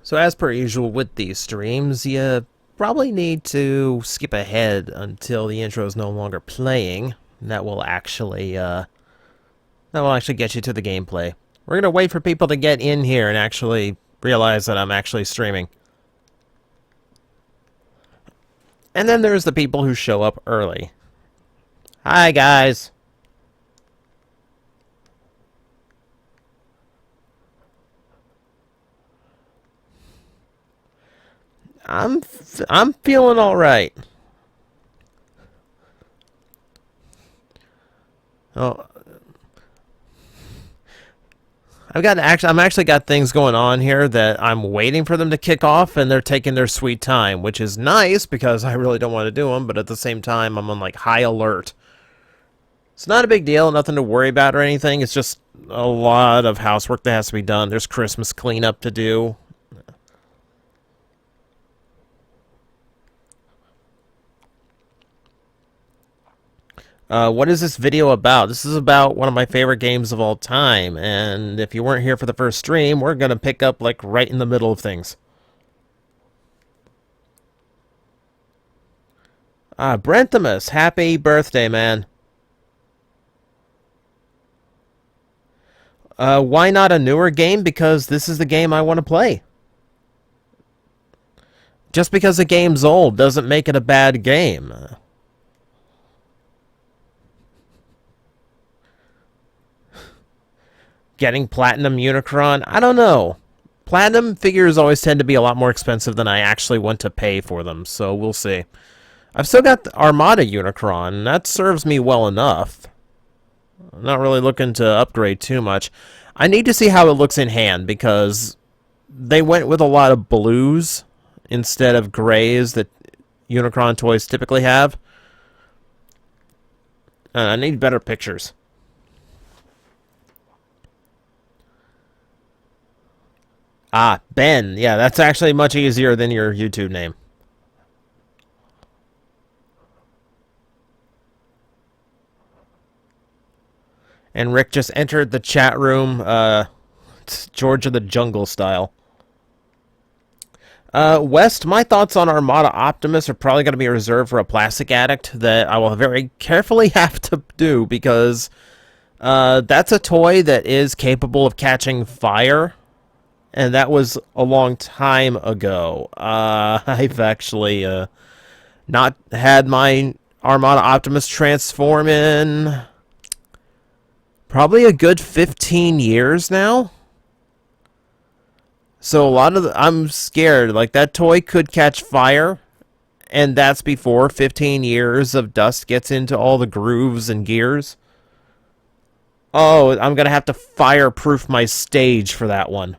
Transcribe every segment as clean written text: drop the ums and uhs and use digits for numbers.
So as per usual with these streams, you probably need to skip ahead until the intro is no longer playing. That will actually get you to the gameplay. We're gonna wait for people to get in here and actually realize that I'm actually streaming. And then there's the people who show up early. Hi guys. I'm feeling all right. Oh, I'm actually got things going on here that I'm waiting for them to kick off, and they're taking their sweet time, which is nice because I really don't want to do them, but at the same time, I'm on like high alert. It's not a big deal, nothing to worry about or anything. It's just a lot of housework that has to be done. There's Christmas cleanup to do. What is this video about? This is about one of my favorite games of all time, and if you weren't here for the first stream, we're gonna pick up like right in the middle of things. Brenthimus, happy birthday, man. Why not a newer game? Because this is the game I want to play. Just because a game's old doesn't make it a bad game. Getting Platinum Unicron? I don't know. Platinum figures always tend to be a lot more expensive than I actually want to pay for them, so we'll see. I've still got the Armada Unicron. That serves me well enough. I'm not really looking to upgrade too much. I need to see how it looks in hand, because they went with a lot of blues instead of grays that Unicron toys typically have. I need better pictures. Ben. Yeah, that's actually much easier than your YouTube name. And Rick just entered the chat room. It's George of the Jungle style. West, my thoughts on Armada Optimus are probably going to be reserved for a plastic addict that I will very carefully have to do, because that's a toy that is capable of catching fire, and that was a long time ago. I've actually not had my Armada Optimus transform in probably a good 15 years now. So a lot of I'm scared. Like, that toy could catch fire, and that's before 15 years of dust gets into all the grooves and gears. Oh, I'm going to have to fireproof my stage for that one.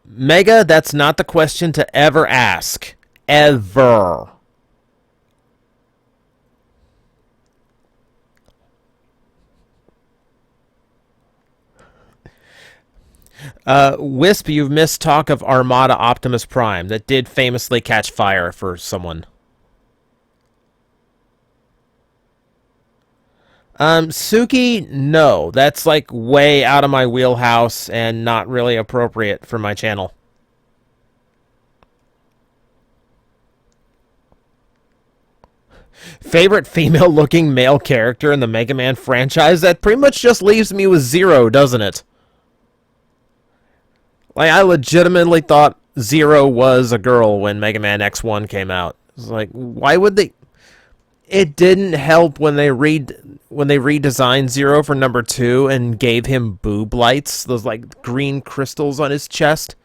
Mega, that's not the question to ever ask. Ever. Wisp, you've missed talk of Armada Optimus Prime. That did famously catch fire for someone. Suki, no. That's like way out of my wheelhouse and not really appropriate for my channel. Favorite female-looking male character in the Mega Man franchise? That pretty much just leaves me with Zero, doesn't it? Like, I legitimately thought Zero was a girl when Mega Man X1 came out. It's like, why would they... It didn't help when they redesigned Zero for number 2 and gave him boob lights, those like green crystals on his chest.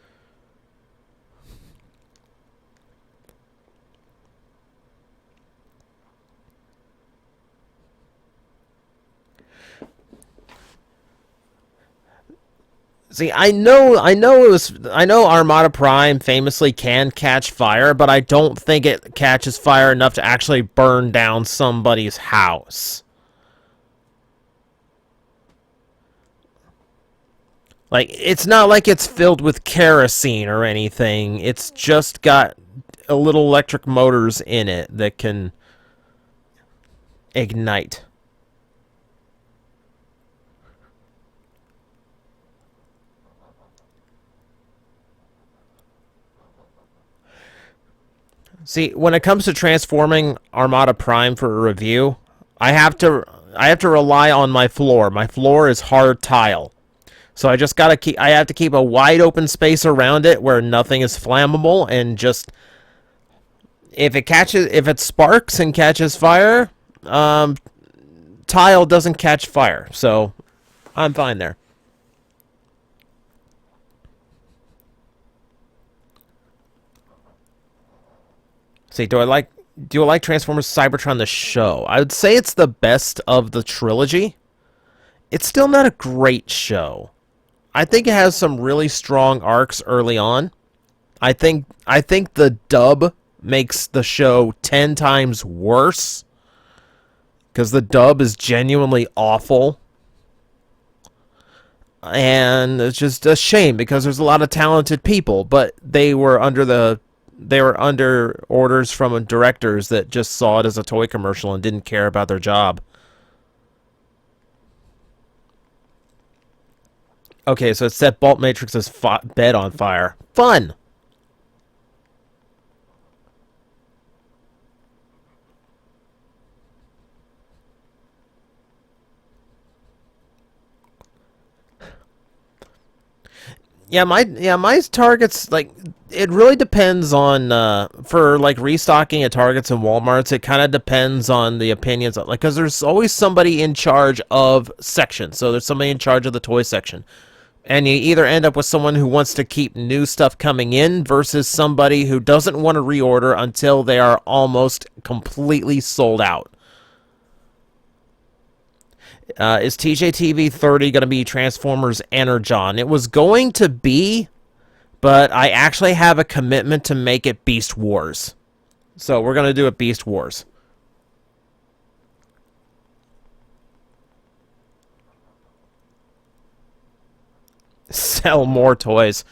See, I know Armada Prime famously can catch fire, but I don't think it catches fire enough to actually burn down somebody's house. Like, it's not like it's filled with kerosene or anything. It's just got a little electric motors in it that can ignite. See, when it comes to transforming Armada Prime for a review, I have to rely on my floor. My floor is hard tile. So I have to keep a wide open space around it where nothing is flammable, and just if it sparks and catches fire, tile doesn't catch fire. So I'm fine there. See, do I like Transformers Cybertron the show? I would say it's the best of the trilogy. It's still not a great show. I think it has some really strong arcs early on. I think the dub makes the show 10 times worse, because the dub is genuinely awful. And it's just a shame, because there's a lot of talented people, but they were under orders from directors that just saw it as a toy commercial and didn't care about their job. Okay, so it set Bolt Matrix's bed on fire. Fun! My targets, like, it really depends on for like restocking at Targets and Walmarts. It kind of depends on the opinions, like, because there's always somebody in charge of sections. So there's somebody in charge of the toy section, and you either end up with someone who wants to keep new stuff coming in versus somebody who doesn't want to reorder until they are almost completely sold out. Is TJTV 30 going to be Transformers Energon? It was going to be, but I actually have a commitment to make it Beast Wars. So we're going to do it Beast Wars. Sell more toys.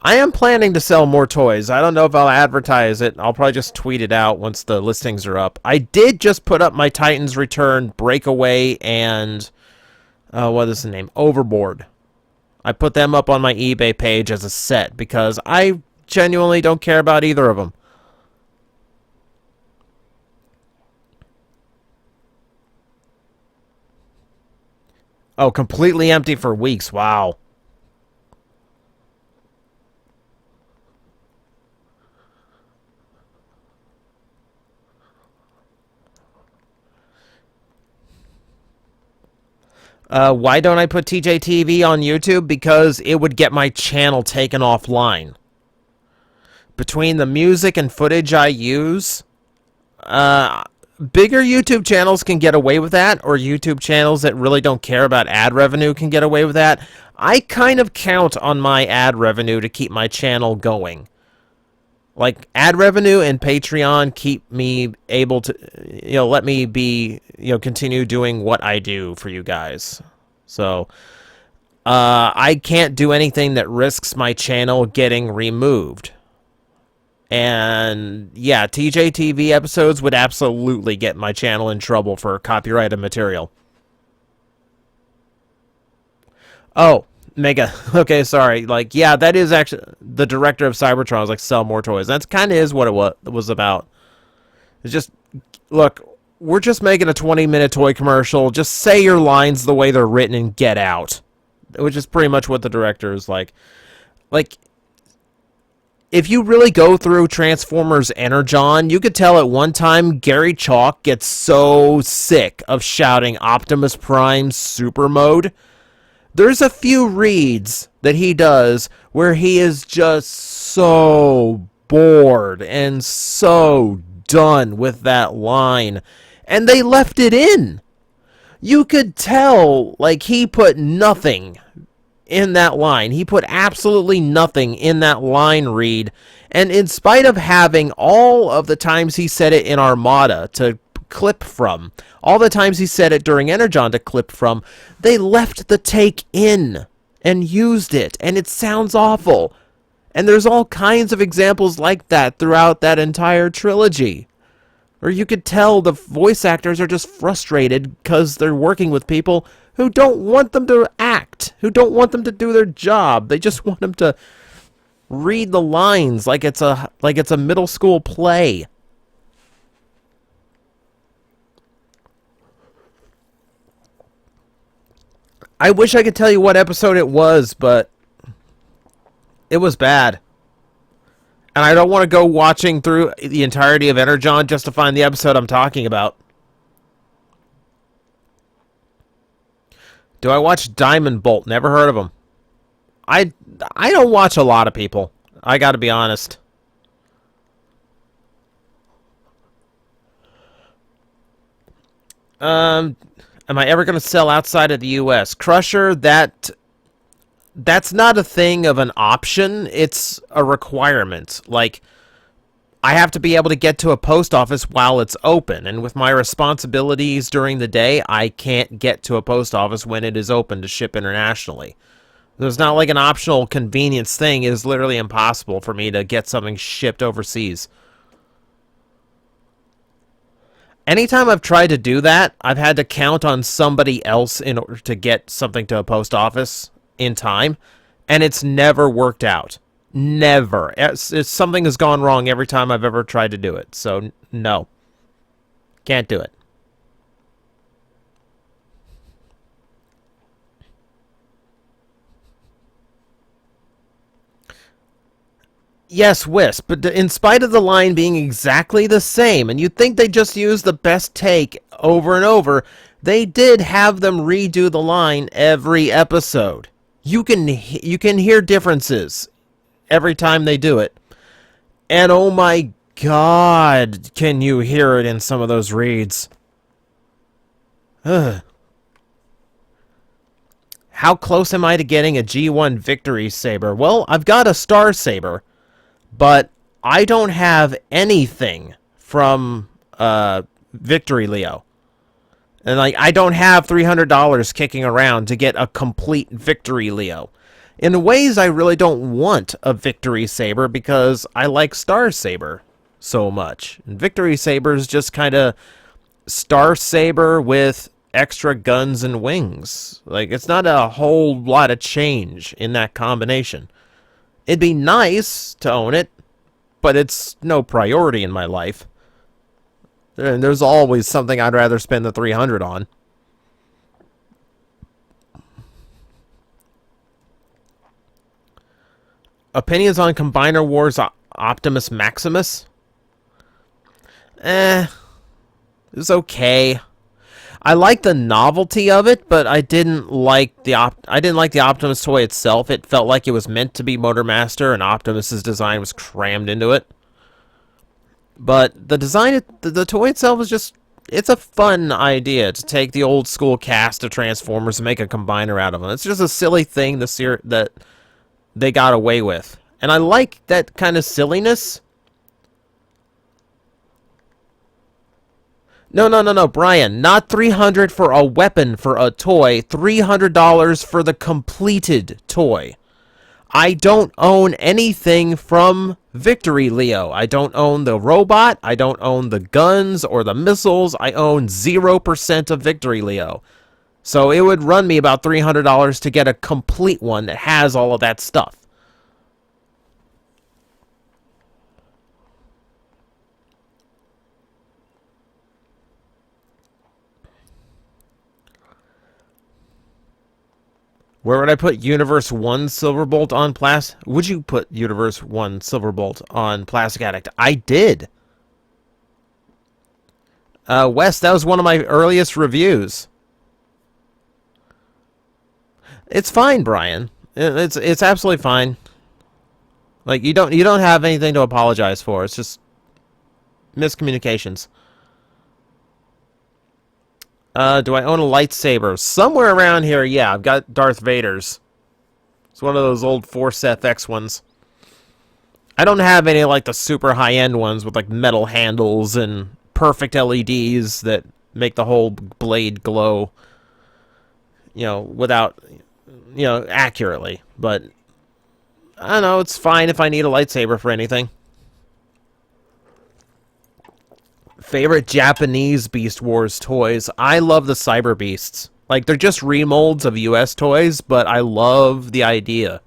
I am planning to sell more toys. I don't know if I'll advertise it. I'll probably just tweet it out once the listings are up. I did just put up my Titans Return, Breakaway, and what is the name? Overboard. I put them up on my eBay page as a set because I genuinely don't care about either of them. Oh, completely empty for weeks. Wow. Why don't I put TJTV on YouTube? Because it would get my channel taken offline. Between the music and footage I use, bigger YouTube channels can get away with that, or YouTube channels that really don't care about ad revenue can get away with that. I kind of count on my ad revenue to keep my channel going. Like, ad revenue and Patreon keep me able to, let me be, continue doing what I do for you guys. So, I can't do anything that risks my channel getting removed. And, yeah, TJTV episodes would absolutely get my channel in trouble for copyrighted material. Oh, Mega. Okay, sorry. Like, yeah, that is actually the director of Cybertron was like, sell more toys. That's kind of is what it was about. It's just, look, we're just making a 20-minute toy commercial. Just say your lines the way they're written and get out. Which is pretty much what the director is like. Like, if you really go through Transformers Energon, you could tell at one time Gary Chalk gets so sick of shouting Optimus Prime Super Mode. There's a few reads that he does where he is just so bored and so done with that line. And they left it in. You could tell, like, he put nothing in that line. He put absolutely nothing in that line read. And in spite of having all of the times he said it in Armada to clip from, all the times he said it during Energon to clip from, they left the take in and used it, and it sounds awful. And there's all kinds of examples like that throughout that entire trilogy, where you could tell the voice actors are just frustrated because they're working with people who don't want them to act, who don't want them to do their job. They just want them to read the lines like it's a middle school play. I wish I could tell you what episode it was, but it was bad. And I don't want to go watching through the entirety of Energon just to find the episode I'm talking about. Do I watch Diamond Bolt? Never heard of him. I don't watch a lot of people. I gotta be honest. Am I ever gonna sell outside of the U.S.? Crusher, that's not a thing of an option. It's a requirement. Like, I have to be able to get to a post office while it's open. And with my responsibilities during the day, I can't get to a post office when it is open to ship internationally. There's not like an optional convenience thing. It is literally impossible for me to get something shipped overseas. Anytime I've tried to do that, I've had to count on somebody else in order to get something to a post office in time, and it's never worked out. Never. Something has gone wrong every time I've ever tried to do it. So, no. Can't do it. Yes, Wisp, but in spite of the line being exactly the same, and you'd think they just used the best take over and over, they did have them redo the line every episode. You can hear differences every time they do it. And oh my god, can you hear it in some of those reads. Ugh. How close am I to getting a G1 Victory Saber? Well, I've got a Star Saber, but I don't have anything from Victory Leo. And like, I don't have $300 kicking around to get a complete Victory Leo. In ways, I really don't want a Victory Saber because I like Star Saber so much. And Victory Saber is just kind of Star Saber with extra guns and wings. Like, it's not a whole lot of change in that combination. It'd be nice to own it, but it's no priority in my life. And there's always something I'd rather spend the $300 on. Opinions on Combiner Wars Optimus Maximus? It was okay. I like the novelty of it, but I didn't like the Optimus toy itself. It felt like it was meant to be Motormaster, and Optimus's design was crammed into it. But the design, the toy itself is just, it's a fun idea to take the old school cast of Transformers and make a combiner out of them. It's just a silly thing that they got away with. And I like that kind of silliness. No, Brian, not $300 for a weapon for a toy, $300 for the completed toy. I don't own anything from Victory Leo. I don't own the robot, I don't own the guns or the missiles, I own 0% of Victory Leo. So it would run me about $300 to get a complete one that has all of that stuff. Where would I put Universe 1 Silverbolt on Plastic? Would you put Universe 1 Silverbolt on Plastic Addict? I did. Wes, that was one of my earliest reviews. It's fine, Brian. It's absolutely fine. Like, you don't have anything to apologize for. It's just miscommunications. Do I own a lightsaber? Somewhere around here, yeah. I've got Darth Vader's. It's one of those old Force FX ones. I don't have any, like, the super high-end ones with, like, metal handles and perfect LEDs that make the whole blade glow, you know, without, you know, accurately. But, I don't know, it's fine if I need a lightsaber for anything. Favorite Japanese Beast Wars toys? I love the Cyber Beasts. Like, they're just remolds of US toys, but I love the idea.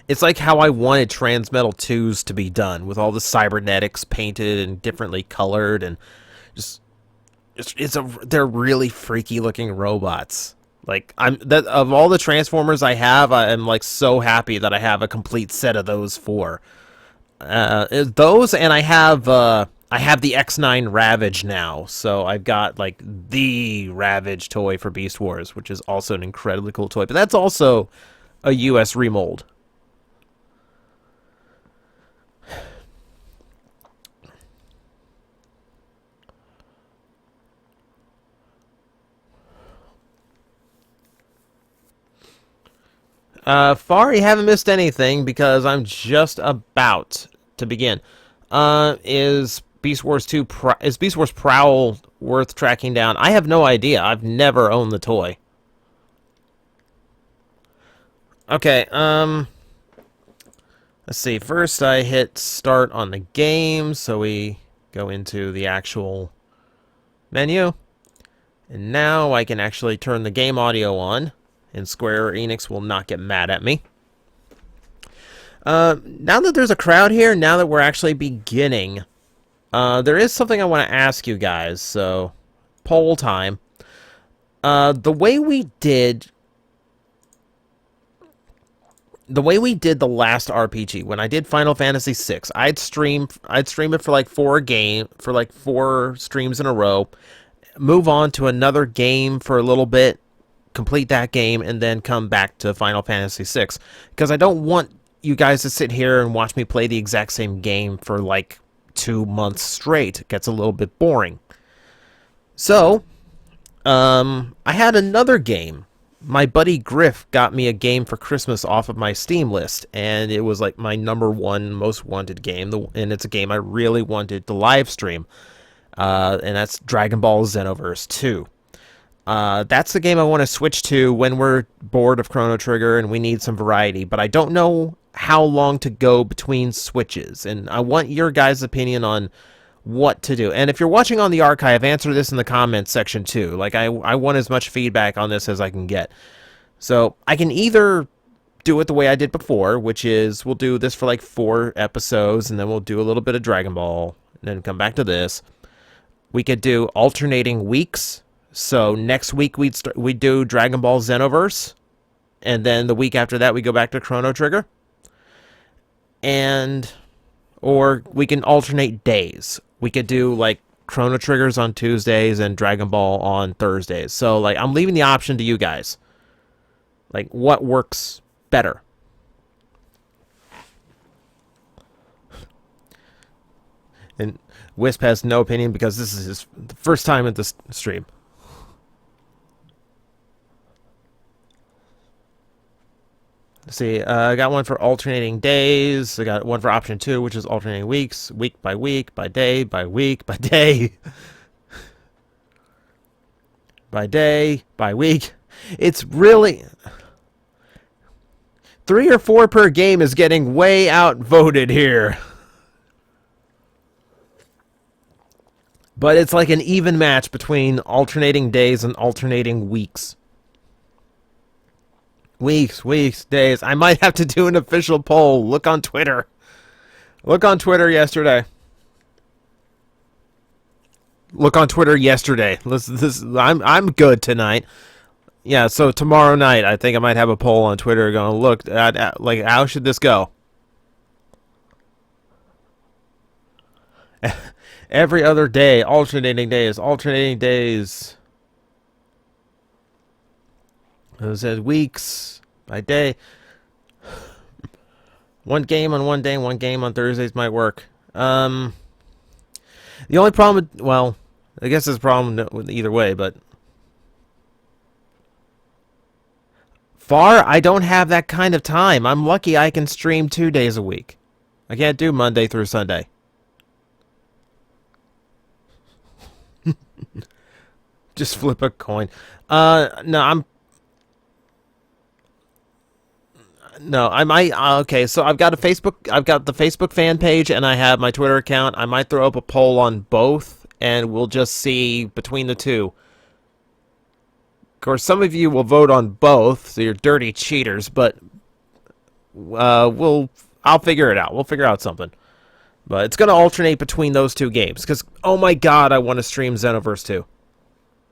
It's like how I wanted Transmetal 2s to be done, with all the cybernetics painted and differently colored, and just they're really freaky looking robots. Like, of all the Transformers I have, I am like so happy that I have a complete set of those four. Those, and I have the X9 Ravage now, so I've got like the Ravage toy for Beast Wars, which is also an incredibly cool toy. But that's also a US remold. Far, you haven't missed anything because I'm just about to begin. Is Beast Wars 2 is Beast Wars Prowl worth tracking down? I have no idea. I've never owned the toy. Okay, let's see. First, I hit start on the game, so we go into the actual menu. And now I can actually turn the game audio on, and Square Enix will not get mad at me. Now that there's a crowd here, now that we're actually beginning, there is something I want to ask you guys, so poll time. The way we did the last RPG, when I did Final Fantasy VI, I'd stream it for like four streams in a row, move on to another game for a little bit, complete that game, and then come back to Final Fantasy VI, because I don't want you guys to sit here and watch me play the exact same game for like 2 months straight. It gets a little bit boring. So, I had another game. My buddy Griff got me a game for Christmas off of my Steam list, and it was like my #1 most wanted game, and it's a game I really wanted to live stream, and that's Dragon Ball Xenoverse 2. That's the game I want to switch to when we're bored of Chrono Trigger and we need some variety, but I don't know how long to go between switches, and I want your guys' opinion on what to do. And if you're watching on the archive, answer this in the comments section too. Like, I want as much feedback on this as I can get. So I can either do it the way I did before, which is we'll do this for like 4 episodes, and then we'll do a little bit of Dragon Ball, and then come back to this. We could do alternating weeks. So next week we'd do Dragon Ball Xenoverse, and then the week after that we go back to Chrono Trigger. Or we can alternate days. We could do like Chrono Triggers on Tuesdays and Dragon Ball on Thursdays. So like, I'm leaving the option to you guys. Like, what works better? And Wisp has no opinion because this is his first time at this stream. Let's see, I got one for alternating days. I got one for option 2, which is alternating weeks, week, by day, by week, by day. By day, by week. It's really... 3 or 4 per game is getting way outvoted here. But it's like an even match between alternating days and alternating weeks. Weeks, days. I might have to do an official poll. Look on Twitter. Look on Twitter yesterday. I'm good tonight. Yeah, so tomorrow night, I think I might have a poll on Twitter going, look, like, how should this go? Every other day, alternating days. It says weeks by day. One game on one day, one game on Thursdays might work. The only problem, well, I guess there's a problem with either way, but I don't have that kind of time. I'm lucky I can stream 2 days a week. I can't do Monday through Sunday. Just flip a coin. I might. Okay, so I've got the Facebook fan page, and I have my Twitter account. I might throw up a poll on both, and we'll just see between the two. Of course, some of you will vote on both, so you're dirty cheaters. But I'll figure it out. We'll figure out something. But it's going to alternate between those 2 games, because oh my god, I want to stream Xenoverse 2.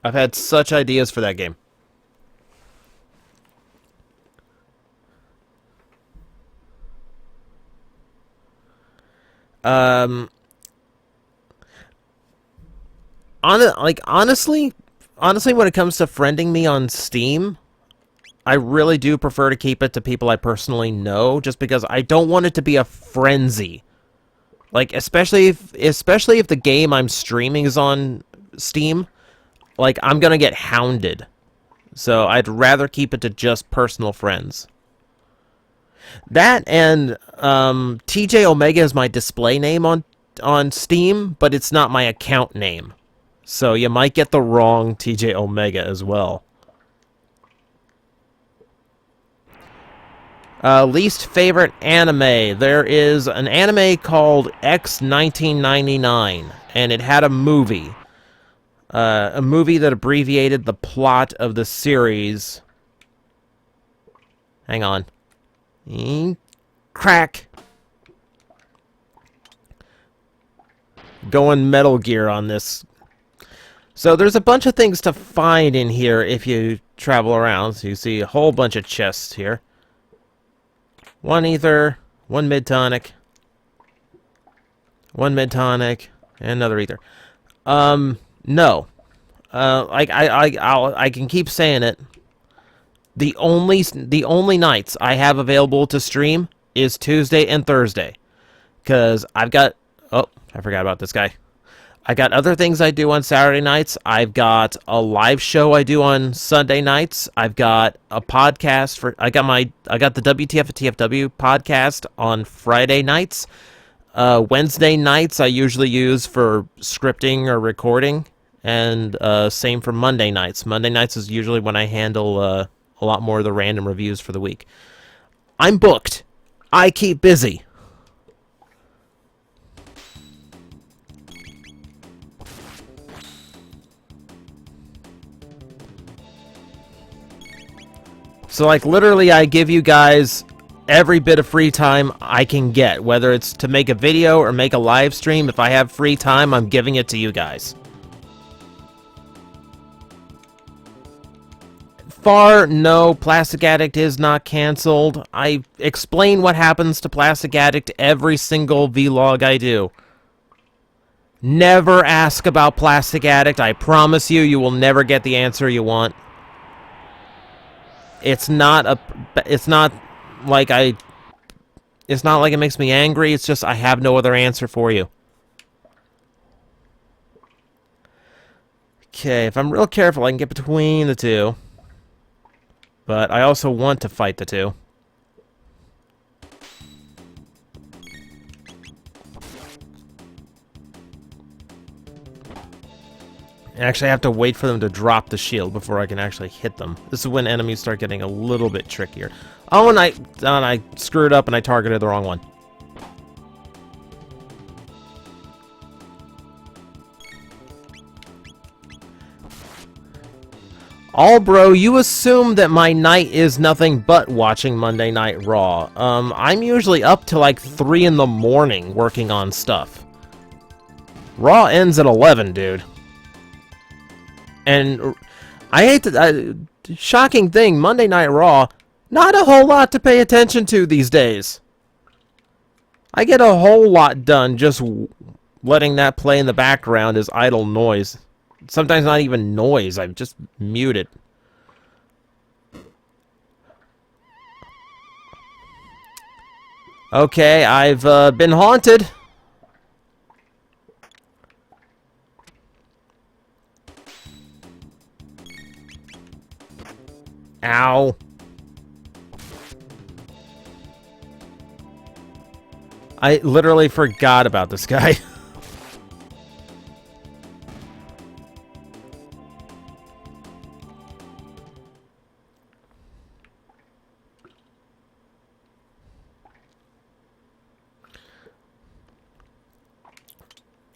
I've had such ideas for that game. Um, honestly, when it comes to friending me on Steam, I really do prefer to keep it to people I personally know, just because I don't want it to be a frenzy. Like, especially if the game I'm streaming is on Steam, like, I'm gonna get hounded. So I'd rather keep it to just personal friends. That and TJOmega is my display name on Steam, but it's not my account name. So you might get the wrong TJOmega as well. Least favorite anime. There is an anime called X 1999, and it had a movie. A movie that abbreviated the plot of the series. Hang on. Crack. Going Metal Gear on this. So there's a bunch of things to find in here if you travel around. So you see a whole bunch of chests here. One ether, one mid-tonic, one mid-tonic, and another ether. No. I can keep saying it. The only nights I have available to stream is Tuesday and Thursday. Because I've got... Oh, I forgot about this guy. I got other things I do on Saturday nights. I've got a live show I do on Sunday nights. I've got a podcast for... I got the WTF at TFW podcast on Friday nights. Wednesday nights I usually use for scripting or recording. And same for Monday nights. Monday nights is usually when I handle a lot more of the random reviews for the week. I'm booked. I keep busy. So, like, literally, I give you guys every bit of free time I can get. Whether it's to make a video or make a live stream, if I have free time, I'm giving it to you guys. No, Plastic Addict is not canceled. I explain what happens to Plastic Addict every single vlog I do. Never ask about Plastic Addict. I promise you, you will never get the answer you want. It's not like it makes me angry. It's just I have no other answer for you. Okay, if I'm real careful, I can get between the two. But I also want to fight the two. Actually, I have to wait for them to drop the shield before I can actually hit them. This is when enemies start getting a little bit trickier. Oh, and I screwed up and I targeted the wrong one. Bro, you assume that my night is nothing but watching Monday Night Raw. I'm usually up till like 3 in the morning working on stuff. Raw ends at 11, dude. And I hate to... shocking thing, Monday Night Raw, not a whole lot to pay attention to these days. I get a whole lot done just letting that play in the background as idle noise. Sometimes not even noise, I just mute it. Okay, I've been haunted. Ow. I literally forgot about this guy.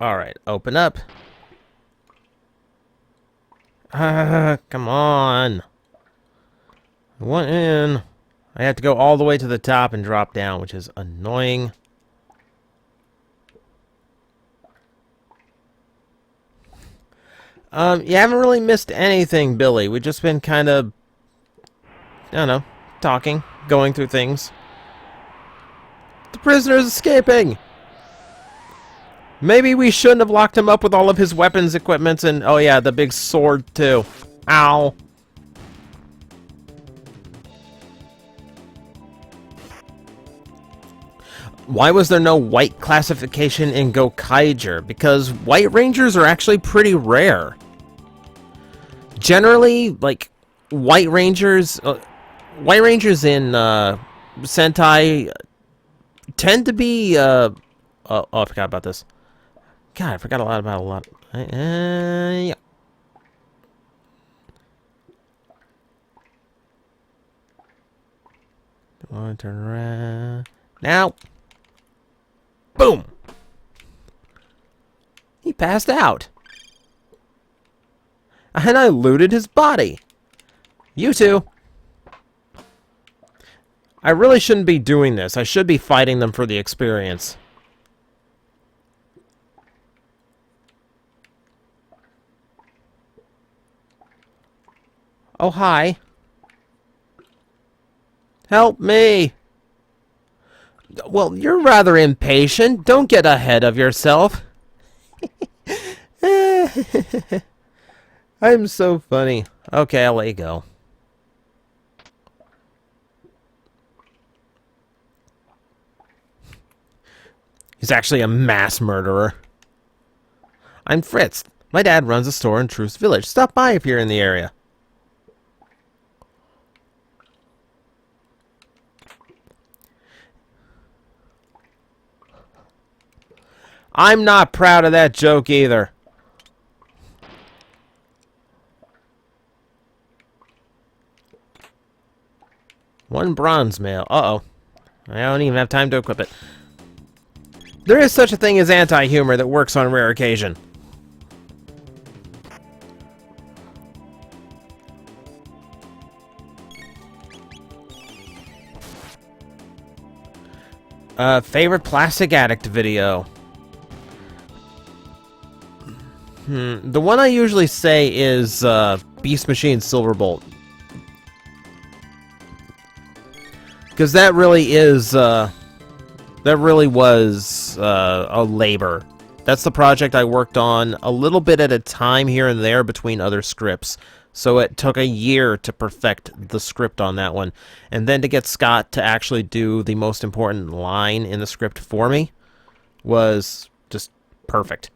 Alright, open up. Come on. I want in. I have to go all the way to the top and drop down, which is annoying. You haven't really missed anything, Billy. We've just been kind of, I don't know, talking, going through things. The prisoner is escaping! Maybe we shouldn't have locked him up with all of his weapons, equipment, and... Oh yeah, the big sword, too. Ow. Why was there no white classification in Gokaiger? Because white rangers are actually pretty rare. Generally, like, white rangers in Sentai tend to be, oh, I forgot about this. God, I forgot about a lot. Yeah. Come on, turn around. Now. Boom! He passed out. And I looted his body. You two. I really shouldn't be doing this. I should be fighting them for the experience. Oh, hi. Help me. Well, you're rather impatient. Don't get ahead of yourself. I'm so funny. Okay, I'll let you go. He's actually a mass murderer. I'm Fritz. My dad runs a store in Truce Village. Stop by if you're in the area. I'm not proud of that joke either. One bronze mail. Uh-oh. I don't even have time to equip it. There is such a thing as anti-humor that works on rare occasion. Favorite Plastic Addict video? The one I usually say is, Beast Machine Silverbolt. Because that really is, that really was, a labor. That's the project I worked on a little bit at a time here and there between other scripts. So it took a year to perfect the script on that one. And then to get Scott to actually do the most important line in the script for me was just perfect.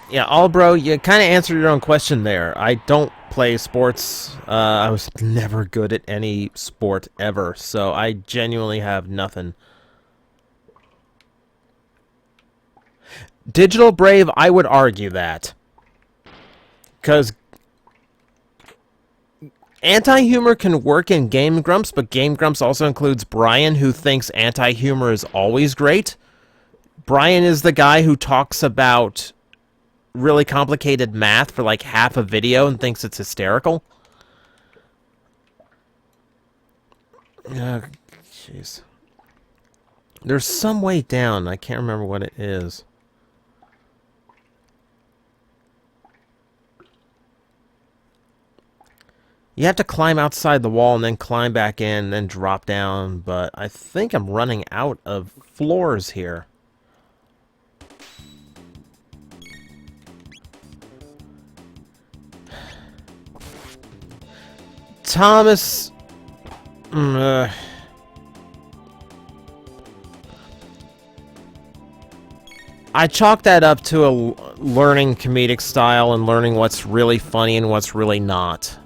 Yeah, Albro, you kind of answered your own question there. I don't play sports. I was never good at any sport ever, so I genuinely have nothing. Digital Brave, I would argue that. Because anti-humor can work in Game Grumps, but Game Grumps also includes Brian, who thinks anti-humor is always great. Brian is the guy who talks about really complicated math for like half a video and thinks it's hysterical. Jeez. There's some way down. I can't remember what it is. You have to climb outside the wall and then climb back in and then drop down, but I think I'm running out of floors here. Thomas... I chalk that up to a learning comedic style and learning what's really funny and what's really not.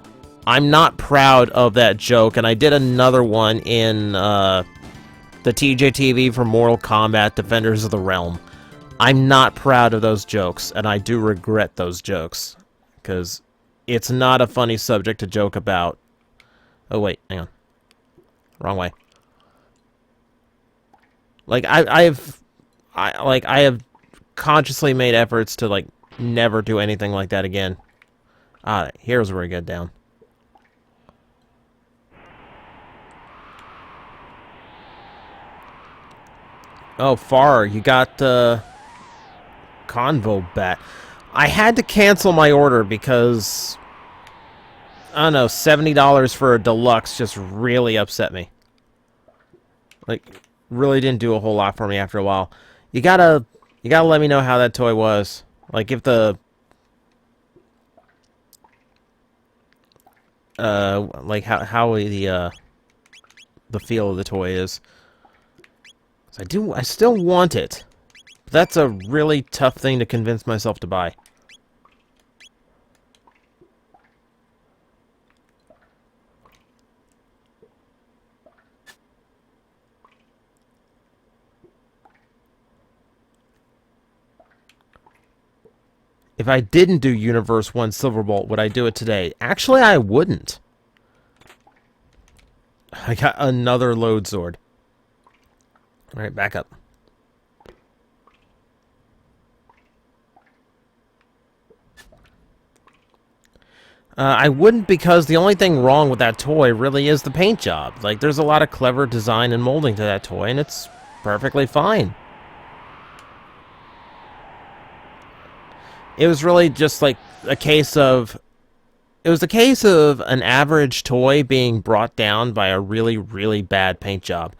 I'm not proud of that joke, and I did another one in the TJTV for Mortal Kombat Defenders of the Realm. I'm not proud of those jokes, and I do regret those jokes, because it's not a funny subject to joke about. Oh, wait, hang on. Wrong way. Like, I have consciously made efforts to, like, never do anything like that again. Ah, here's where we get down. Oh, Far, you got, Convo Bat. I had to cancel my order because, I don't know, $70 for a deluxe just really upset me. Like, really didn't do a whole lot for me after a while. You gotta let me know how that toy was. Like, if the... like, how the feel of the toy is. 'Cause I still want it. But that's a really tough thing to convince myself to buy. If I didn't do Universe 1 Silverbolt, would I do it today? Actually, I wouldn't. I got another load sword. Alright, back up. I wouldn't because the only thing wrong with that toy really is the paint job. Like, there's a lot of clever design and molding to that toy, and it's perfectly fine. It was really just like a case of... It was a case of an average toy being brought down by a really, really bad paint job.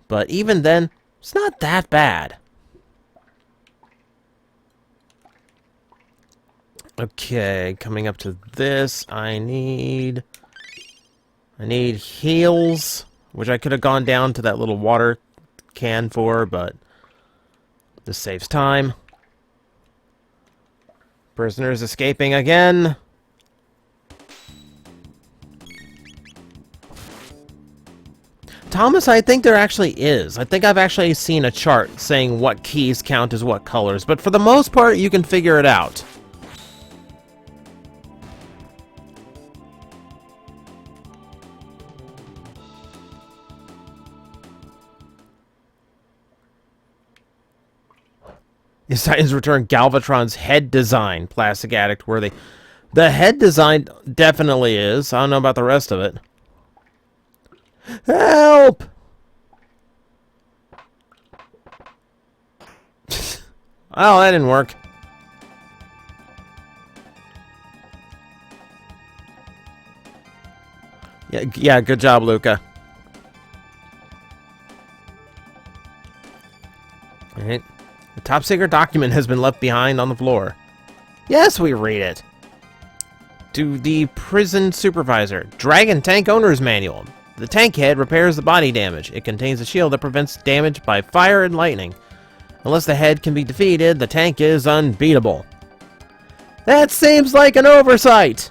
But even then, it's not that bad. Okay, coming up to this, I need heals, which I could have gone down to that little water can for, but this saves time. Prisoners escaping again. Thomas, I think there actually is. I think I've actually seen a chart saying what keys count as what colors, but for the most part, you can figure it out. Titans return Galvatron's head design, Plastic Addict worthy. The head design definitely is. I don't know about the rest of it. Help! Oh, that didn't work. Yeah, good job, Luca. Alright. The top secret document has been left behind on the floor. Yes, we read it. To the prison supervisor. Dragon Tank Owner's Manual. The tank head repairs the body damage. It contains a shield that prevents damage by fire and lightning. Unless the head can be defeated, the tank is unbeatable. That seems like an oversight!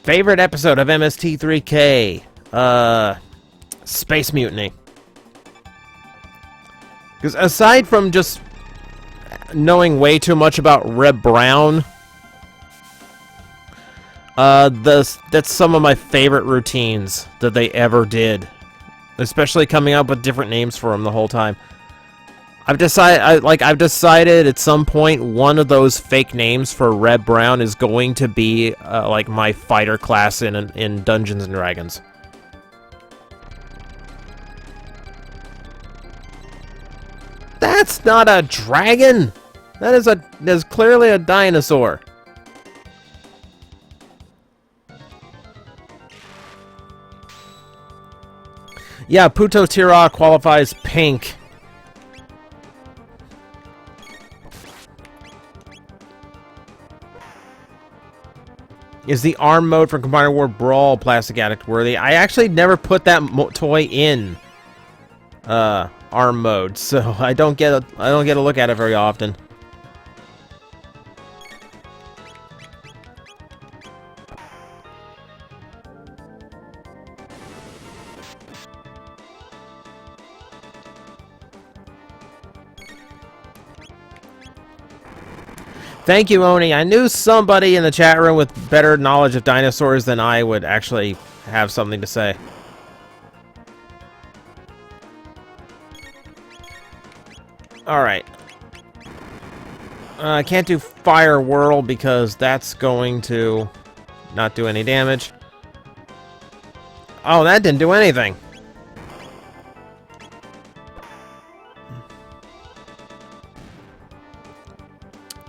Favorite episode of MST3K? Space Mutiny. Because aside from just knowing way too much about Red Brown, that's some of my favorite routines that they ever did. Especially coming up with different names for them the whole time. I've decided at some point one of those fake names for Red Brown is going to be like my fighter class in Dungeons and Dragons. That's not a dragon. That is clearly a dinosaur. Yeah, Puto Tira qualifies pink. Is the ARM mode from Combiner War Brawl Plastic Addict worthy? I actually never put that toy in ARM mode, so I don't get a look at it very often. Thank you, Oni. I knew somebody in the chat room with better knowledge of dinosaurs than I would actually have something to say. Alright. I can't do Fire Whirl because that's going to not do any damage. Oh, that didn't do anything.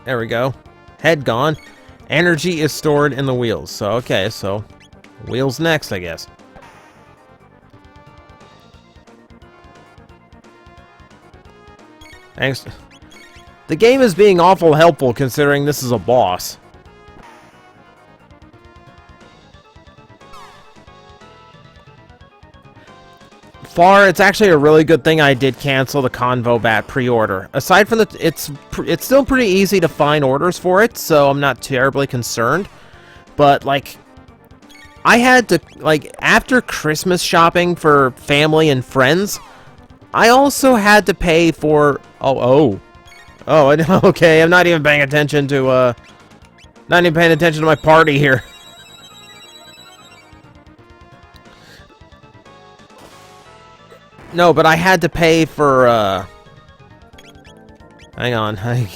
There we go. Head gone. Energy is stored in the wheels. So, okay, so wheels next, I guess. Thanks. The game is being awful helpful considering this is a boss. Far, it's actually a really good thing I did cancel the Convo Bat pre-order. Aside from the, it's still pretty easy to find orders for it, so I'm not terribly concerned. But like, I had to after Christmas shopping for family and friends, I also had to pay for okay. I'm not even paying attention to my party here. No, but I had to pay for, hang on. I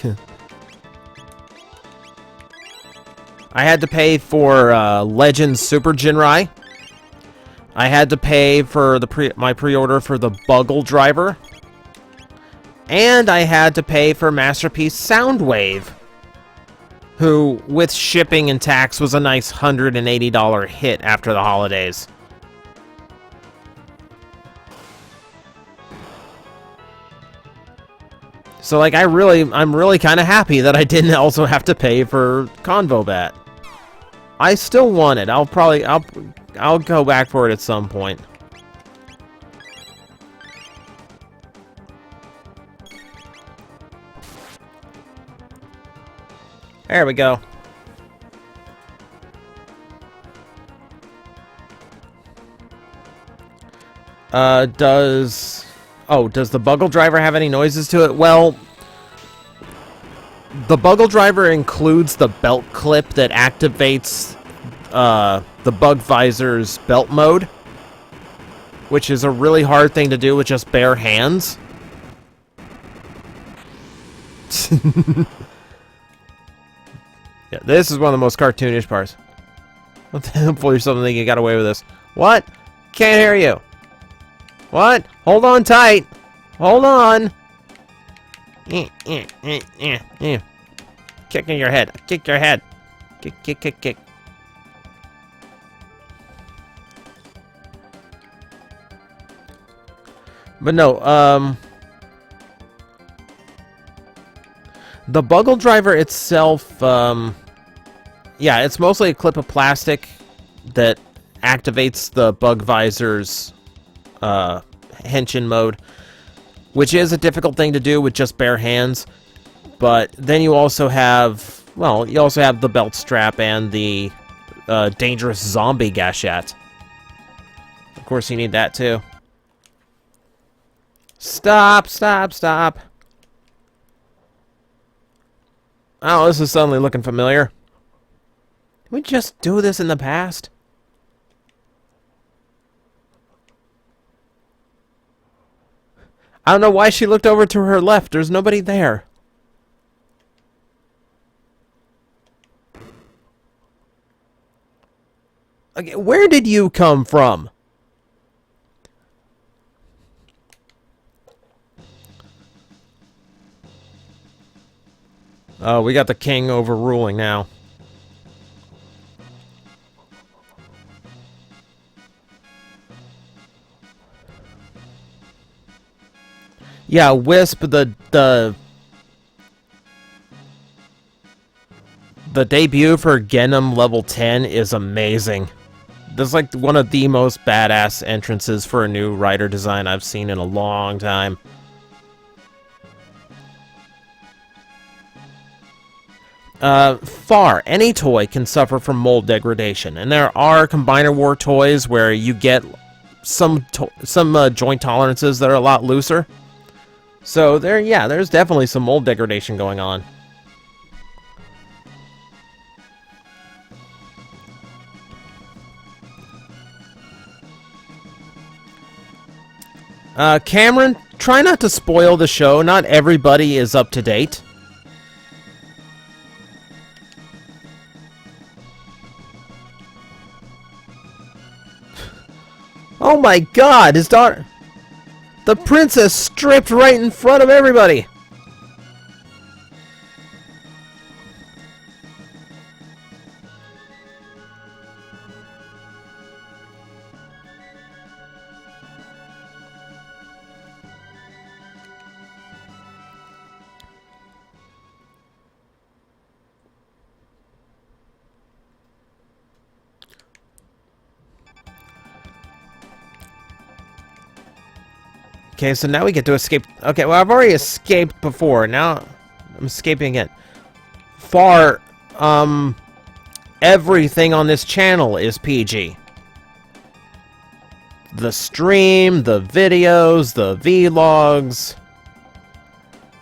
had to pay for, Legends Super Jinrai. I had to pay for my pre-order for the Buggle Driver. And I had to pay for Masterpiece Soundwave, who, with shipping and tax, was a nice $180 hit after the holidays. So, like, I'm really kind of happy that I didn't also have to pay for Convo Bat. I still want it. I'll go back for it at some point. There we go. Does the Buggle Driver have any noises to it? Well, the Buggle Driver includes the belt clip that activates the Bug Visor's belt mode, which is a really hard thing to do with just bare hands. Yeah, this is one of the most cartoonish parts. Hopefully you're something you got away with this. What? Can't hear you. What? Hold on tight. Hold on. Kick in your head. Kick your head. Kick. But no, the Buggle Driver itself, yeah, it's mostly a clip of plastic that activates the Bug Visor's henshin mode, which is a difficult thing to do with just bare hands. But then you also have, well, the belt strap and the dangerous zombie gashette. Of course, you need that too. Stop. Oh, this is suddenly looking familiar. Did we just do this in the past? I don't know why she looked over to her left. There's nobody there. Okay, where did you come from? Oh, we got the king overruling now. Yeah, Wisp, the debut for Genom level 10 is amazing. This is like one of the most badass entrances for a new rider design I've seen in a long time. Any toy can suffer from mold degradation, and there are Combiner War toys where you get some joint tolerances that are a lot looser. So there's definitely some mold degradation going on. Cameron, try not to spoil the show. Not everybody is up to date. Oh my god, his daughter... The princess stripped right in front of everybody! Okay, so now we get to escape. Okay, well, I've already escaped before. Now I'm escaping again. Everything on this channel is PG. The stream, the videos, the vlogs.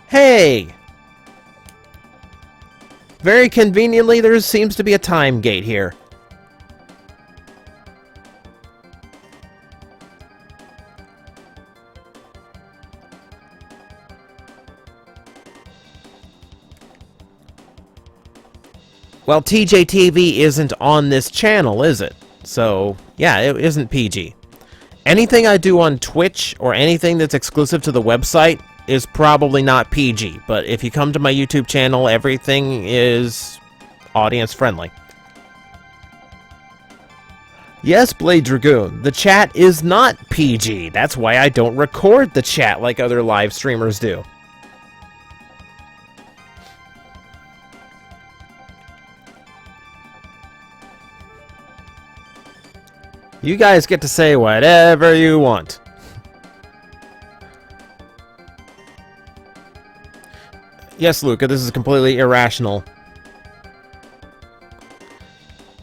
Hey! Very conveniently, there seems to be a time gate here. Well, TJTV isn't on this channel, is it? So, yeah, it isn't PG. Anything I do on Twitch or anything that's exclusive to the website is probably not PG. But if you come to my YouTube channel, everything is audience-friendly. Yes, Blade Dragoon, the chat is not PG. That's why I don't record the chat like other live streamers do. You guys get to say whatever you want. Yes, Luca, this is completely irrational.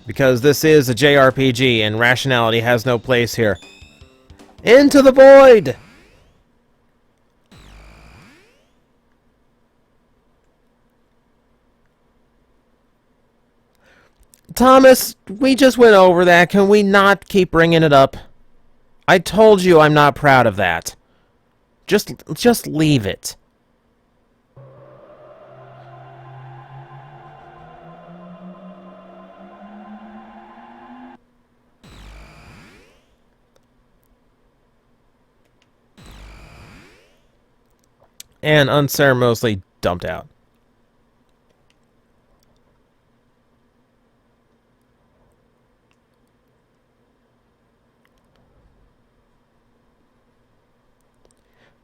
Because this is a JRPG and rationality has no place here. Into the void! Thomas, we just went over that. Can we not keep bringing it up? I told you I'm not proud of that. Just leave it. And unceremoniously dumped out.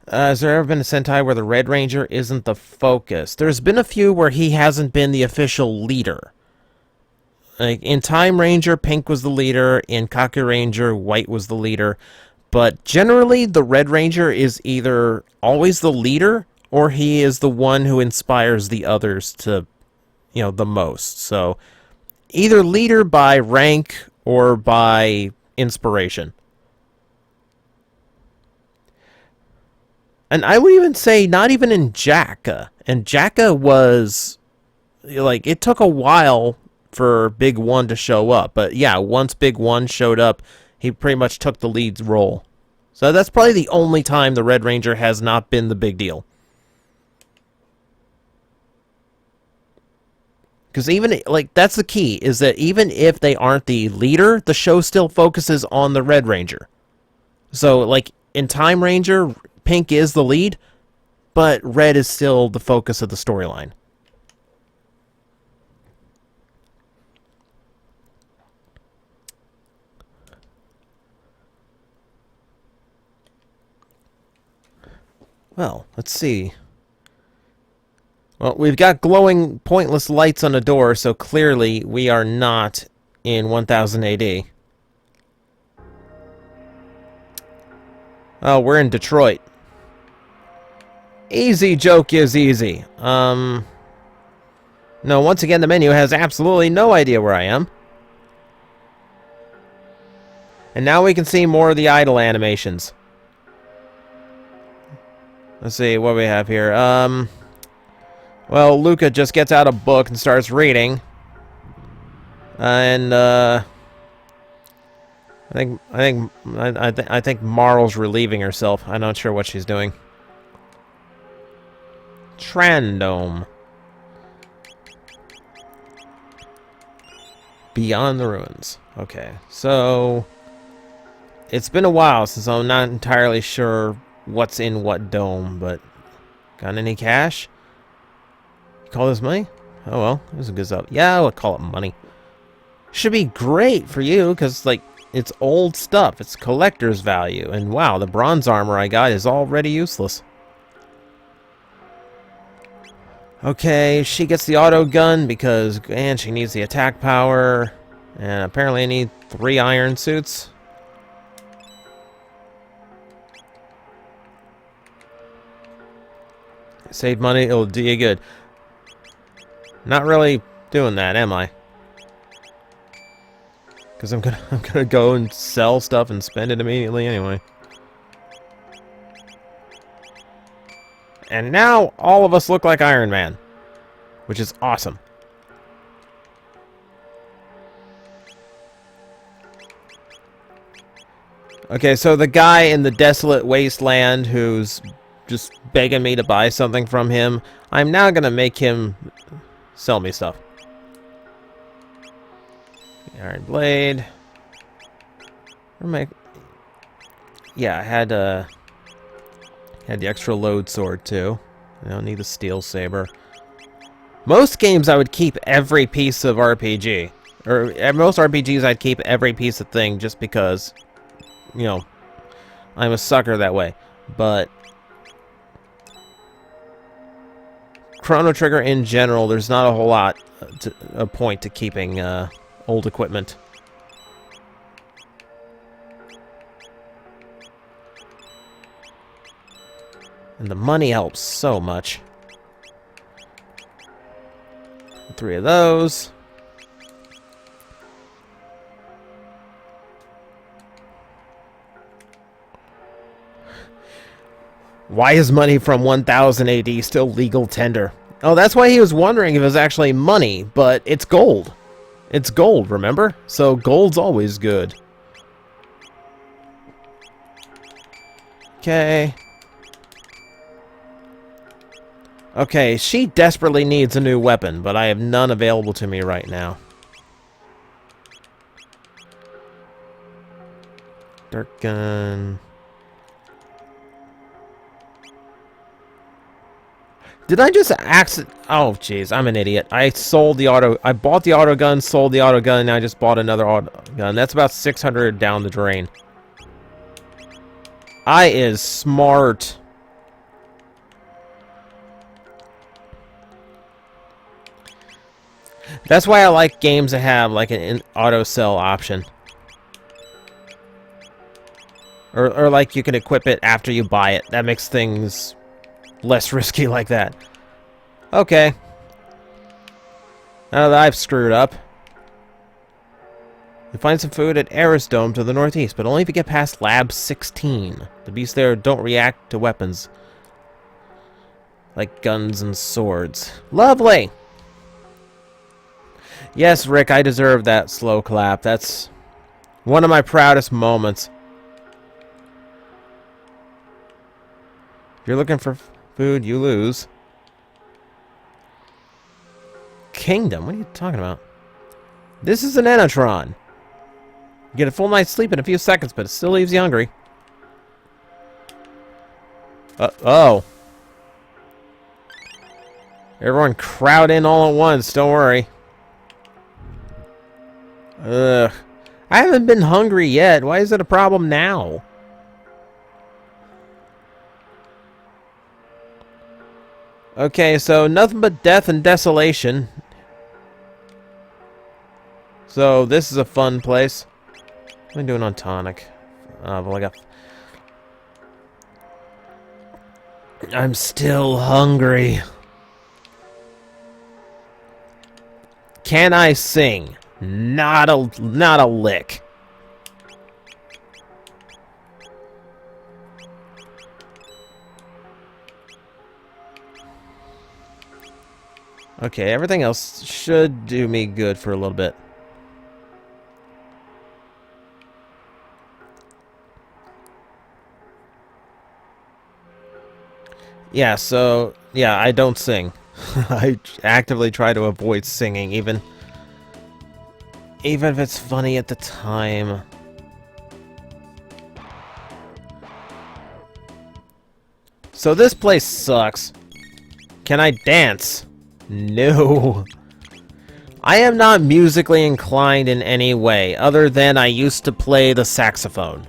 Has there ever been a Sentai where the Red Ranger isn't the focus? There's been a few where he hasn't been the official leader. Like in Time Ranger, Pink was the leader. In Kaku Ranger, White was the leader. But generally, the Red Ranger is either always the leader, or he is the one who inspires the others to, the most. So, either leader by rank or by inspiration. And I would even say not even in Jacka. And Jacka was, like, it took a while for Big One to show up. But yeah, once Big One showed up, he pretty much took the lead role. So that's probably the only time the Red Ranger has not been the big deal. Because even, like, that's the key, is that even if they aren't the leader, the show still focuses on the Red Ranger. So, like, in Time Ranger, Pink is the lead, but Red is still the focus of the storyline. Well, let's see. Well, we've got glowing, pointless lights on the door, so clearly we are not in 1000 AD. Oh, we're in Detroit. Easy joke is easy. No, once again, the menu has absolutely no idea where I am. And now we can see more of the idle animations. Let's see what we have here. Well, Luca just gets out a book and starts reading. And, I think Marl's relieving herself. I'm not sure what she's doing. Trandome. Beyond the ruins. Okay, so It's been a while since I'm not entirely sure what's in what dome, but... Got any cash? You call this money? Oh well, this is a good stuff. Yeah, I would call it money. Should be great for you, because, like, it's old stuff. It's collector's value. And wow, the bronze armor I got is already useless. Okay, she gets the auto gun because, and she needs the attack power. And apparently I need 3 iron suits. Save money, it'll do you good. Not really doing that, am I? Because I'm gonna go and sell stuff and spend it immediately anyway. And now all of us look like Iron Man, which is awesome. Okay, so the guy in the desolate wasteland who's just begging me to buy something from him, I'm now gonna make him sell me stuff. Iron blade. Yeah, I had the extra load sword too. I don't need the steel saber. Most games I would keep every piece of RPG, or at most RPGs I'd keep every piece of thing just because, you know, I'm a sucker that way. But Chrono Trigger in general, there's not a whole lot a point to keeping old equipment. And the money helps so much. 3 of those. Why is money from 1000 AD still legal tender? Oh, that's why he was wondering if it was actually money, but it's gold. It's gold, remember? So gold's always good. Okay. Okay, she desperately needs a new weapon, but I have none available to me right now. Dark gun. Did I just accident? Oh, jeez, I'm an idiot. I bought the auto gun, sold the auto gun, and now I just bought another auto gun. That's about 600 down the drain. I is smart. That's why I like games that have like an auto sell option. Or like you can equip it after you buy it. That makes things less risky like that. Okay. Now that I've screwed up. You find some food at Eris Dome to the northeast, but only if you get past Lab 16. The beasts there don't react to weapons. Like guns and swords. Lovely! Yes, Rick, I deserve that slow clap. That's one of my proudest moments. If you're looking for food, you lose. Kingdom? What are you talking about? This is an Enotron. You get a full night's sleep in a few seconds, but it still leaves you hungry. Oh. Everyone crowd in all at once, don't worry. Ugh. I haven't been hungry yet. Why is it a problem now? Okay, so nothing but death and desolation. So this is a fun place. What am I doing on tonic? Well, I got... I'm still hungry. Can I sing? Not a lick. Okay, everything else should do me good for a little bit. Yeah, so, yeah, I don't sing. I actively try to avoid singing, even if it's funny at the time. So this place sucks. Can I dance? No. I am not musically inclined in any way, other than I used to play the saxophone.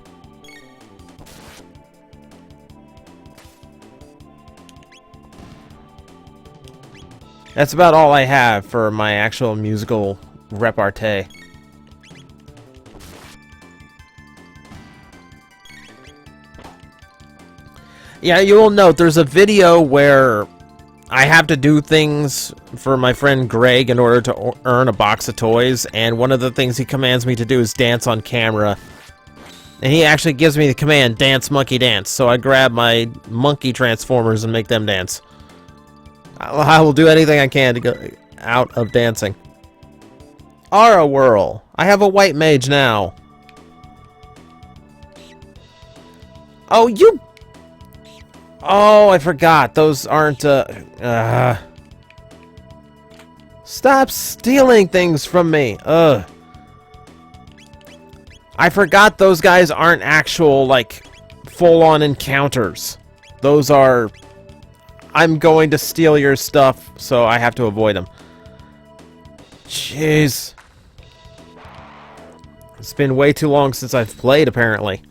That's about all I have for my actual musical repartee. Yeah, you will note there's a video where I have to do things for my friend Greg in order to earn a box of toys, and one of the things he commands me to do is dance on camera. And he actually gives me the command, dance, monkey, dance. So I grab my monkey transformers and make them dance. I will do anything I can to get out of dancing. Aura Whirl. I have a white mage now. Oh, you... Oh, I forgot. Those aren't, Stop stealing things from me. Ugh. I forgot those guys aren't actual, like, full-on encounters. Those are... I'm going to steal your stuff, so I have to avoid them. Jeez. It's been way too long since I've played, apparently.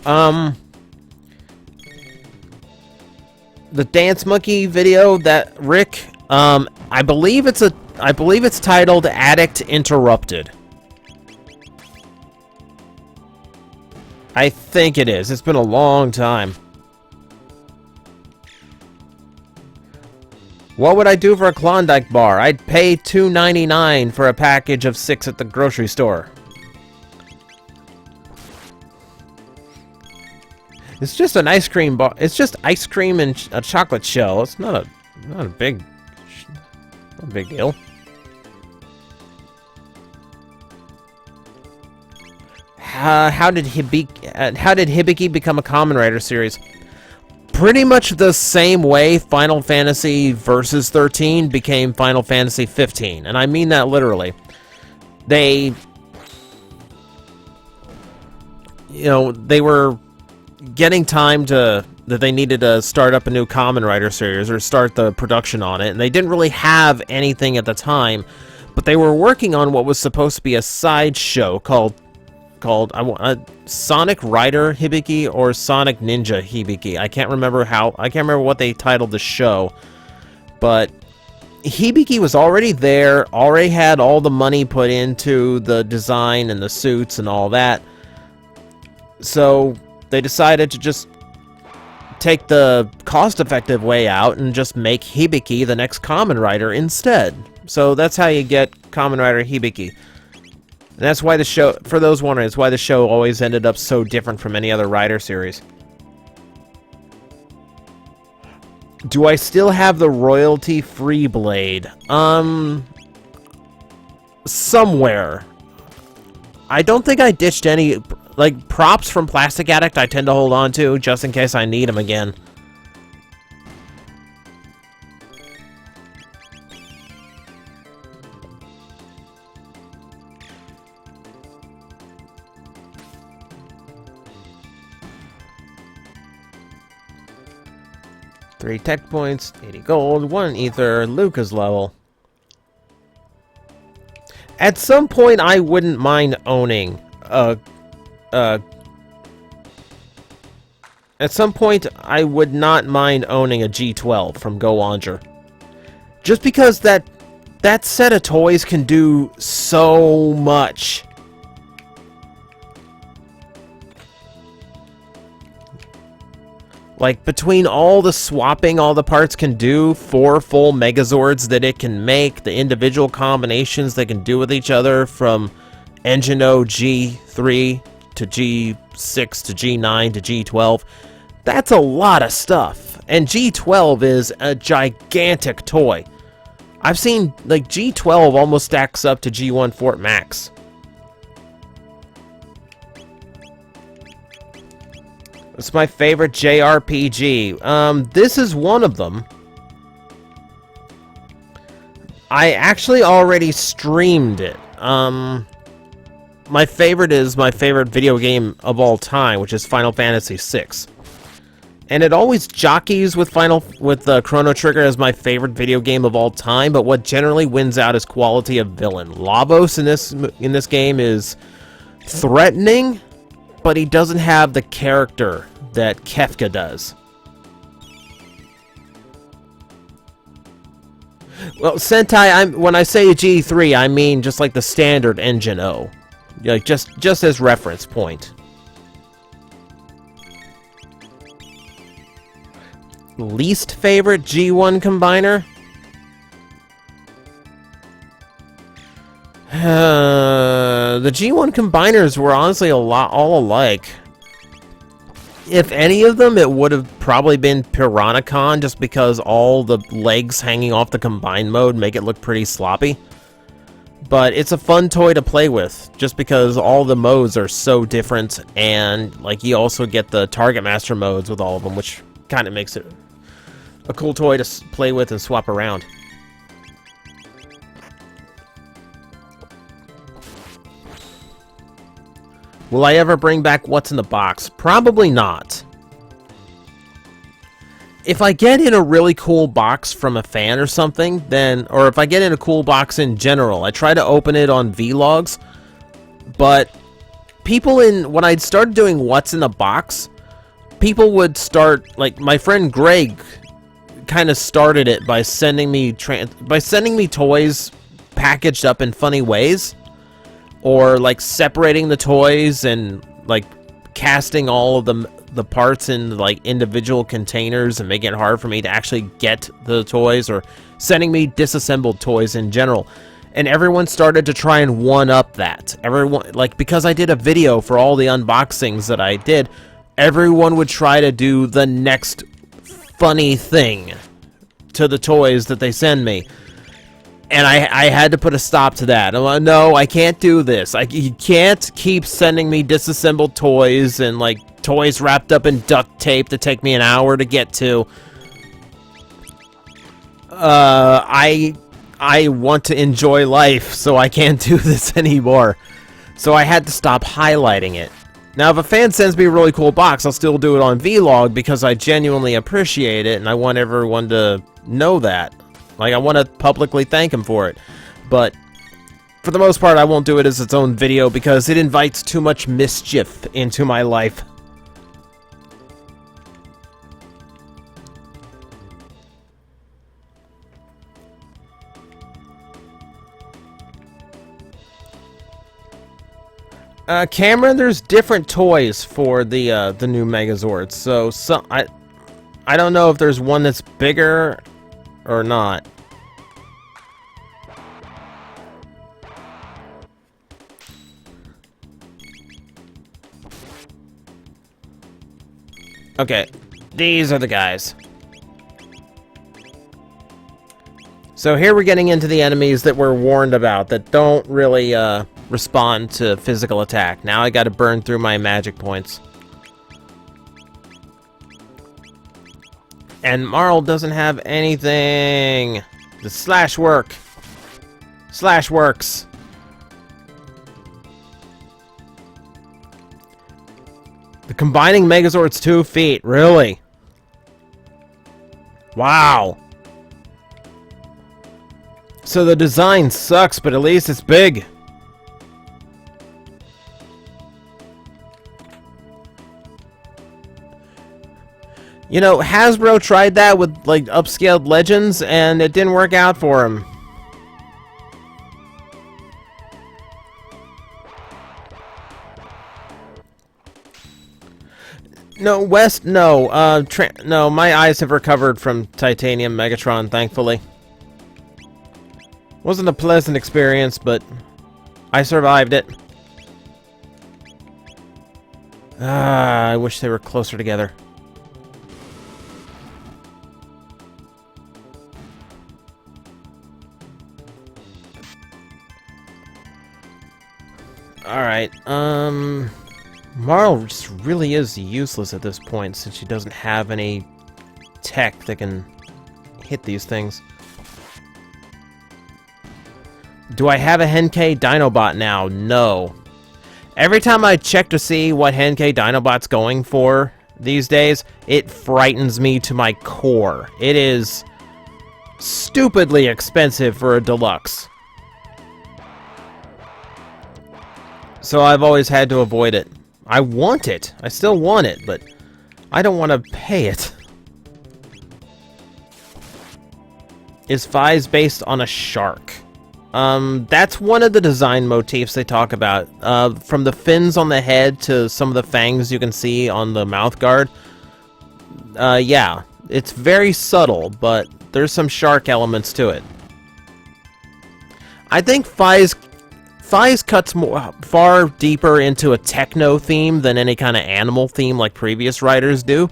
The Dance Monkey video that Rick, I believe it's titled Addict Interrupted. I think it is. It's been a long time. What would I do for a Klondike bar? I'd pay $2.99 for a package of 6 at the grocery store. It's just an ice cream bar. It's just ice cream and a chocolate shell. It's not a big deal. How did Hibiki become a Kamen Rider series? Pretty much the same way Final Fantasy Versus 13 became Final Fantasy 15, and I mean that literally. They were getting time that they needed to start up a new Kamen Rider series or start the production on it, and they didn't really have anything at the time, but they were working on what was supposed to be a side show called Sonic Rider Hibiki or Sonic Ninja Hibiki. I can't remember what they titled the show, but Hibiki was already there, already had all the money put into the design and the suits and all that, so they decided to just take the cost-effective way out and just make Hibiki the next Kamen Rider instead. So that's how you get Kamen Rider Hibiki. And that's why the show, for those wondering, it's why the show always ended up so different from any other Rider series. Do I still have the royalty-free blade? Somewhere. I don't think I ditched any... Like, props from Plastic Addict I tend to hold on to, just in case I need them again. Three tech points, 80 gold, 1 ether, Luca's level. At some point, I wouldn't mind owning at some point, I would not mind owning a G12 from Go Onger. Just because that set of toys can do so much. Like, between all the swapping all the parts can do, 4 full Megazords that it can make, the individual combinations they can do with each other, from Engino G3 to G6 to G9 to G12, that's a lot of stuff. And G12 is a gigantic toy. I've seen, like, G12 almost stacks up to G1 Fort Max. It's my favorite JRPG. This is one of them. I actually already streamed it. My favorite is my favorite video game of all time, which is Final Fantasy VI. And it always jockeys with Chrono Trigger as my favorite video game of all time, but what generally wins out is quality of villain. Lavos in this game is threatening, but he doesn't have the character that Kefka does. Well, Sentai, when I say G3, I mean just like the standard Engine O. Like just as reference point. Least favorite G1 combiner? The G1 combiners were honestly all alike. If any of them, it would have probably been Piranha-Con, just because all the legs hanging off the combine mode make it look pretty sloppy. But it's a fun toy to play with, just because all the modes are so different, and like you also get the Target Master modes with all of them, which kind of makes it a cool toy to play with and swap around. Will I ever bring back What's in the Box? Probably not. If I get in a really cool box from a fan or something, then, or if I get in a cool box in general, I try to open it on vlogs, but when I'd started doing What's in the Box, people would start, like my friend Greg kind of started it by sending me toys packaged up in funny ways, or like separating the toys and like casting all of the parts in like individual containers and making it hard for me to actually get the toys, or sending me disassembled toys in general. And everyone started to try and one-up that. Everyone, like, because I did a video for all the unboxings that I did, everyone would try to do the next funny thing to the toys that they send me. And I had to put a stop to that. I'm like, no, I can't do this. You can't keep sending me disassembled toys and like toys wrapped up in duct tape that take me an hour to get to. I want to enjoy life, so I can't do this anymore. So I had to stop highlighting it. Now, if a fan sends me a really cool box, I'll still do it on vlog because I genuinely appreciate it and I want everyone to know that. Like, I want to publicly thank him for it. But for the most part, I won't do it as its own video because it invites too much mischief into my life. Cameron, there's different toys for the new Megazords. So I don't know if there's one that's bigger or not. Okay, these are the guys. So here we're getting into the enemies that we're warned about that don't really respond to physical attack. Now I gotta burn through my magic points. And Marl doesn't have anything. The slash work. Slash works. The combining Megazord's 2 feet. Really? Wow. So the design sucks, but at least it's big. You know, Hasbro tried that with, like, upscaled Legends, and it didn't work out for them. No, West, no. No, my eyes have recovered from Titanium Megatron, thankfully. Wasn't a pleasant experience, but I survived it. I wish they were closer together. Alright, Marl just really is useless at this point since she doesn't have any tech that can hit these things. Do I have a Henkei Dinobot now? No. Every time I check to see what Henkei Dinobot's going for, these days, it frightens me to my core. It is stupidly expensive for a deluxe. So I've always had to avoid it. I want it. I still want it, but I don't want to pay it. Is Fize based on a shark? That's one of the design motifs they talk about. From the fins on the head to some of the fangs you can see on the mouth guard. Yeah, it's very subtle, but there's some shark elements to it. I think Fize cuts far deeper into a techno theme than any kind of animal theme like previous writers do.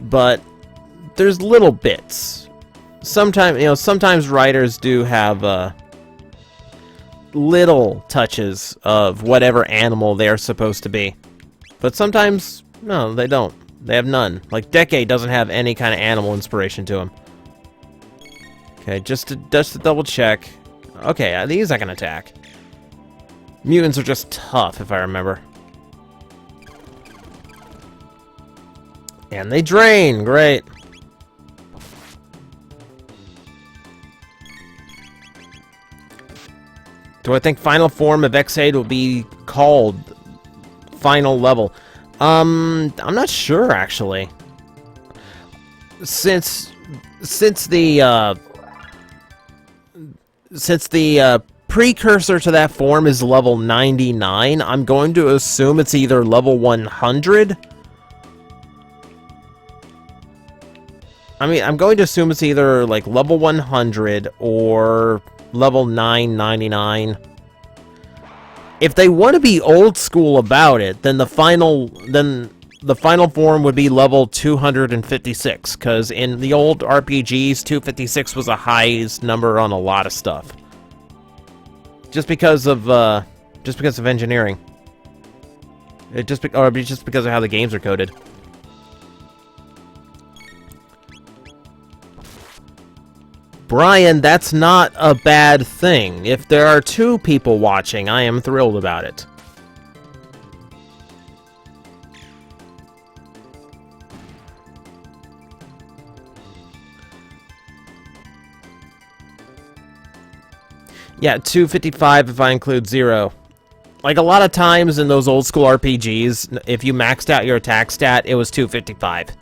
But there's little bits. Sometimes writers do have little touches of whatever animal they're supposed to be. But sometimes, no, they don't. They have none. Like, Decade doesn't have any kind of animal inspiration to him. Okay, just to double check. Okay, these I can attack. Mutants are just tough, if I remember. And they drain, great. Do I think final form of Xaid will be called final level? I'm not sure, actually. Since the precursor to that form is level 99, I'm going to assume it's either level 100. I mean, I'm going to assume it's either like level 100 or level 999. If they want to be old school about it, then the final form would be level 256, because in the old RPGs, 256 was the highest number on a lot of stuff. Just because of engineering. Just because of how the games are coded. Brian, that's not a bad thing. If there are 2 people watching, I am thrilled about it. Yeah, 255 if I include 0. Like, a lot of times in those old school RPGs, if you maxed out your attack stat, it was 255.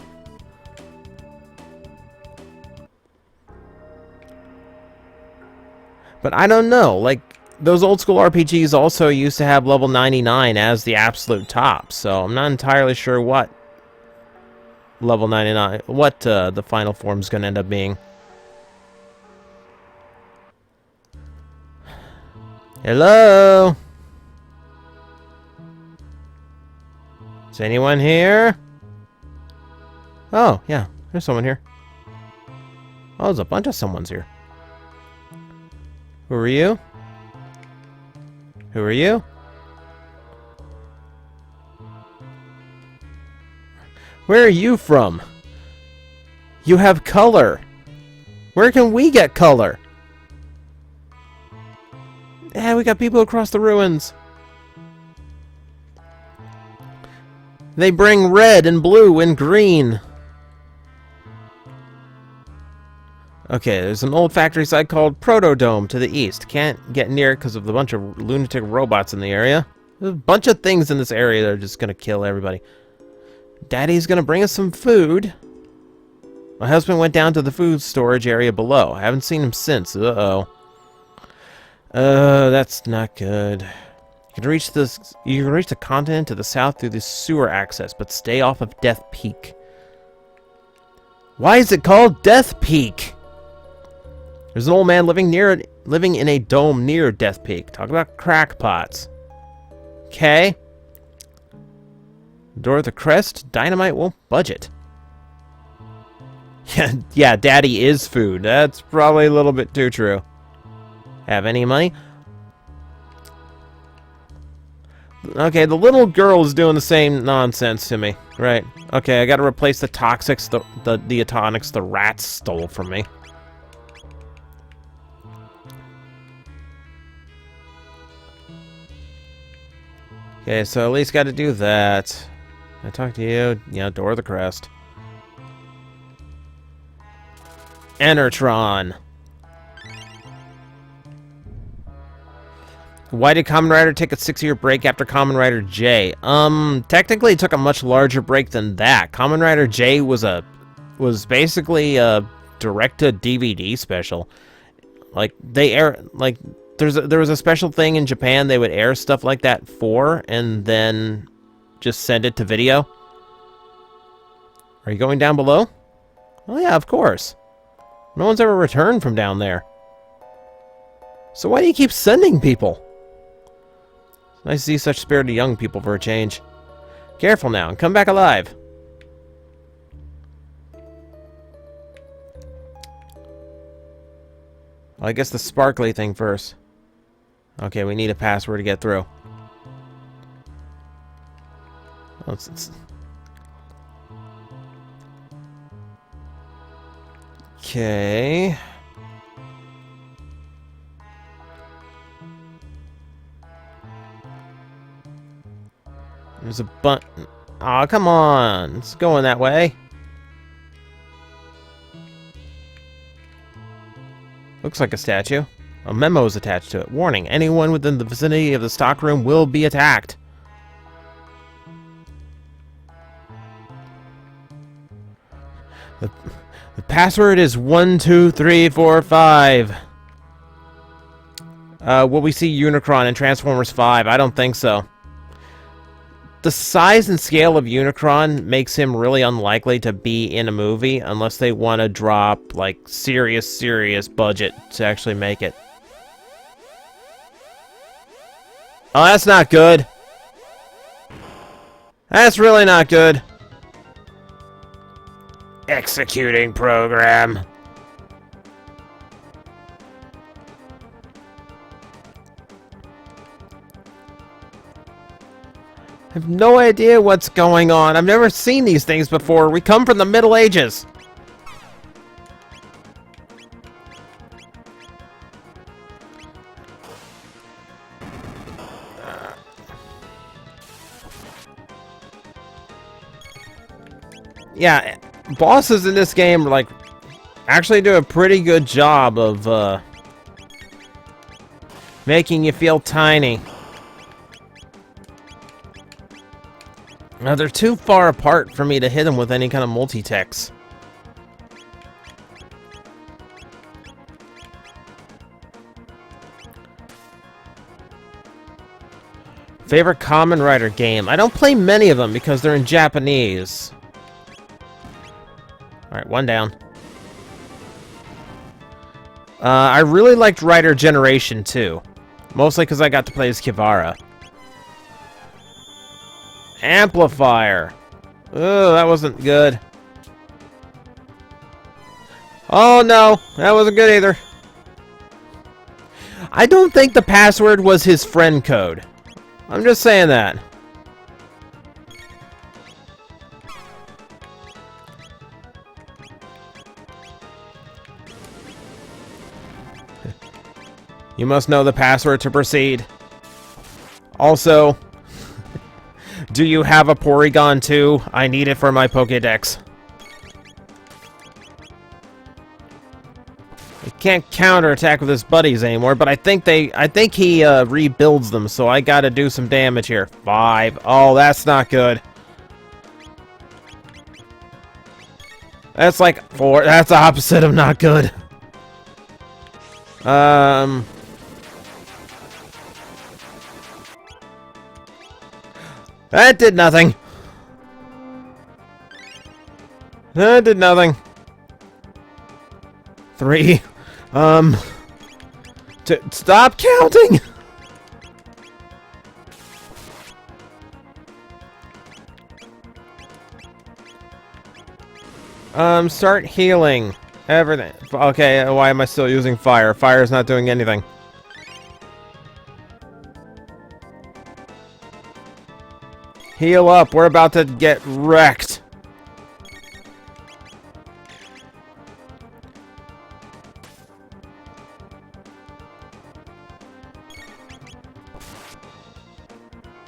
But I don't know, like, those old school RPGs also used to have level 99 as the absolute top, so I'm not entirely sure what level 99, what the final form's gonna end up being. Hello? Is anyone here? Oh, yeah, there's someone here. Oh, there's a bunch of someone's here. Who are you? Who are you? Where are you from? You have color. Where can we get color? Yeah, we got people across the ruins. They bring red and blue and green. Okay, there's an old factory site called Protodome to the east. Can't get near it because of the bunch of lunatic robots in the area. There's a bunch of things in this area that are just gonna kill everybody. Daddy's gonna bring us some food. My husband went down to the food storage area below. I haven't seen him since. Uh-oh. That's not good. You can reach the continent to the south through the sewer access, but stay off of Death Peak. Why is it called Death Peak? There's an old man living in a dome near Death Peak. Talk about crackpots. Okay. Door of the Crest. Dynamite won't budge it. Yeah, Daddy is food. That's probably a little bit too true. Have any money? Okay, the little girl is doing the same nonsense to me. Right. Okay, I gotta replace the toxics, the atomics the rats stole from me. Okay, so at least gotta do that. I talk to you. Yeah, Door the Crest. Enertron. Why did Kamen Rider take a 6-year break after Kamen Rider J? Technically it took a much larger break than that. Kamen Rider J was basically a direct-to-DVD special. Like, there was a special thing in Japan they would air stuff like that for, and then just send it to video. Are you going down below? Oh yeah, of course. No one's ever returned from down there. So why do you keep sending people? It's nice to see such spirited young people for a change. Careful now, and come back alive. Well, I guess the sparkly thing first. Okay, we need a password to get through. Oh, okay. There's a button. Aw, come on. It's going that way. Looks like a statue. A memo is attached to it. Warning, anyone within the vicinity of the stockroom will be attacked. The password is 12345. Will we see Unicron in Transformers 5? I don't think so. The size and scale of Unicron makes him really unlikely to be in a movie unless they want to drop, like, serious budget to actually make it. Oh, that's not good. That's really not good. Executing program. I have no idea what's going on. I've never seen these things before. We come from the Middle Ages. Yeah, bosses in this game, like, actually do a pretty good job of, making you feel tiny. Now, they're too far apart for me to hit them with any kind of multi-techs. Favorite Kamen Rider game? I don't play many of them because they're in Japanese. Alright, one down. I really liked Rider Generation 2. Mostly because I got to play as Kivara. Amplifier. Oh, that wasn't good. Oh no, that wasn't good either. I don't think the password was his friend code. I'm just saying that. You must know the password to proceed. Also, do you have a Porygon too? I need it for my Pokédex. I can't counterattack with his buddies anymore, but I think he rebuilds them, so I gotta do some damage here. 5. Oh, that's not good. That's like 4. That's the opposite of not good. That did nothing. That did nothing. 3. Stop counting! Start healing. Everything. Okay, why am I still using fire? Fire's not doing anything. Heal up, we're about to get wrecked.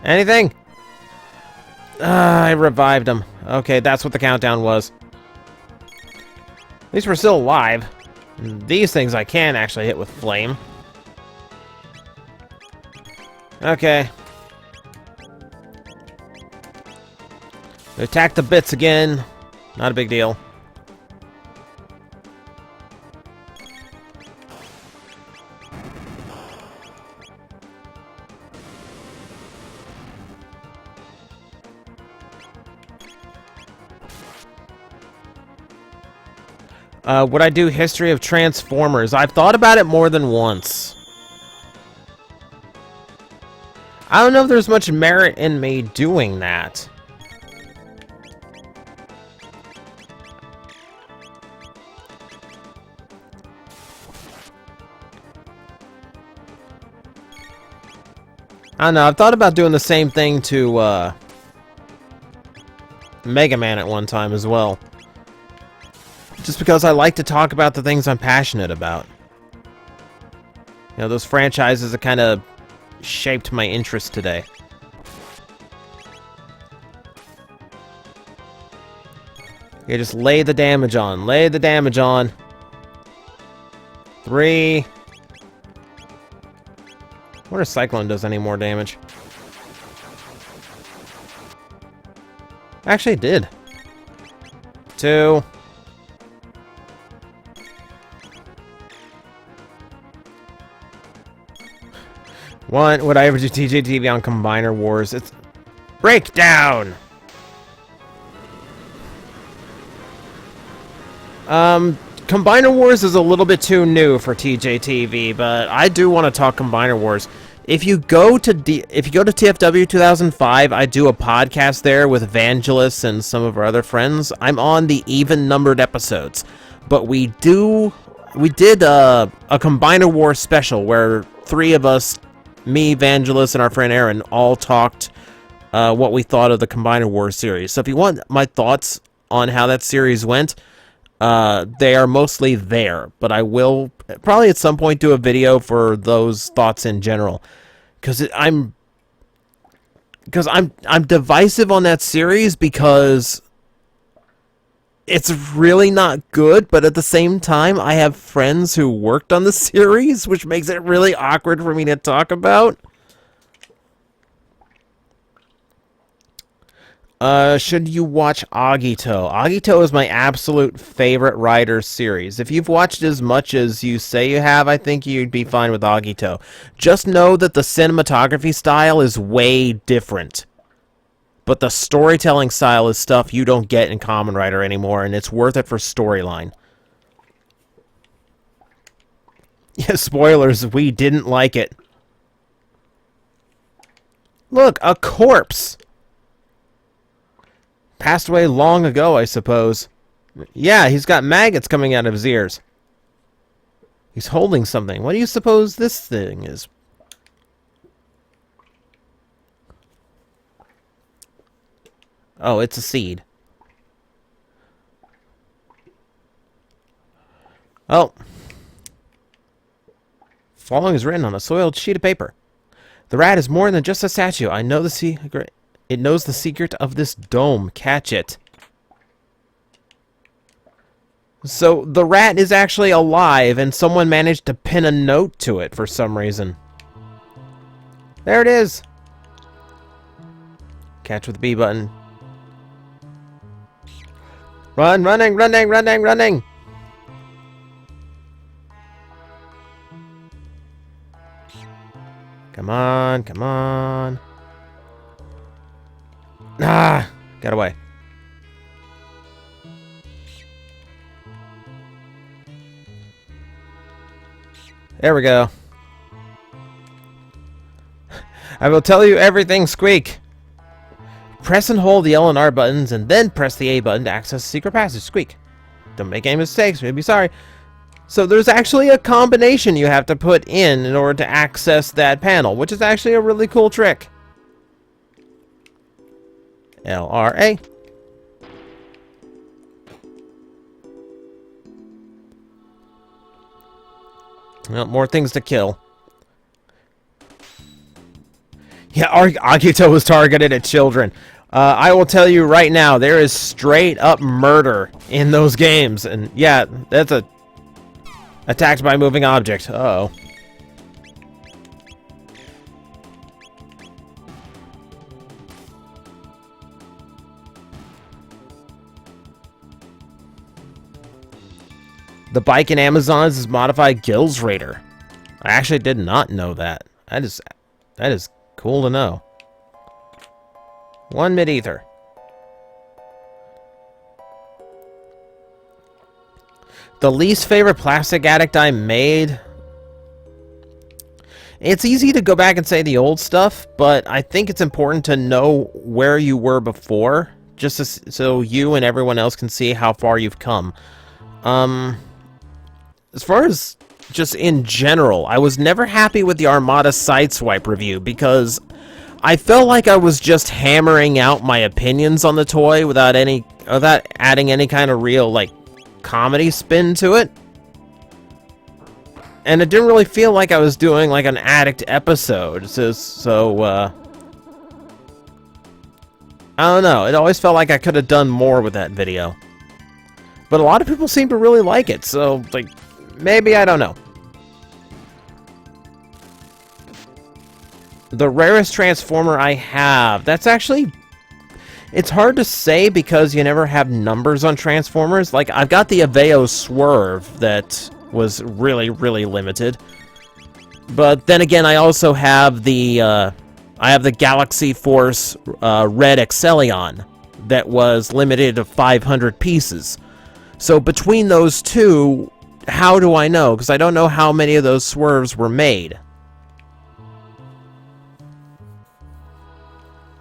Anything? I revived him. Okay, that's what the countdown was. At least we're still alive. These things I can actually hit with flame. Okay. Attack the bits again. Not a big deal. Would I do History of Transformers? I've thought about it more than once. I don't know if there's much merit in me doing that. I don't know, I've thought about doing the same thing to, Mega Man at one time as well. Just because I like to talk about the things I'm passionate about. You know, those franchises that kind of shaped my interest today. Okay, just lay the damage on. Lay the damage on. 3. I wonder if Cyclone does any more damage. Actually, it did. 2. One, would I ever do TJTV on Combiner Wars? It's breakdown. Combiner Wars is a little bit too new for TJTV, but I do want to talk Combiner Wars. If you go to TFW 2005, I do a podcast there with Evangelist and some of our other friends. I'm on the even-numbered episodes, but we did a Combiner Wars special where 3 of us, me, Evangelist, and our friend Aaron, all talked what we thought of the Combiner Wars series. So if you want my thoughts on how that series went, they are mostly there. But I will probably at some point do a video for those thoughts in general, because I'm divisive on that series because it's really not good, but at the same time, I have friends who worked on the series, which makes it really awkward for me to talk about. Should you watch Agito? Agito is my absolute favorite Rider series. If you've watched as much as you say you have, I think you'd be fine with Agito. Just know that the cinematography style is way different. But the storytelling style is stuff you don't get in Kamen Rider anymore, and it's worth it for storyline. Yeah, spoilers, we didn't like it. Look, a corpse! Passed away long ago, I suppose. Yeah, he's got maggots coming out of his ears. He's holding something. What do you suppose this thing is? Oh, it's a seed. Oh. Following is written on a soiled sheet of paper. The rat is more than just a statue. I know the secret. It knows the secret of this dome. Catch it. So, the rat is actually alive, and someone managed to pin a note to it for some reason. There it is. Catch with the B button. Run, running, running, running, running! Come on, come on. Ah! Got away. There we go. I will tell you everything, Squeak. Press and hold the L and R buttons, and then press the A button to access the secret passage. Squeak. Don't make any mistakes, we'll be sorry. So there's actually a combination you have to put in order to access that panel, which is actually a really cool trick. L-R-A. Well, more things to kill. Yeah, Agito was targeted at children. I will tell you right now, there is straight up murder in those games. And yeah, that's a attacked by moving object. Uh-oh. The bike in Amazons is modified Gills Raider. I actually did not know that. That is cool to know. 1 mid-ether. The least favorite plastic addict I made. It's easy to go back and say the old stuff, but I think it's important to know where you were before, just so you and everyone else can see how far you've come. As far as just in general, I was never happy with the Armada Sideswipe review because I felt like I was just hammering out my opinions on the toy without adding any kind of real, like, comedy spin to it. And it didn't really feel like I was doing, like, an addict episode. So I don't know. It always felt like I could have done more with that video. But a lot of people seem to really like it, so, like, maybe, I don't know. The rarest Transformer I have. That's actually... It's hard to say because you never have numbers on Transformers. Like, I've got the Aveo Swerve that was really, really limited. But then again, I also have the Galaxy Force Red Excellion that was limited to 500 pieces. So between those two, how do I know? Because I don't know how many of those swerves were made.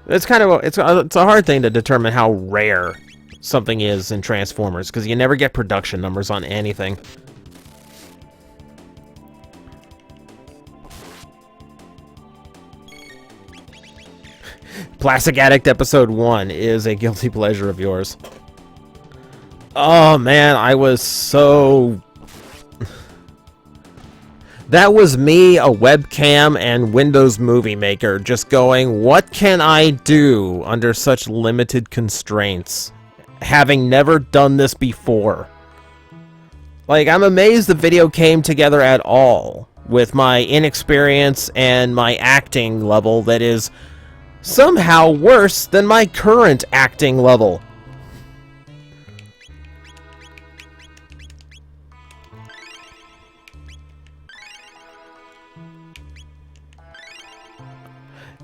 It's kind of it's a hard thing to determine how rare something is in Transformers because you never get production numbers on anything. Plastic Addict Episode 1 is a guilty pleasure of yours. Oh man, I was so... That was me, a webcam, and Windows Movie Maker just going, what can I do under such limited constraints? Having never done this before. Like, I'm amazed the video came together at all with my inexperience and my acting level that is somehow worse than my current acting level.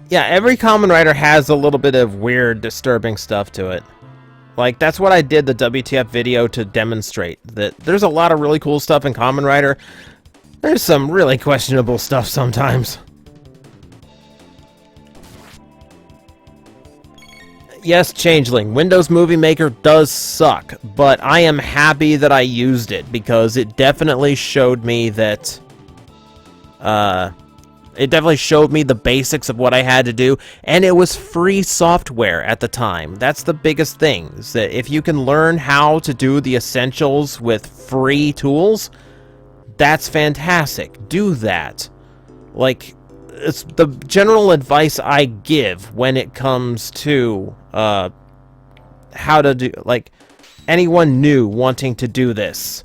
Yeah, every Kamen Rider has a little bit of weird, disturbing stuff to it. Like, that's what I did the WTF video to demonstrate. That there's a lot of really cool stuff in Kamen Rider. There's some really questionable stuff sometimes. Yes, Changeling, Windows Movie Maker does suck, but I am happy that I used it, because it definitely showed me that... It definitely showed me the basics of what I had to do, and it was free software at the time. That's the biggest thing, is that if you can learn how to do the essentials with free tools, that's fantastic. Do that. Like, it's the general advice I give when it comes to how to do, like, anyone new wanting to do this.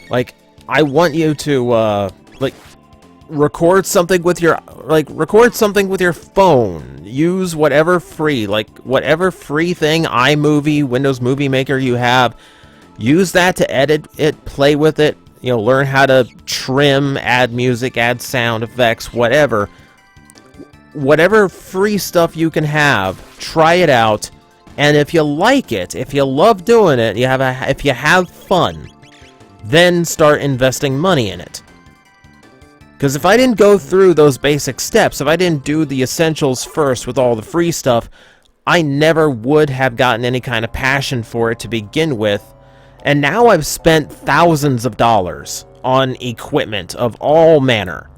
Like, I want you to, like, record something with your phone. Use whatever free, like, whatever free thing, iMovie, Windows Movie Maker you have. Use that to edit it, play with it, you know, learn how to trim, add music, add sound effects, whatever. Whatever free stuff you can have, try it out. And if you like it, if you love doing it, if you have fun, then start investing money in it. Because if I didn't go through those basic steps, if I didn't do the essentials first with all the free stuff, I never would have gotten any kind of passion for it to begin with. And now I've spent thousands of dollars on equipment of all manner.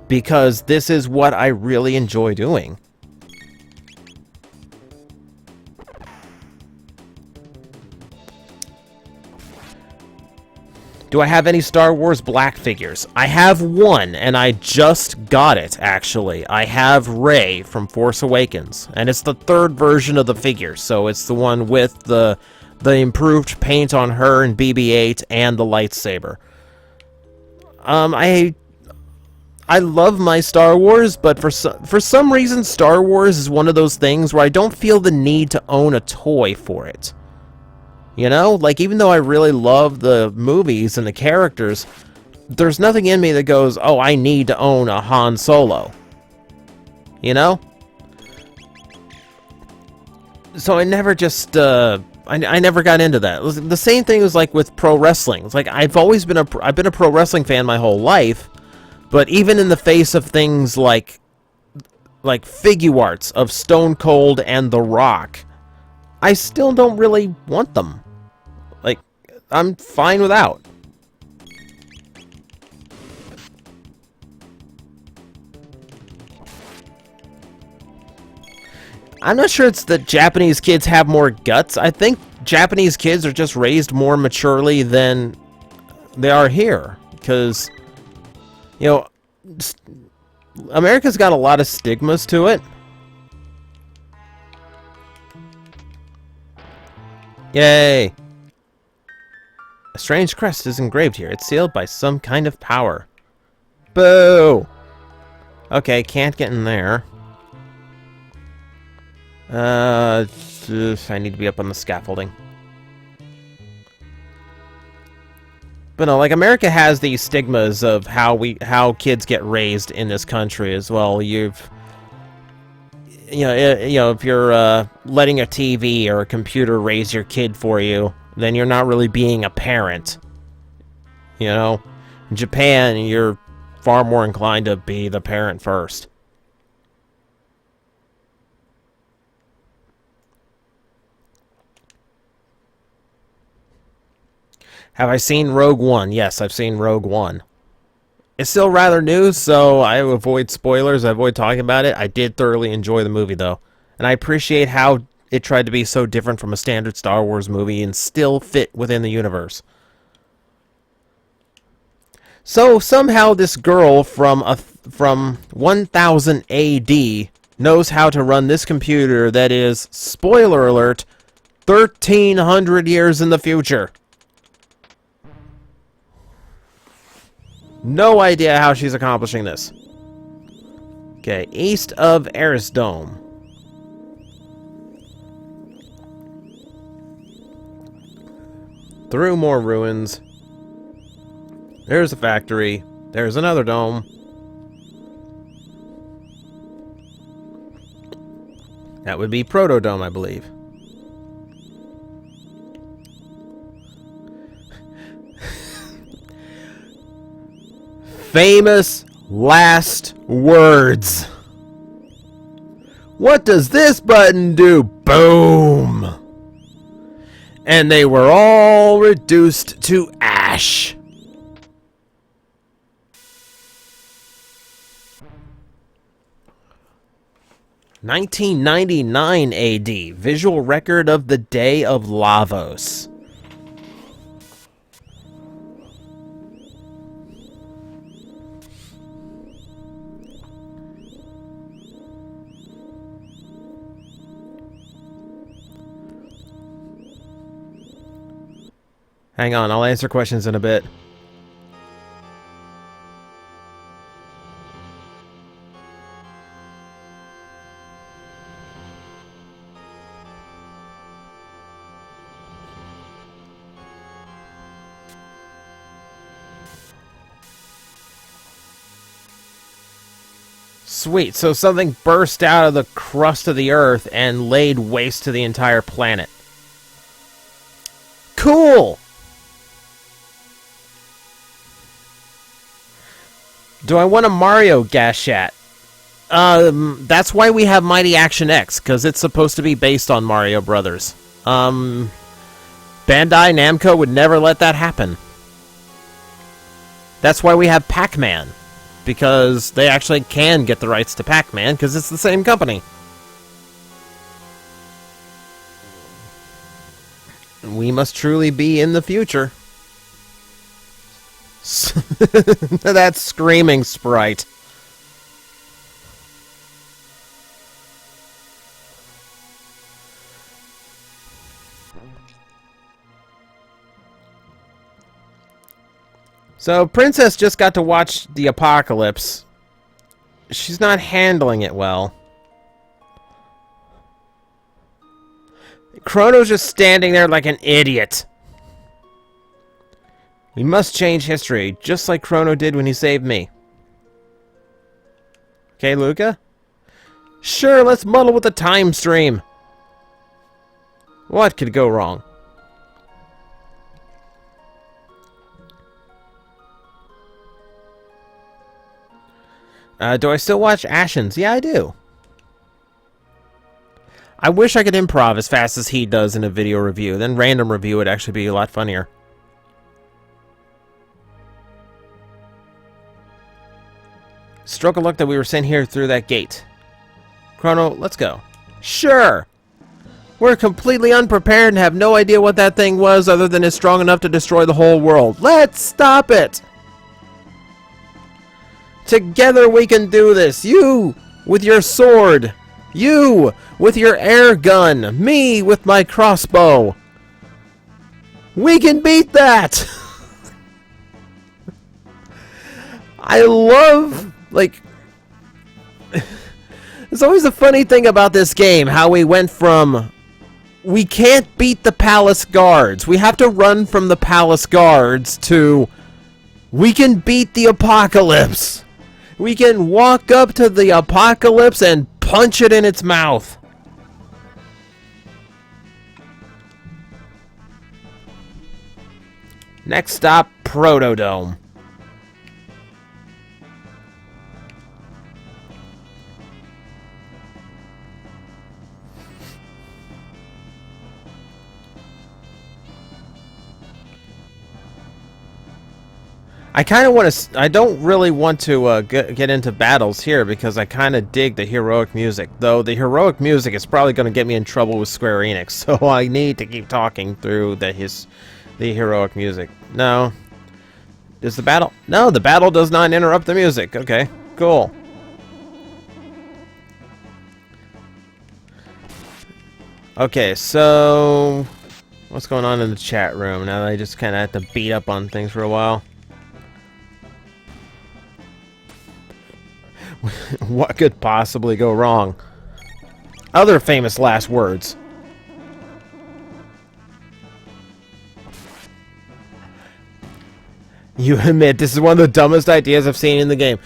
Because this is what I really enjoy doing. Do I have any Star Wars Black figures? I have one, and I just got it, actually. I have Rey from Force Awakens, and it's the third version of the figure, so it's the one with the improved paint on her and BB-8 and the lightsaber. I love my Star Wars, but for some reason, Star Wars is one of those things where I don't feel the need to own a toy for it. You know? Like, even though I really love the movies and the characters, there's nothing in me that goes, oh, I need to own a Han Solo. You know? So I never just, I never got into that. The same thing was like with pro wrestling. It's like, I've been a pro wrestling fan my whole life, but even in the face of things like figuarts of Stone Cold and The Rock, I still don't really want them. Like, I'm fine without. I'm not sure it's that Japanese kids have more guts. I think Japanese kids are just raised more maturely than they are here. Because, you know, America's got a lot of stigmas to it. Yay! A strange crest is engraved here. It's sealed by some kind of power. Boo! Okay, can't get in there. I need to be up on the scaffolding. But no, like, America has these stigmas of how kids get raised in this country as well. You know, if you're letting a TV or a computer raise your kid for you, then you're not really being a parent. You know, in Japan, you're far more inclined to be the parent first. Have I seen Rogue One? Yes, I've seen Rogue One. It's still rather new, so I avoid spoilers. I avoid talking about it. I did thoroughly enjoy the movie, though. And I appreciate how it tried to be so different from a standard Star Wars movie and still fit within the universe. So, somehow this girl from 1000 AD knows how to run this computer that is, spoiler alert, 1300 years in the future. No idea how she's accomplishing this. Okay, east of Erisdome. Through more ruins. There's a factory. There's another dome. That would be Protodome, I believe. Famous last words. What does this button do? Boom! And they were all reduced to ash. (1999 AD) visual record of the Day of Lavos. Hang on, I'll answer questions in a bit. Sweet, so something burst out of the crust of the Earth and laid waste to the entire planet. Cool! Do I want a Mario Gashat? That's why we have Mighty Action X, because it's supposed to be based on Mario Brothers. Bandai Namco would never let that happen. That's why we have Pac-Man, because they actually can get the rights to Pac-Man, because it's the same company. We must truly be in the future. That screaming sprite. So, Princess just got to watch the apocalypse. She's not handling it well. Chrono's just standing there like an idiot. We must change history, just like Chrono did when he saved me. Okay, Luca? Sure, let's muddle with the time stream. What could go wrong? Do I still watch Ashen's? Yeah, I do. I wish I could improv as fast as he does in a video review. Then random review would actually be a lot funnier. Stroke of luck that we were sent here through that gate. Chrono, let's go. Sure! We're completely unprepared and have no idea what that thing was other than it's strong enough to destroy the whole world. Let's stop it! Together we can do this! You with your sword! You with your air gun! Me with my crossbow! We can beat that! I love, like... It's always a funny thing about this game, how we went from... We can't beat the palace guards. We have to run from the palace guards to... We can beat the apocalypse! We can walk up to the apocalypse and punch it in its mouth. Next stop, Protodome. I kind of want to... I don't really want to get into battles here because I kind of dig the heroic music. Though the heroic music is probably going to get me in trouble with Square Enix, so I need to keep talking through the heroic music. No. Does the battle... No, the battle does not interrupt the music. Okay, cool. Okay, so... What's going on in the chat room now that I just kind of have to beat up on things for a while? What could possibly go wrong? Other famous last words. You admit this is one of the dumbest ideas I've seen in the game.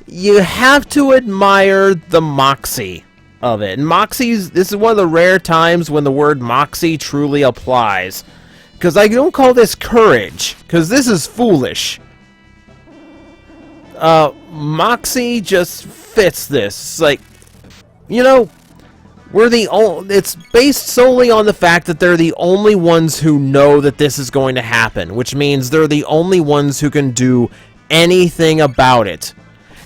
You have to admire the moxie of it. And this is one of the rare times when the word moxie truly applies. Because I don't call this courage, because this is foolish. Moxie just fits this. It's like, you know, it's based solely on the fact that they're the only ones who know that this is going to happen, which means they're the only ones who can do anything about it.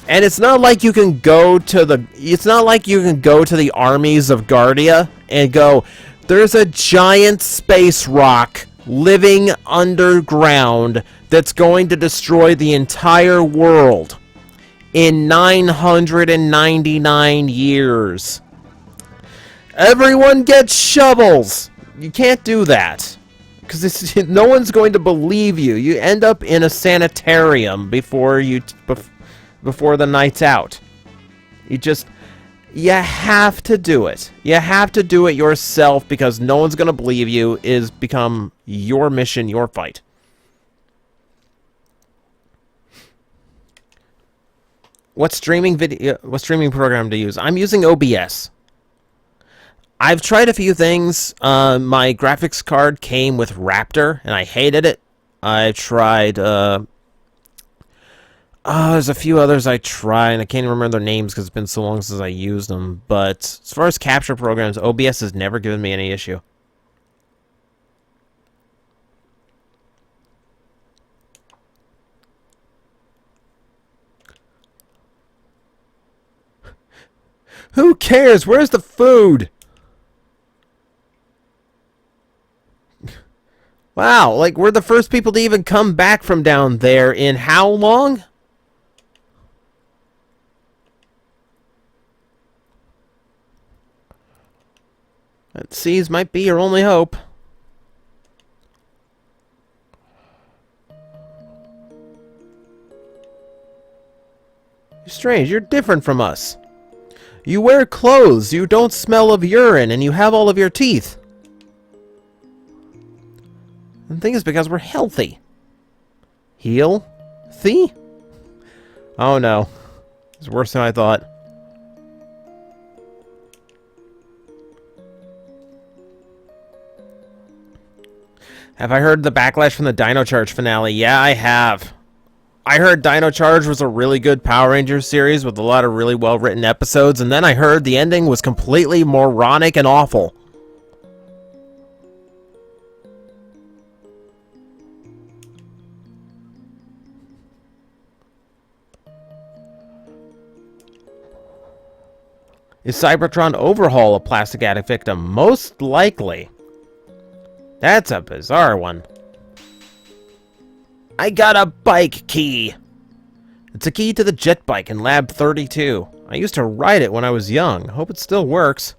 And it's not like you can go to the armies of Guardia and go, there's a giant space rock living underground that's going to destroy the entire world in 999 years. Everyone gets shovels. You can't do that. Because no one's going to believe you. You end up in a sanitarium before the night's out. You have to do it. You have to do it yourself because no one's going to believe you. Is become your mission, your fight. What streaming program to use? I'm using OBS. I've tried a few things. My graphics card came with Raptor, and I hated it. I tried... there's a few others I tried, and I can't even remember their names because it's been so long since I used them. But as far as capture programs, OBS has never given me any issue. Who cares? Where's the food? Wow, like, we're the first people to even come back from down there in how long? That seas might be your only hope. You're strange, you're different from us. You wear clothes, you don't smell of urine, and you have all of your teeth. The thing is because we're healthy. Heal-thy? Oh no. It's worse than I thought. Have I heard the backlash from the Dino Charge finale? Yeah, I have. I heard Dino Charge was a really good Power Rangers series with a lot of really well-written episodes, and then I heard the ending was completely moronic and awful. Is Cybertron Overhaul a plastic addict victim? Most likely. That's a bizarre one. I got a bike key. It's a key to the jet bike in Lab 32. I used to ride it when I was young. Hope it still works.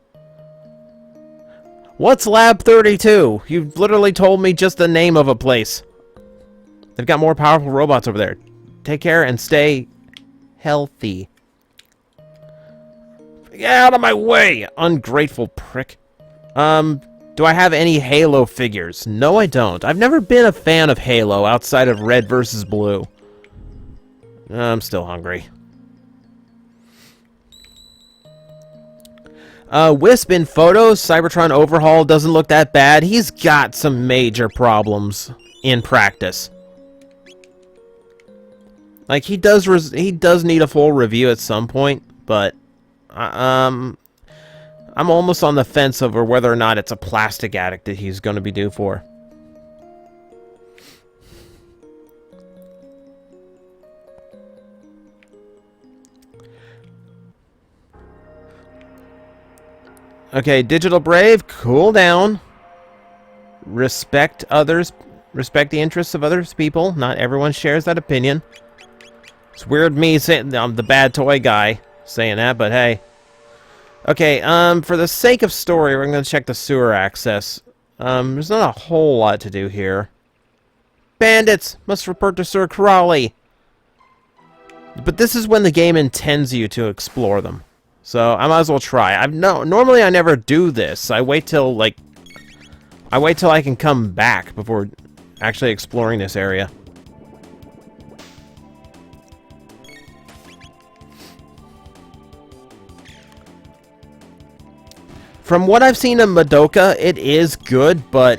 What's Lab 32? You've literally told me just the name of a place. They've got more powerful robots over there. Take care and stay healthy. Get out of my way, ungrateful prick. Do I have any Halo figures? No, I don't. I've never been a fan of Halo outside of Red versus Blue. I'm still hungry. Wisp in photos, Cybertron Overhaul doesn't look that bad. He's got some major problems in practice. Like, he does need a full review at some point, but I'm almost on the fence over whether or not it's a plastic addict that he's going to be due for. Okay, Digital Brave, cool down. Respect others. Respect the interests of others people. Not everyone shares that opinion. It's weird me saying I'm the bad toy guy saying that, but hey. Okay, for the sake of story, we're going to check the sewer access. There's not a whole lot to do here. Bandits! Must report to Sir Crowley! But this is when the game intends you to explore them. So, I might as well try. Normally I never do this. I wait till I can come back before actually exploring this area. From what I've seen of Madoka, it is good, but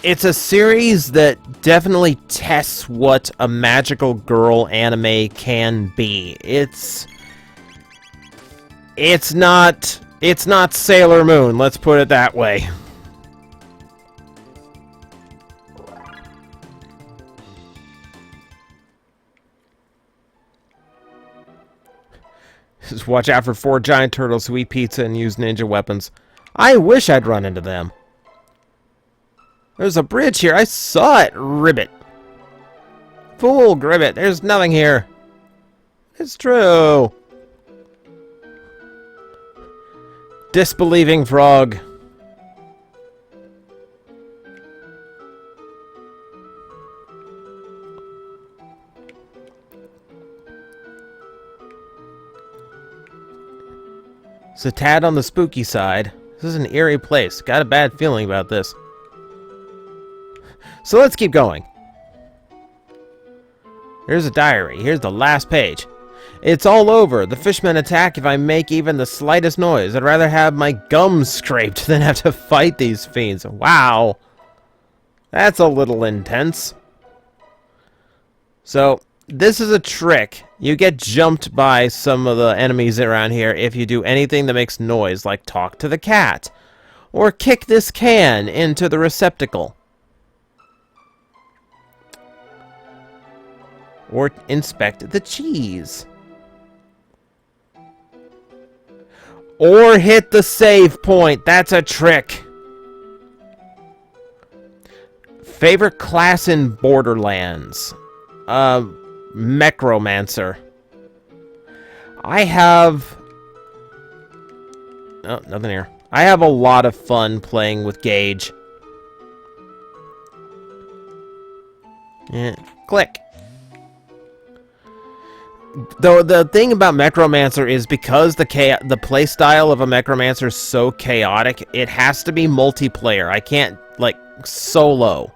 it's a series that definitely tests what a magical girl anime can be. It's not Sailor Moon, let's put it that way. Just watch out for 4 giant turtles who eat pizza and use ninja weapons. I wish I'd run into them. There's a bridge here. I saw it, Ribbit. Fool, Gribbit. There's nothing here. It's true. Disbelieving frog. It's a tad on the spooky side. This is an eerie place. Got a bad feeling about this. So let's keep going. Here's a diary. Here's the last page. It's all over. The fishmen attack if I make even the slightest noise. I'd rather have my gums scraped than have to fight these fiends. Wow. That's a little intense. So, this is a trick. You get jumped by some of the enemies around here if you do anything that makes noise, like talk to the cat, or kick this can into the receptacle, or inspect the cheese, or hit the save point. That's a trick. Favorite class in Borderlands? Necromancer. I have... Oh, nothing here. I have a lot of fun playing with Gage. Yeah. Click. Though the thing about Necromancer is because the playstyle of a Necromancer is so chaotic, it has to be multiplayer. I can't, like, solo.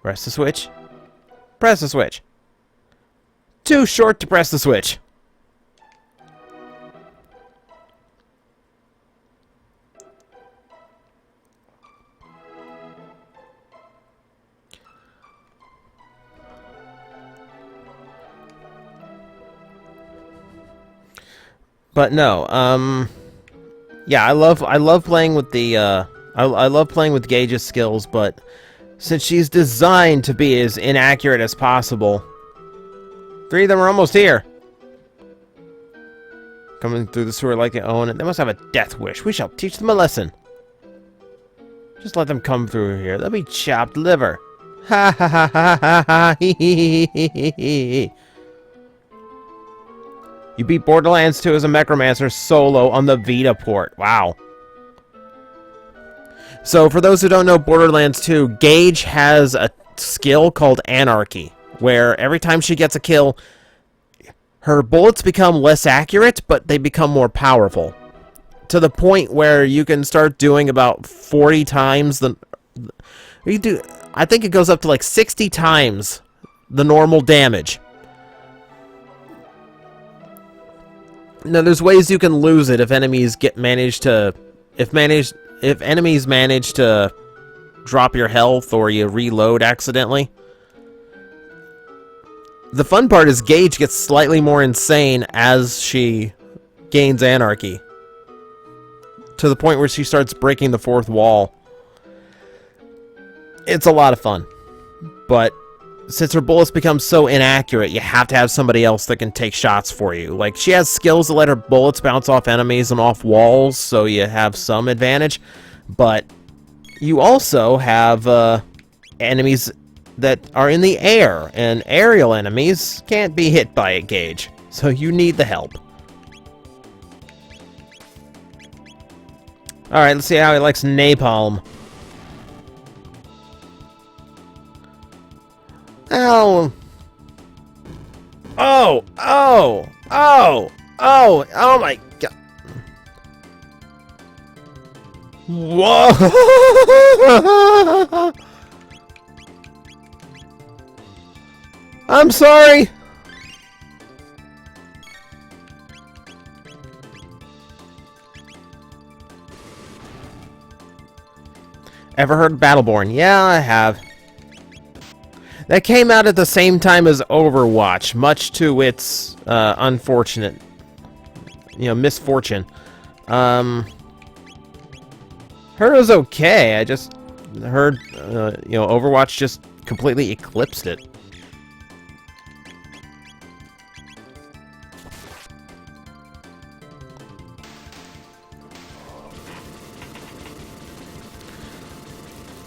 Press the switch. Press the switch. Too short to press the switch. But no, yeah, I love playing with the, I love playing with Gage's skills, but since she's designed to be as inaccurate as possible, 3 of them are almost here. Coming through the sewer like they own it. They must have a death wish. We shall teach them a lesson. Just let them come through here. They'll be chopped liver. Ha ha ha ha ha ha hee hee hee hee hee. You beat Borderlands 2 as a Necromancer solo on the Vita port. Wow. So, for those who don't know Borderlands 2, Gage has a skill called Anarchy, where every time she gets a kill, her bullets become less accurate, but they become more powerful. To the point where you can start doing about 40 times the... I think it goes up to like 60 times the normal damage. Now, there's ways you can lose it if enemies manage to drop your health or you reload accidentally. The fun part is Gage gets slightly more insane as she gains Anarchy, to the point where she starts breaking the fourth wall. It's a lot of fun, but since her bullets become so inaccurate, you have to have somebody else that can take shots for you. Like, she has skills that let her bullets bounce off enemies and off walls, so you have some advantage. But you also have enemies that are in the air, and aerial enemies can't be hit by a Gage, so you need the help. Alright, let's see how he likes napalm. Oh. Oh, oh, oh, oh, oh my god. Whoa. I'm sorry. Ever heard of Battleborn? Yeah, I have. That came out at the same time as Overwatch, much to its unfortunate, misfortune. Heard it was okay. I just heard, Overwatch just completely eclipsed it.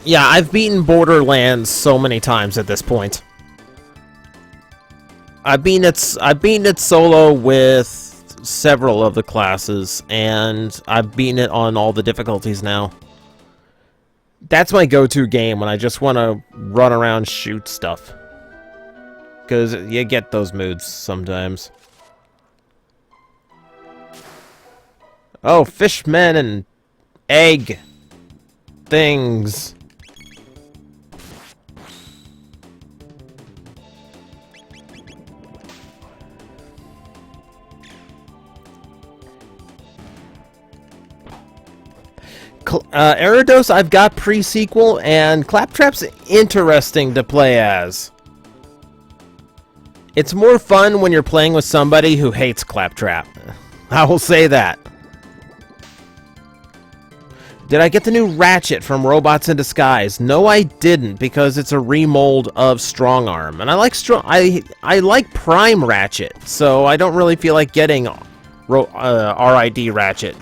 Yeah, I've beaten Borderlands so many times at this point. I've beaten it solo with several of the classes, and I've beaten it on all the difficulties now. That's my go-to game when I just want to run around shoot stuff. Because you get those moods sometimes. Oh, fishmen and egg things. Eridos, I've got pre-sequel, and Claptrap's interesting to play as. It's more fun when you're playing with somebody who hates Claptrap. I will say that. Did I get the new Ratchet from Robots in Disguise? No, I didn't, because it's a remold of Strongarm, and I like I like Prime Ratchet, so I don't really feel like getting RID Ratchet.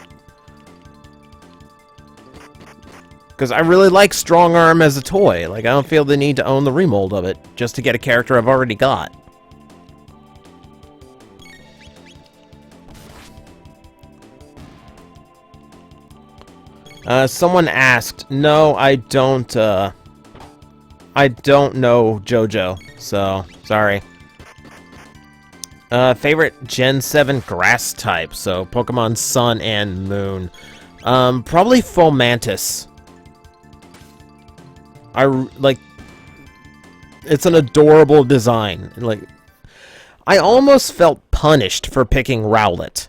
Because I really like Strong Arm as a toy. Like, I don't feel the need to own the remold of it just to get a character I've already got. Someone asked. No, I don't know JoJo, so sorry. Favorite Gen 7 grass type, so Pokemon Sun and Moon. Probably Fomantis. It's an adorable design. Like, I almost felt punished for picking Rowlet.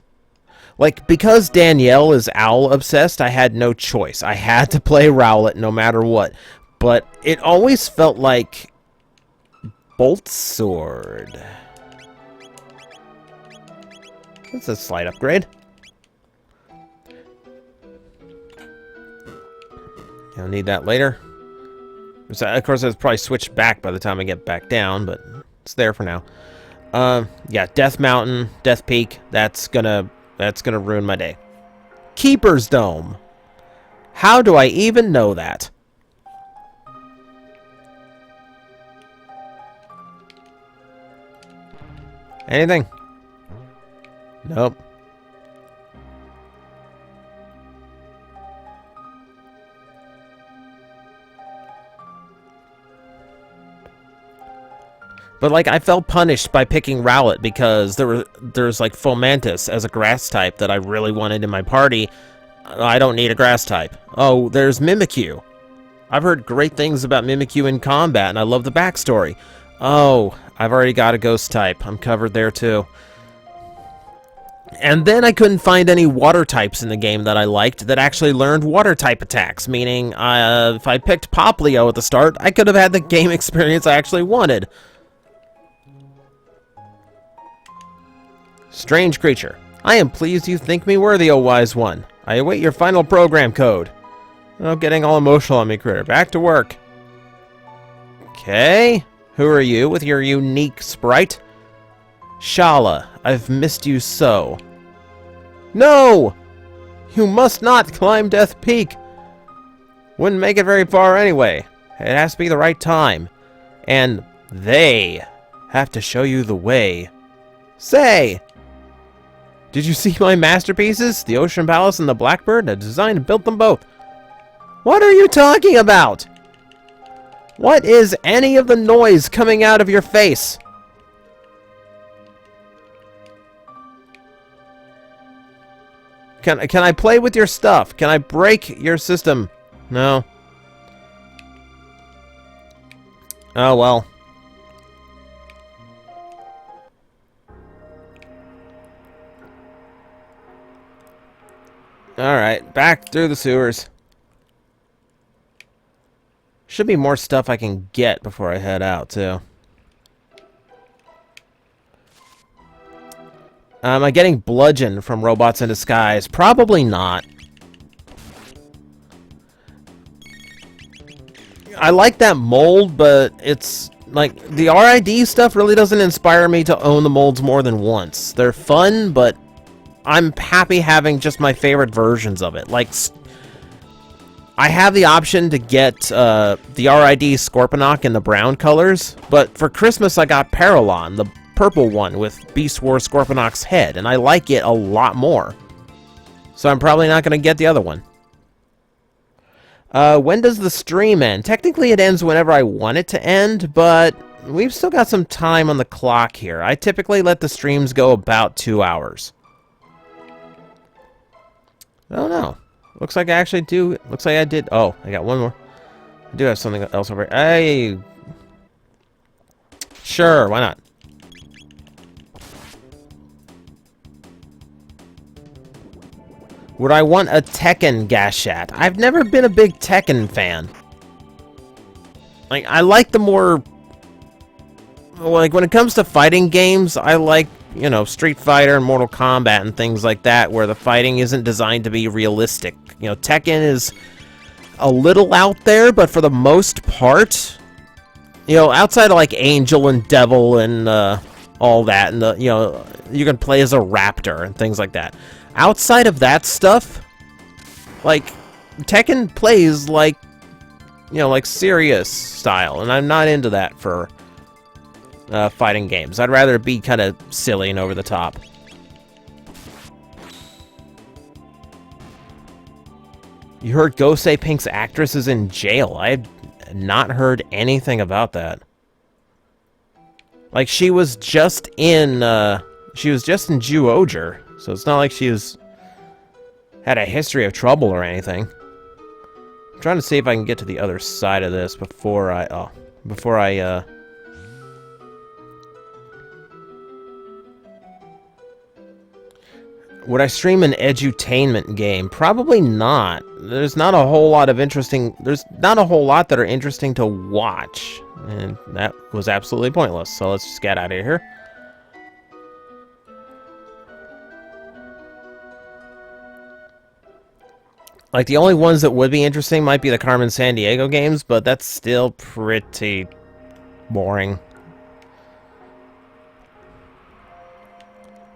Like, because Danielle is owl-obsessed, I had no choice. I had to play Rowlet no matter what. But it always felt like Bolt Sword. That's a slight upgrade. You'll need that later. So, of course, it's probably switched back by the time I get back down, but it's there for now. Yeah, Death Mountain, Death Peak. That's gonna ruin my day. Keeper's Dome. How do I even know that? Anything? Nope. But, like, I felt punished by picking Rowlet because there's like, Fomantis as a grass type that I really wanted in my party. I don't need a grass type. Oh, there's Mimikyu. I've heard great things about Mimikyu in combat, and I love the backstory. Oh, I've already got a ghost type. I'm covered there, too. And then I couldn't find any water types in the game that I liked that actually learned water type attacks, meaning if I picked Poplio at the start, I could have had the game experience I actually wanted. Strange creature. I am pleased you think me worthy, O wise one. I await your final program code. Oh, getting all emotional on me, critter. Back to work. Okay. Who are you with your unique sprite? Shala, I've missed you so. No! You must not climb Death Peak. Wouldn't make it very far anyway. It has to be the right time. And they have to show you the way. Say! Did you see my masterpieces? The Ocean Palace and the Blackbird? I designed and built them both. What are you talking about? What is any of the noise coming out of your face? Can I play with your stuff? Can I break your system? No. Oh, well. Alright, back through the sewers. Should be more stuff I can get before I head out, too. Am I getting bludgeoned from Robots in Disguise? Probably not. I like that mold, but it's like the RID stuff really doesn't inspire me to own the molds more than once. They're fun, but I'm happy having just my favorite versions of it. Like, I have the option to get the RID Scorponok in the brown colors, but for Christmas I got Paralon, the purple one with Beast War Scorponok's head, and I like it a lot more. So I'm probably not going to get the other one. When does the stream end? Technically it ends whenever I want it to end, but we've still got some time on the clock here. I typically let the streams go about 2 hours. Oh no. Looks like I actually do. Looks like I did. Oh, I got one more. I do have something else over here. Hey. Sure, why not? Would I want a Tekken Gashat? I've never been a big Tekken fan. Like, I like the more... Like, when it comes to fighting games, I like, you know, Street Fighter and Mortal Kombat and things like that, where the fighting isn't designed to be realistic. You know, Tekken is a little out there, but for the most part, you know, outside of, like, Angel and Devil and all that, and, you know, you can play as a raptor and things like that. Outside of that stuff, like, Tekken plays like, you know, like serious style, and I'm not into that for fighting games. I'd rather be kind of silly and over the top. You heard Gosei Pink's actress is in jail. I had not heard anything about that. Like, she was just in Ju-Oger, so it's not like she's had a history of trouble or anything. I'm trying to see if I can get to the other side of this before I would I stream an edutainment game? Probably not. There's not a whole lot that are interesting to watch. And that was absolutely pointless. So let's just get out of here. Like, the only ones that would be interesting might be the Carmen Sandiego games, but that's still pretty boring.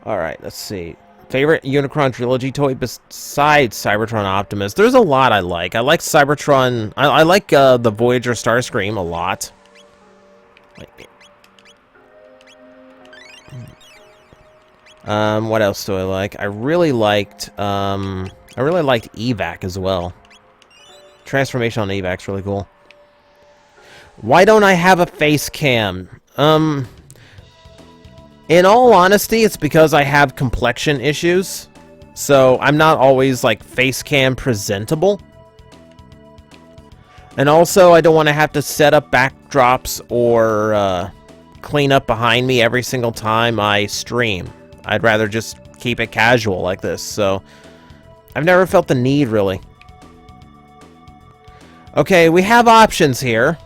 Alright, let's see. Favorite Unicron Trilogy toy besides Cybertron Optimus? There's a lot I like. I like Cybertron... I like the Voyager Starscream a lot. What else do I like? I really liked Evac as well. Transformation on Evac's really cool. Why don't I have a face cam? In all honesty, it's because I have complexion issues. So I'm not always, like, face cam presentable. And also, I don't want to have to set up backdrops or clean up behind me every single time I stream. I'd rather just keep it casual like this, so I've never felt the need, really. Okay, we have options here.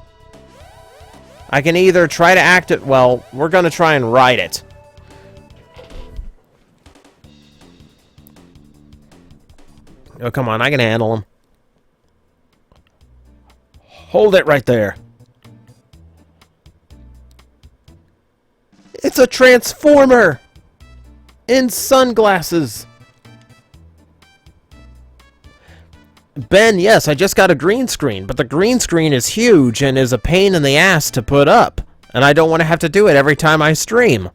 I can either try to act it... Well, we're going to try and ride it. Oh, come on, I can handle him. Hold it right there. It's a transformer! In sunglasses! Ben, yes, I just got a green screen, but the green screen is huge and is a pain in the ass to put up. And I don't want to have to do it every time I stream.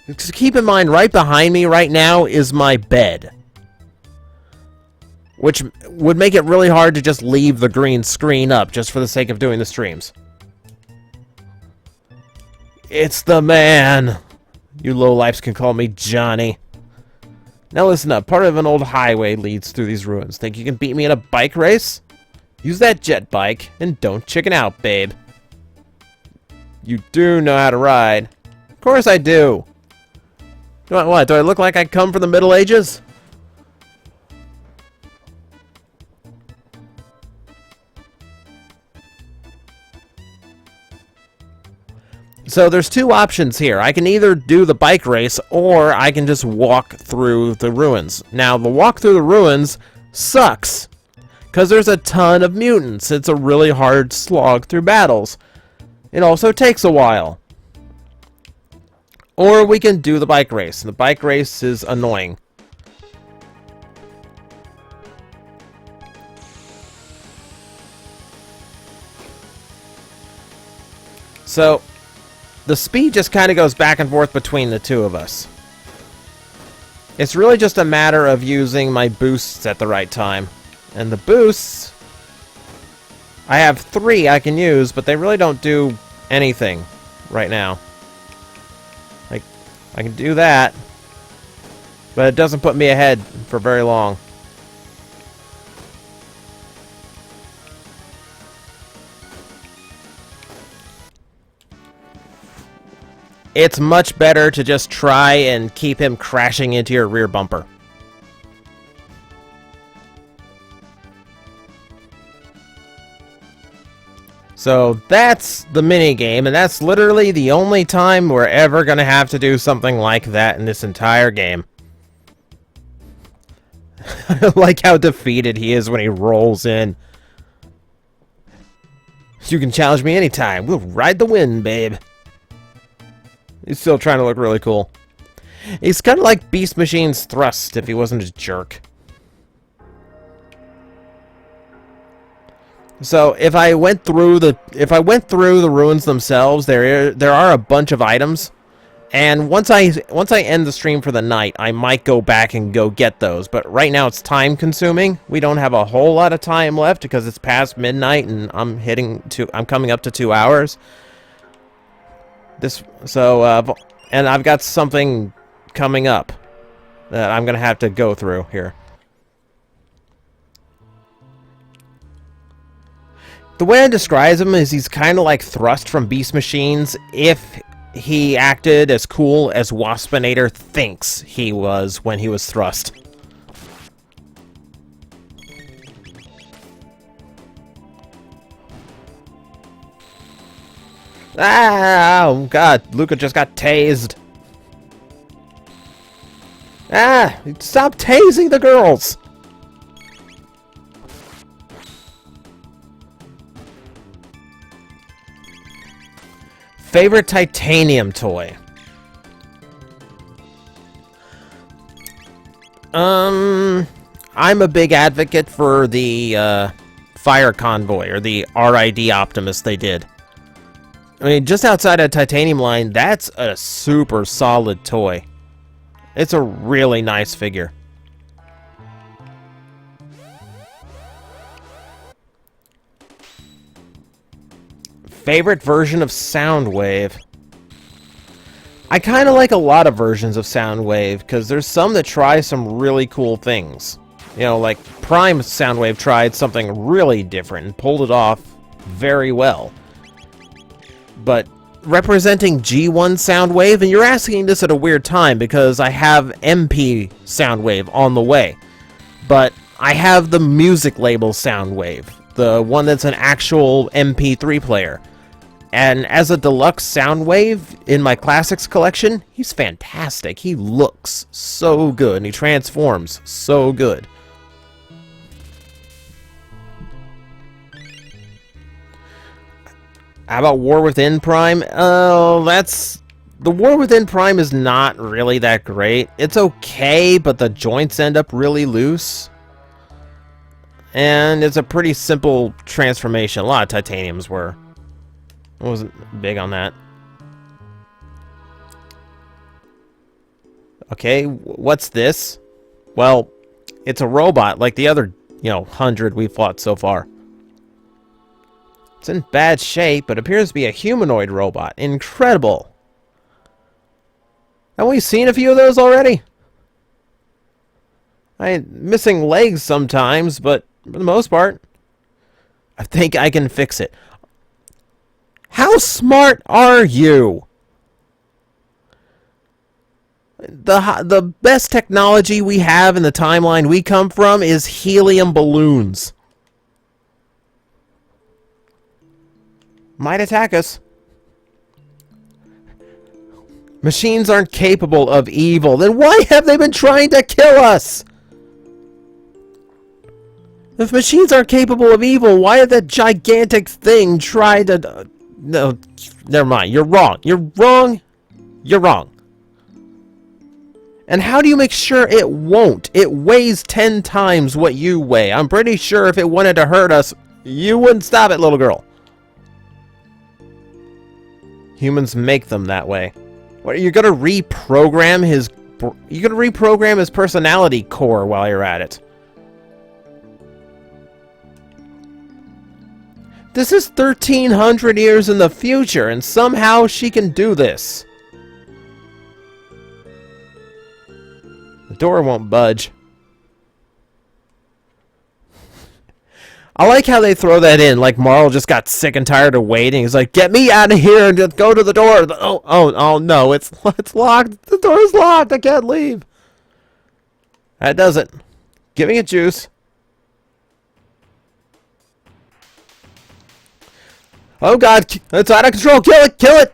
Just keep in mind, right behind me right now is my bed. Which would make it really hard to just leave the green screen up just for the sake of doing the streams. It's the man! You lowlifes can call me Johnny. Now listen up, part of an old highway leads through these ruins. Think you can beat me in a bike race? Use that jet bike, and don't chicken out, babe. You do know how to ride. Of course I do. What, do I look like I come from the Middle Ages? So there's two options here. I can either do the bike race, or I can just walk through the ruins. Now, the walk through the ruins sucks, because there's a ton of mutants. It's a really hard slog through battles. It also takes a while. Or we can do the bike race. The bike race is annoying. So the speed just kind of goes back and forth between the two of us. It's really just a matter of using my boosts at the right time. And the boosts, I have 3 I can use, but they really don't do anything right now. Like, I can do that, but it doesn't put me ahead for very long. It's much better to just try and keep him crashing into your rear bumper. So that's the mini game, and that's literally the only time we're ever going to have to do something like that in this entire game. I like how defeated he is when he rolls in. You can challenge me anytime. We'll ride the wind, babe. He's still trying to look really cool. He's kind of like Beast Machine's Thrust if he wasn't a jerk. So if I went through the ruins themselves, there are a bunch of items. And once I end the stream for the night, I might go back and go get those. But right now it's time consuming. We don't have a whole lot of time left because it's past midnight and I'm coming up to 2 hours. And I've got something coming up that I'm gonna have to go through here. The way I describe him is he's kind of like Thrust from Beast Machines if he acted as cool as Waspinator thinks he was when he was Thrust. Ah, oh god, Luca just got tased. Ah, stop tasing the girls! Favorite titanium toy? I'm a big advocate for the Fire Convoy, or the RID Optimus they did. I mean, just outside of Titanium line, that's a super solid toy. It's a really nice figure. Favorite version of Soundwave? I kind of like a lot of versions of Soundwave, because there's some that try some really cool things. You know, like Prime Soundwave tried something really different and pulled it off very well. But representing G1 Soundwave, and you're asking this at a weird time because I have MP Soundwave on the way. But I have the music label Soundwave, the one that's an actual MP3 player. And as a deluxe Soundwave in my classics collection, he's fantastic. He looks so good, and he transforms so good. How about War Within Prime? Oh, the War Within Prime is not really that great. It's okay, but the joints end up really loose. And it's a pretty simple transformation. A lot of titaniums were. I wasn't big on that. Okay, what's this? Well, it's a robot like the other, 100 we've fought so far. It's in bad shape, but appears to be a humanoid robot. Incredible. Haven't we seen a few of those already? I'm missing legs sometimes, but for the most part, I think I can fix it. How smart are you? The best technology we have in the timeline we come from is helium balloons. Might attack us. Machines aren't capable of evil. Then why have they been trying to kill us? If machines aren't capable of evil, why did that gigantic thing try to... No, never mind. You're wrong. You're wrong. You're wrong. And how do you make sure it won't? It weighs 10 times what you weigh. I'm pretty sure if it wanted to hurt us, you wouldn't stop it, little girl. Humans make them that way. What, you're gonna reprogram his... You're gonna reprogram his personality core while you're at it. This is 1,300 years in the future, and somehow she can do this. The door won't budge. I like how they throw that in, like Marl just got sick and tired of waiting. He's like, get me out of here and just go to the door. Oh no, it's locked. The door's locked. I can't leave. That does it. Giving it juice. Oh god, it's out of control. Kill it, kill it.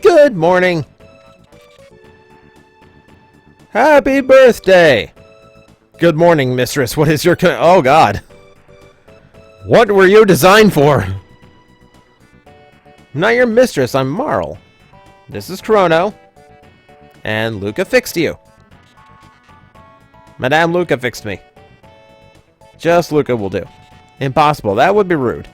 Good morning. Happy birthday. Good morning, mistress. What is your oh god. What were you designed for? I'm not your mistress, I'm Marl. This is Chrono. And Luca fixed you. Madame Luca fixed me. Just Luca will do. Impossible. That would be rude.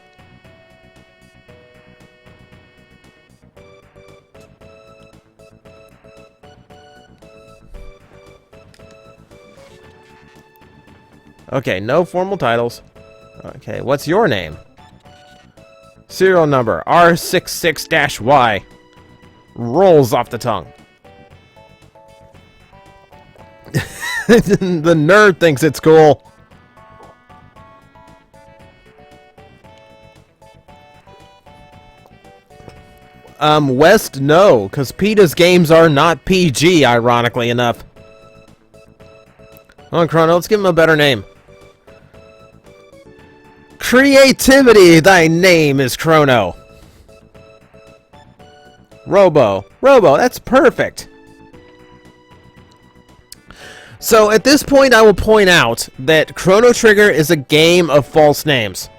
Okay, no formal titles. Okay, what's your name? Serial number R66-Y. Rolls off the tongue. The nerd thinks it's cool. West, no, because PETA's games are not PG, ironically enough. Come on, Chrono, let's give him a better name. Creativity, thy name is Chrono. Robo, that's perfect. So at this point, I will point out that Chrono Trigger is a game of false names.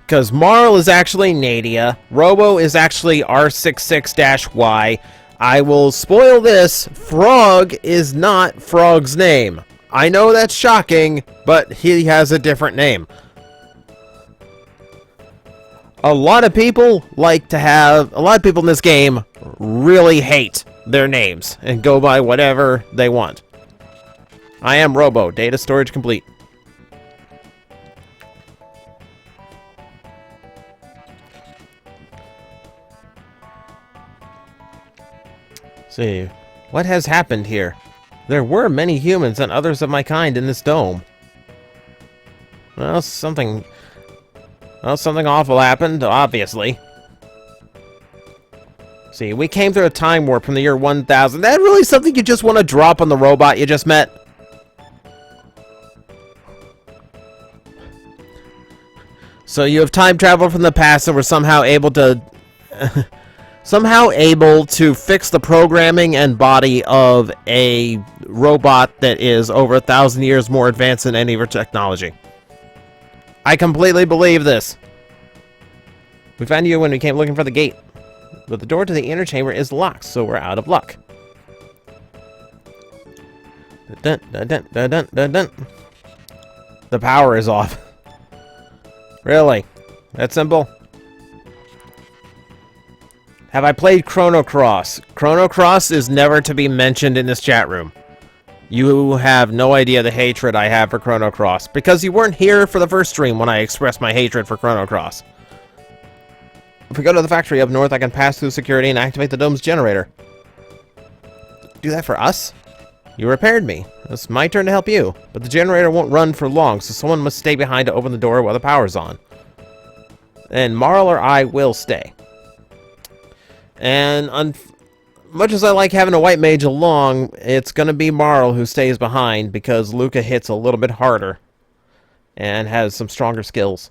Because Marl is actually Nadia, Robo is actually R66-Y. I will spoil this, Frog is not Frog's name. I know that's shocking, but he has a different name. A lot of people in this game really hate their names and go by whatever they want. I am Robo, data storage complete. See, what has happened here? There were many humans and others of my kind in this dome. Well, something awful happened, obviously. See, we came through a time warp from the year 1000. That really something you just want to drop on the robot you just met? So you have time traveled from the past and were somehow able to... fix the programming and body of a robot that is over 1,000 years more advanced than any of your technology. I completely believe this. We found you when we came looking for the gate. But the door to the inner chamber is locked, so we're out of luck. Dun, dun, dun, dun, dun, dun, dun. The power is off. Really? That simple? Have I played Chrono Cross? Chrono Cross is never to be mentioned in this chat room. You have no idea the hatred I have for Chrono Cross, because you weren't here for the first stream when I expressed my hatred for Chrono Cross. If we go to the factory up north, I can pass through security and activate the dome's generator. Do that for us? You repaired me. It's my turn to help you, but the generator won't run for long, so someone must stay behind to open the door while the power's on. And Marl or I will stay. And much as I like having a white mage along, it's going to be Marl who stays behind because Luca hits a little bit harder and has some stronger skills.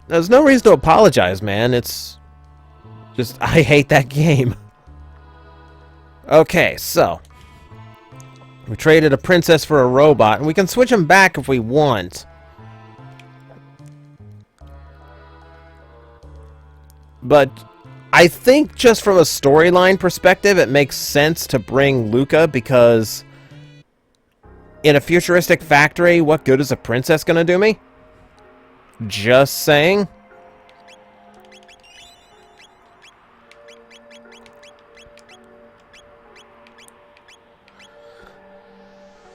There's no reason to apologize, man. It's just, I hate that game. Okay, so we traded a princess for a robot, and we can switch them back if we want. But I think just from a storyline perspective, it makes sense to bring Luca, because in a futuristic factory, what good is a princess gonna do me? Just saying.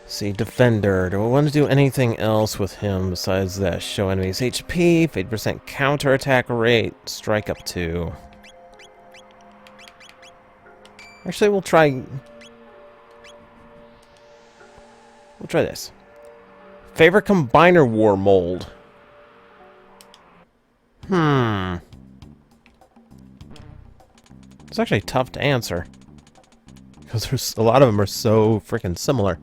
See, Defender. Do I want to do anything else with him besides that? Show enemies HP, 50% counterattack rate, strike up 2. Actually, we'll try this. Favorite Combiner War mold. It's actually tough to answer, because there's a lot of them are so freaking similar.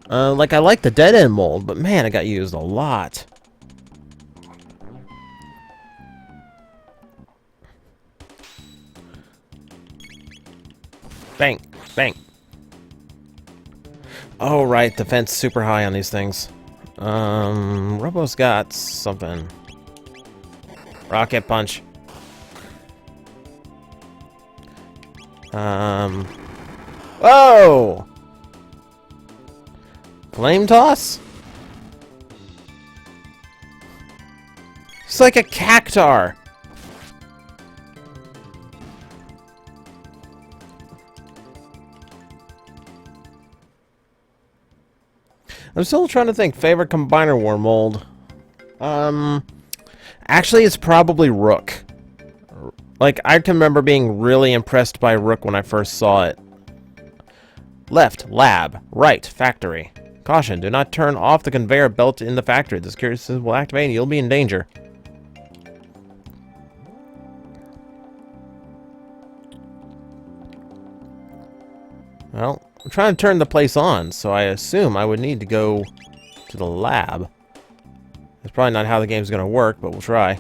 Like, I like the Dead End mold, but man, it got used a lot. Bang! Bang! Oh, right, defense super high on these things. Robo's got something. Rocket punch. Whoa! Flame toss? It's like a cactar. I'm still trying to think. Favorite Combiner War mold? Actually, it's probably Rook. Like, I can remember being really impressed by Rook when I first saw it. Left, lab. Right, factory. Caution, do not turn off the conveyor belt in the factory. The security system will activate and you'll be in danger. Well, I'm trying to turn the place on, so I assume I would need to go to the lab. That's probably not how the game's going to work, but we'll try.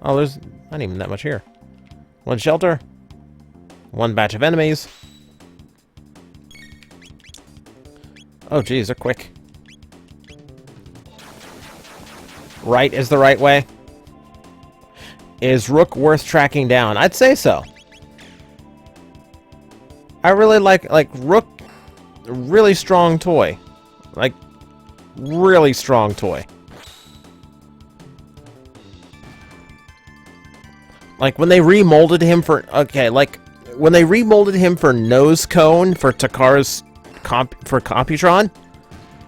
Oh, there's not even that much here. One shelter. One batch of enemies. Oh, geez, they're quick. Right is the right way. Is Rook worth tracking down? I'd say so. I really like Rook, really strong toy. Like, really strong toy. Like, when they remolded him for... Okay, like, when they remolded him for Nose Cone for Takara's... for Computron,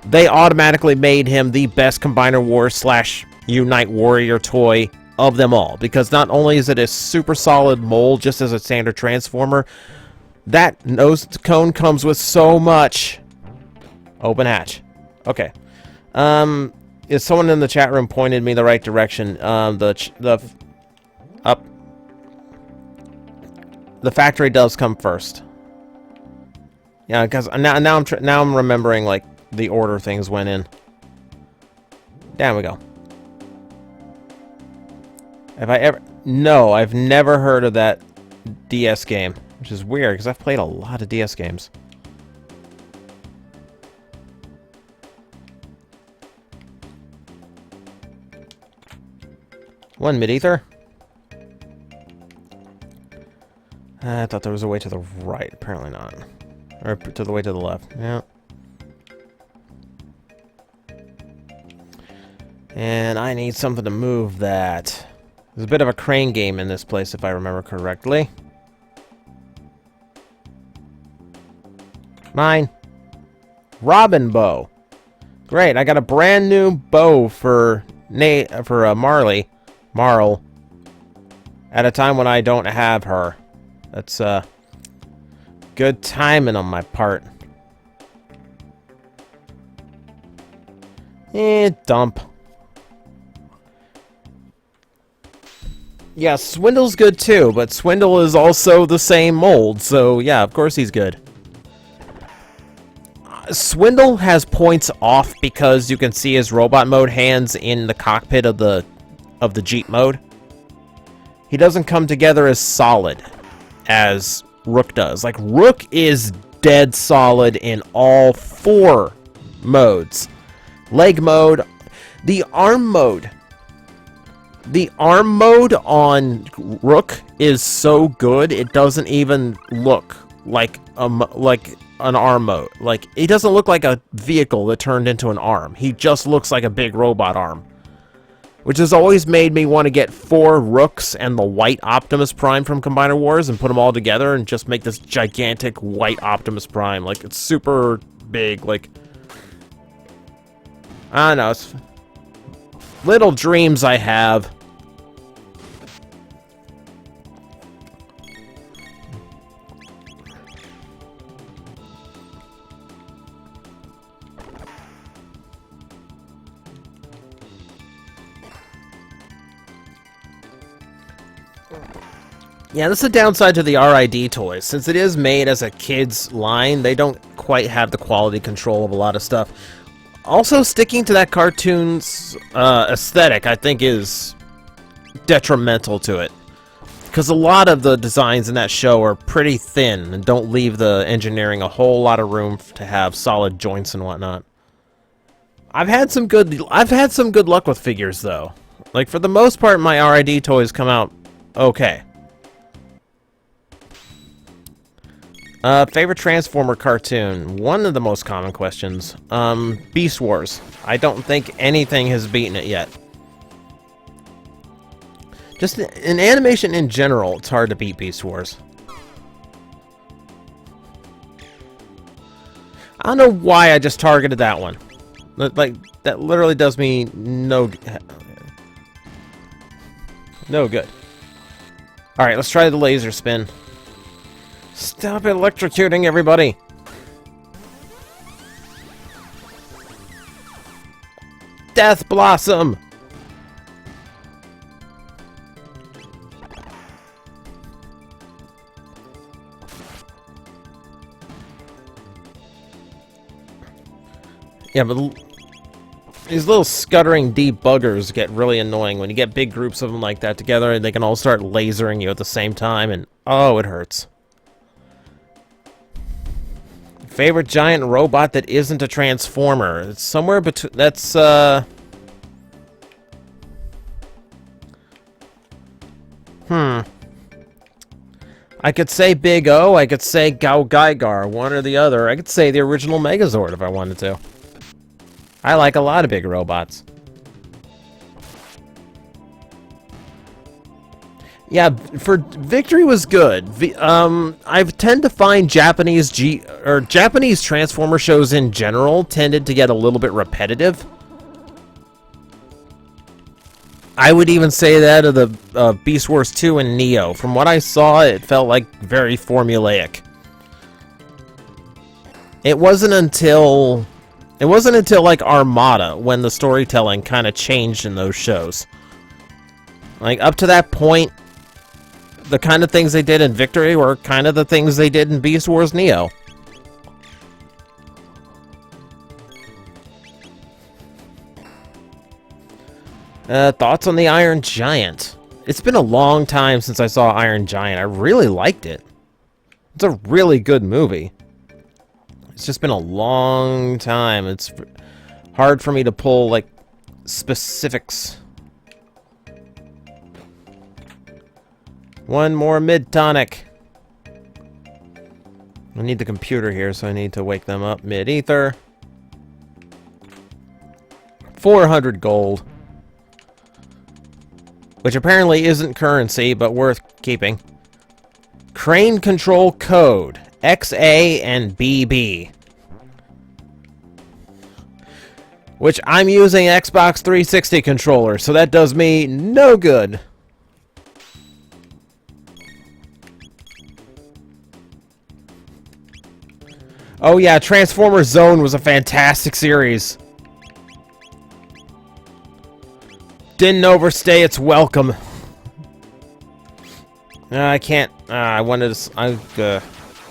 they automatically made him the best Combiner Wars / Unite Warrior toy of them all. Because not only is it a super solid mold, just as a standard Transformer, that Nose Cone comes with so much. Open hatch. Okay. Is someone in the chat room pointed me the right direction? Up. The factory does come first. Yeah, because now I'm remembering like the order things went in. Down we go. Have I ever? No, I've never heard of that DS game, which is weird because I've played a lot of DS games. One mid-ether. I thought there was a way to the right. Apparently not. Or to the way to the left. Yeah. And I need something to move that. There's a bit of a crane game in this place, if I remember correctly. Mine. Robin bow. Great, I got a brand new bow for Marl. At a time when I don't have her. That's good timing on my part. Dump. Yeah, Swindle's good too, but Swindle is also the same mold, so yeah, of course he's good. Swindle has points off because you can see his robot mode hands in the cockpit of the Jeep mode. He doesn't come together as solid as Rook does. Like, Rook is dead solid in all 4 modes. Leg mode, the arm mode. The arm mode on Rook is so good, it doesn't even look like an arm mode. Like, he doesn't look like a vehicle that turned into an arm. He just looks like a big robot arm. Which has always made me want to get 4 Rooks and the white Optimus Prime from Combiner Wars and put them all together and just make this gigantic white Optimus Prime. Like, it's super big, like... I don't know, it's... little dreams I have. Yeah, this is the downside to the RID toys. Since it is made as a kid's line, they don't quite have the quality control of a lot of stuff. Also, sticking to that cartoon's aesthetic, I think, is detrimental to it. Because a lot of the designs in that show are pretty thin and don't leave the engineering a whole lot of room to have solid joints and whatnot. I've had some good luck with figures, though. Like, for the most part, my RID toys come out okay. Favorite Transformer cartoon? One of the most common questions. Beast Wars. I don't think anything has beaten it yet. Just in animation in general, it's hard to beat Beast Wars. I don't know why I just targeted that one. Like, that literally does me no good. Alright, let's try the laser spin. Stop electrocuting everybody! Death Blossom! Yeah, but these little scuttering debuggers get really annoying when you get big groups of them like that together and they can all start lasering you at the same time and oh, it hurts. Favorite giant robot that isn't a transformer? It's somewhere between... That's, I could say Big O, I could say Gao Gaigar, one or the other. I could say the original Megazord if I wanted to. I like a lot of big robots. Yeah, for Victory was good. I tend to find Japanese Transformer shows in general tended to get a little bit repetitive. I would even say that of the Beast Wars 2 and Neo. From what I saw, it felt like very formulaic. It wasn't until like Armada when the storytelling kind of changed in those shows. Like up to that point, the kind of things they did in Victory were kind of the things they did in Beast Wars Neo. Thoughts on the Iron Giant? It's been a long time since I saw Iron Giant. I really liked it. It's a really good movie. It's just been a long time. It's hard for me to pull, like, specifics. One more mid-tonic. I need the computer here, so I need to wake them up. Mid-ether. 400 gold. Which apparently isn't currency, but worth keeping. Crane control code. XA and BB. Which I'm using Xbox 360 controller, so that does me no good. Oh yeah, Transformers Zone was a fantastic series. Didn't overstay its welcome. I can't. I wanted to.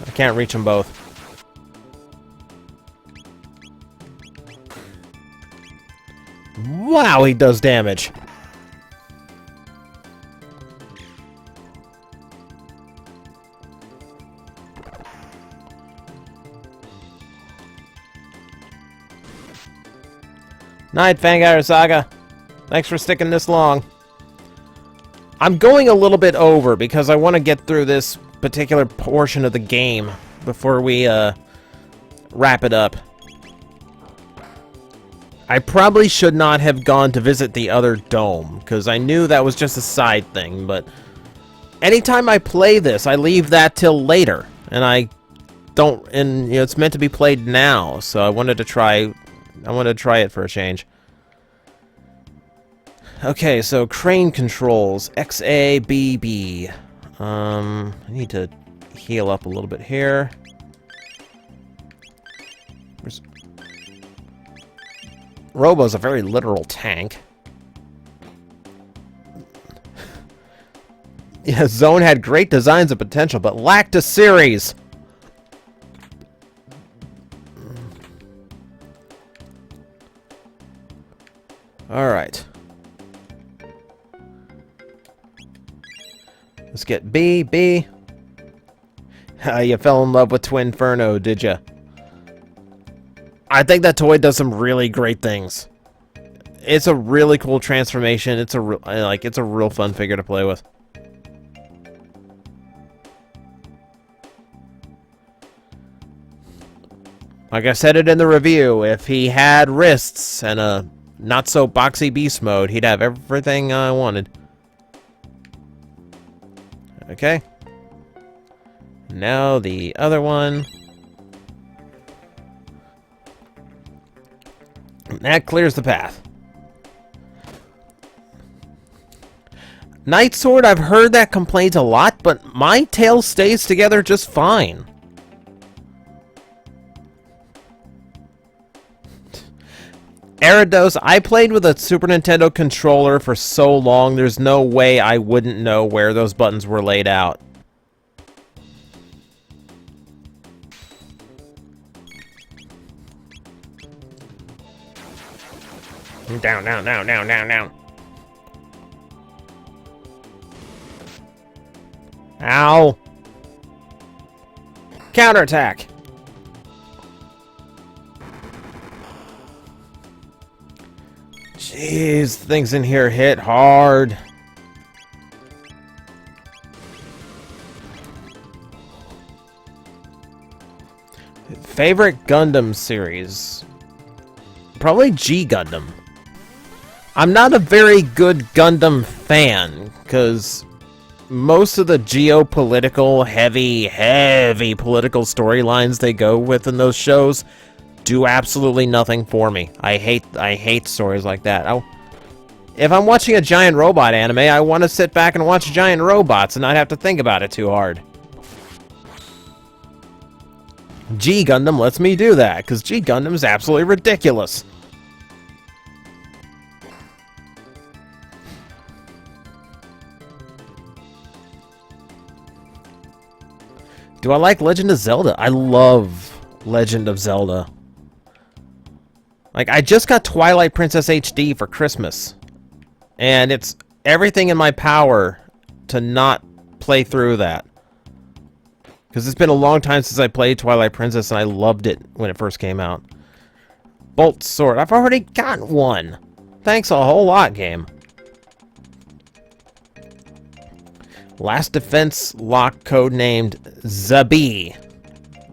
I can't reach them both. Wow, he does damage. Night, Fangire Saga. Thanks for sticking this long. I'm going a little bit over because I want to get through this particular portion of the game before we wrap it up. I probably should not have gone to visit the other dome because I knew that was just a side thing, but anytime I play this, I leave that till later, and I don't, and you know, it's meant to be played now, so I wanted to try it for a change. Okay, so crane controls, XABB. I need to heal up a little bit here. Robo's a very literal tank. Yeah, Zone had great designs and potential, but lacked a series. Alright. Let's get B. You fell in love with Twinferno, did ya? I think that toy does some really great things. It's a really cool transformation. It's a real fun figure to play with. Like I said it in the review, if he had wrists and a not-so-boxy beast mode, he'd have everything I wanted. Okay. Now the other one. That clears the path. Night Sword, I've heard that complaint a lot, but my tail stays together just fine. Eridos, I played with a Super Nintendo controller for so long, there's no way I wouldn't know where those buttons were laid out. Down, down, down, down, down, down. Ow! Counterattack! Jeez, things in here hit hard. Favorite Gundam series? Probably G Gundam. I'm not a very good Gundam fan, because most of the geopolitical, heavy political storylines they go with in those shows do absolutely nothing for me. I hate stories like that. If I'm watching a giant robot anime, I want to sit back and watch giant robots and not have to think about it too hard. G Gundam lets me do that, because G Gundam is absolutely ridiculous. Do I like Legend of Zelda? I love Legend of Zelda. Like, I just got Twilight Princess HD for Christmas. And it's everything in my power to not play through that. Because it's been a long time since I played Twilight Princess, and I loved it when it first came out. Bolt Sword. I've already got one. Thanks a whole lot, game. Last Defense lock codenamed Zabi.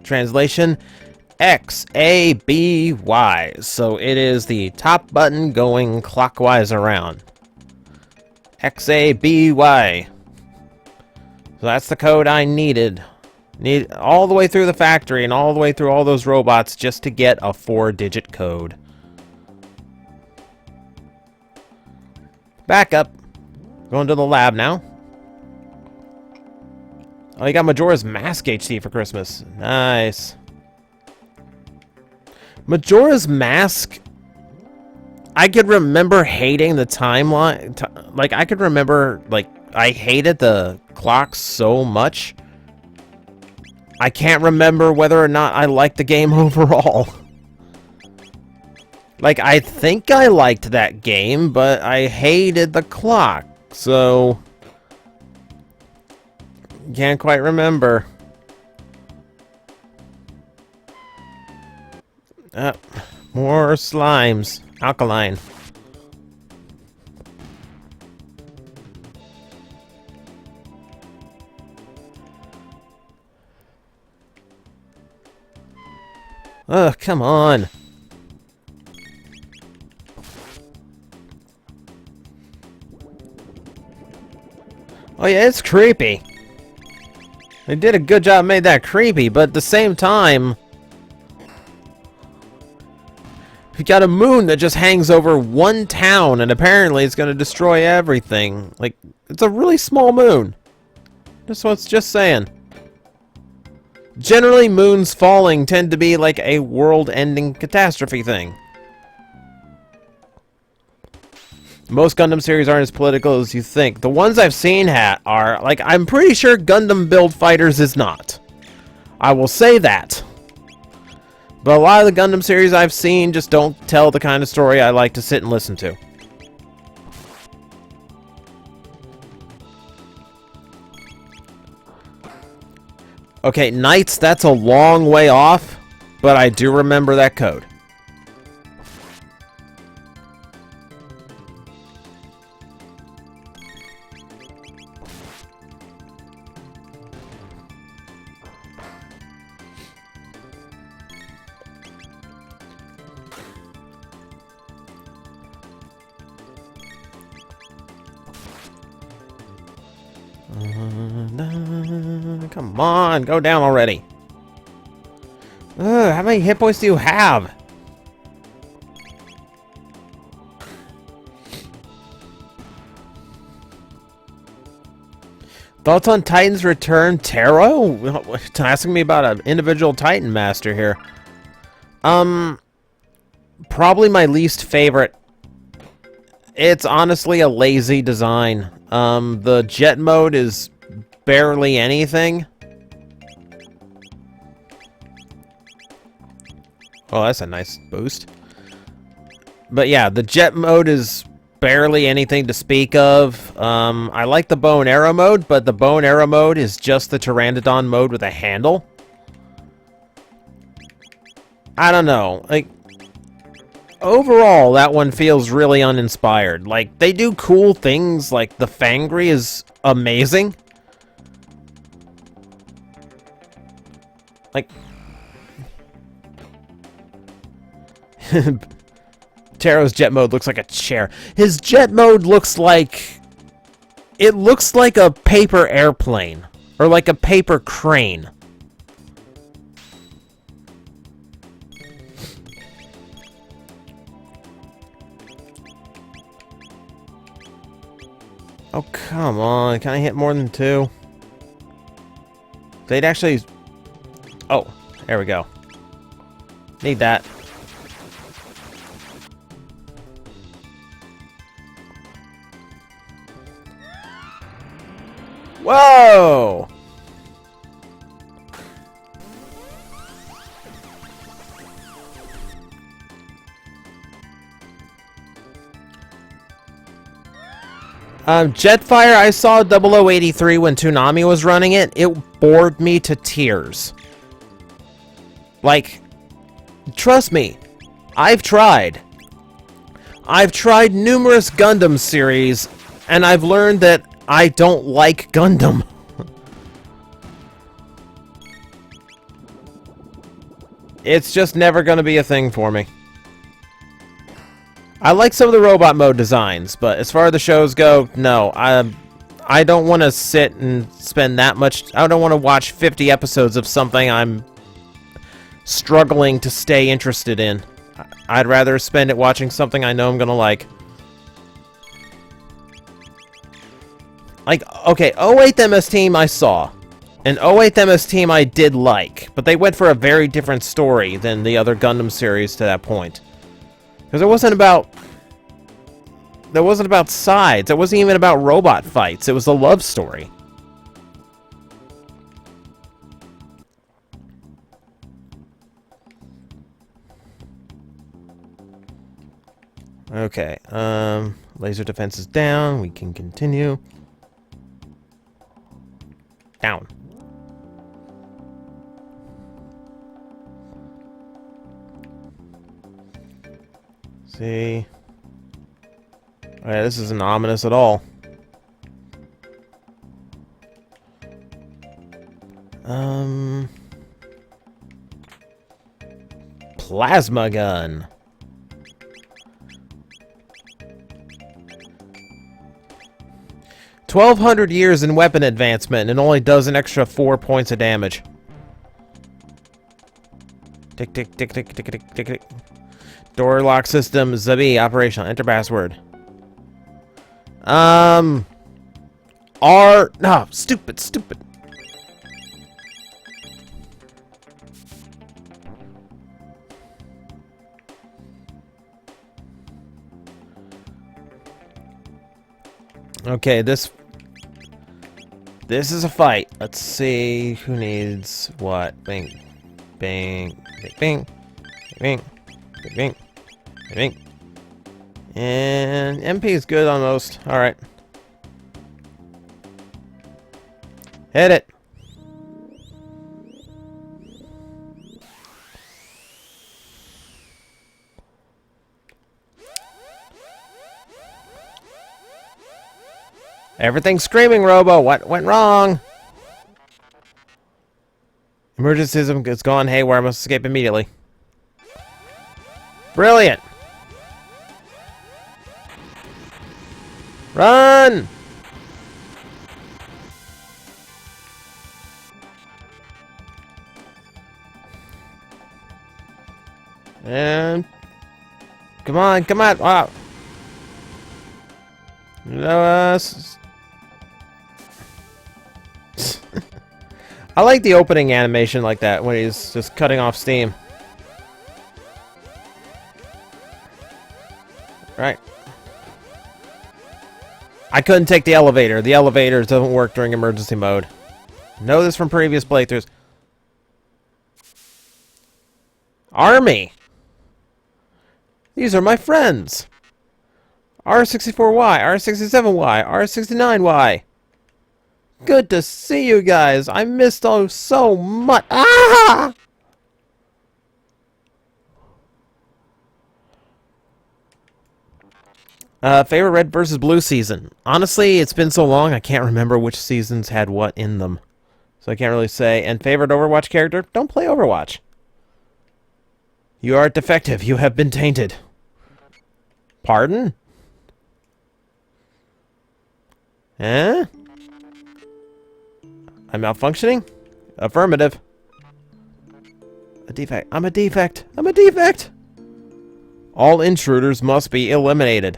Translation, X-A-B-Y. So it is the top button going clockwise around. X-A-B-Y. So that's the code I needed. Need all the way through the factory and all the way through all those robots just to get a 4-digit code. Back up. Going to the lab now. Oh, you got Majora's Mask HD for Christmas. Nice. Majora's Mask, I could remember hating the timeline. Like, I could remember, like, I hated the clock so much. I can't remember whether or not I liked the game overall. Like, I think I liked that game, but I hated the clock, so can't quite remember. More slimes. Alkaline. Ugh, come on. Oh yeah, it's creepy. They did a good job, made that creepy, but at the same time, you got a moon that just hangs over one town, and apparently it's going to destroy everything. Like, it's a really small moon. That's what's just saying. Generally, moons falling tend to be like a world-ending catastrophe thing. Most Gundam series aren't as political as you think. The ones I've seen are, like, I'm pretty sure Gundam Build Fighters is not. I will say that. But a lot of the Gundam series I've seen just don't tell the kind of story I like to sit and listen to. Okay, Knights, that's a long way off, but I do remember that code. Come on, go down already. How many hit points do you have? Thoughts on Titan's return? Taro? Asking me about an individual Titan master here. Probably my least favorite. It's honestly a lazy design. The jet mode is barely anything. Oh, that's a nice boost. But yeah, the jet mode is barely anything to speak of. I like the bow and arrow mode, but the bow and arrow mode is just the Pteranodon mode with a handle. I don't know. Like, overall, that one feels really uninspired. Like, they do cool things, like the Fangry is amazing. Like, Taro's jet mode looks like a chair. His jet mode looks like... It looks like a paper airplane. Or like a paper crane. Oh, come on. Can I hit more than 2? They'd actually... Oh, there we go. Need that. Whoa! Jetfire, I saw 0083 when Toonami was running it. It bored me to tears. Like, trust me, I've tried. I've tried numerous Gundam series, and I've learned that I don't like Gundam. It's just never going to be a thing for me. I like some of the robot mode designs, but as far as the shows go, no. I don't want to sit and spend that much... I don't want to watch 50 episodes of something I'm struggling to stay interested in. I'd rather spend it watching something I know I'm going to like. Like, okay, 08 MS Team I saw. And 08 MS Team I did like. But they went for a very different story than the other Gundam series to that point. Because it wasn't about... It wasn't about sides. It wasn't even about robot fights. It was a love story. Okay, laser defense is down. We can continue. Down. See. Alright, this isn't ominous at all. Plasma gun. $1,200 years in weapon advancement and only does an extra 4 points of damage. Tick, tick, tick, tick, tick, tick, tick, tick. Door lock system, Zabi, operational. Enter password. No, stupid, stupid. Okay, this is a fight. Let's see who needs what. Bing, bing, bing, bing, bing, bing, bing. And MP is good on most. All right, hit it. Everything's screaming, Robo. What went wrong? Emergency system is gone haywire. I must escape immediately. Brilliant. Run! And... Come on, come on! Wow! No, I like the opening animation like that, when he's just cutting off steam. Right. I couldn't take the elevator. The elevator doesn't work during emergency mode. Know this from previous playthroughs. Army! These are my friends! R64Y, R67Y, R69Y. Good to see you guys. I missed so much. Ah! Favorite red versus blue season. Honestly, it's been so long, I can't remember which seasons had what in them. So I can't really say. And favorite Overwatch character? Don't play Overwatch. You are defective. You have been tainted. Pardon? Eh? I'm malfunctioning? Affirmative. A defect. I'm a defect. I'm a defect! All intruders must be eliminated.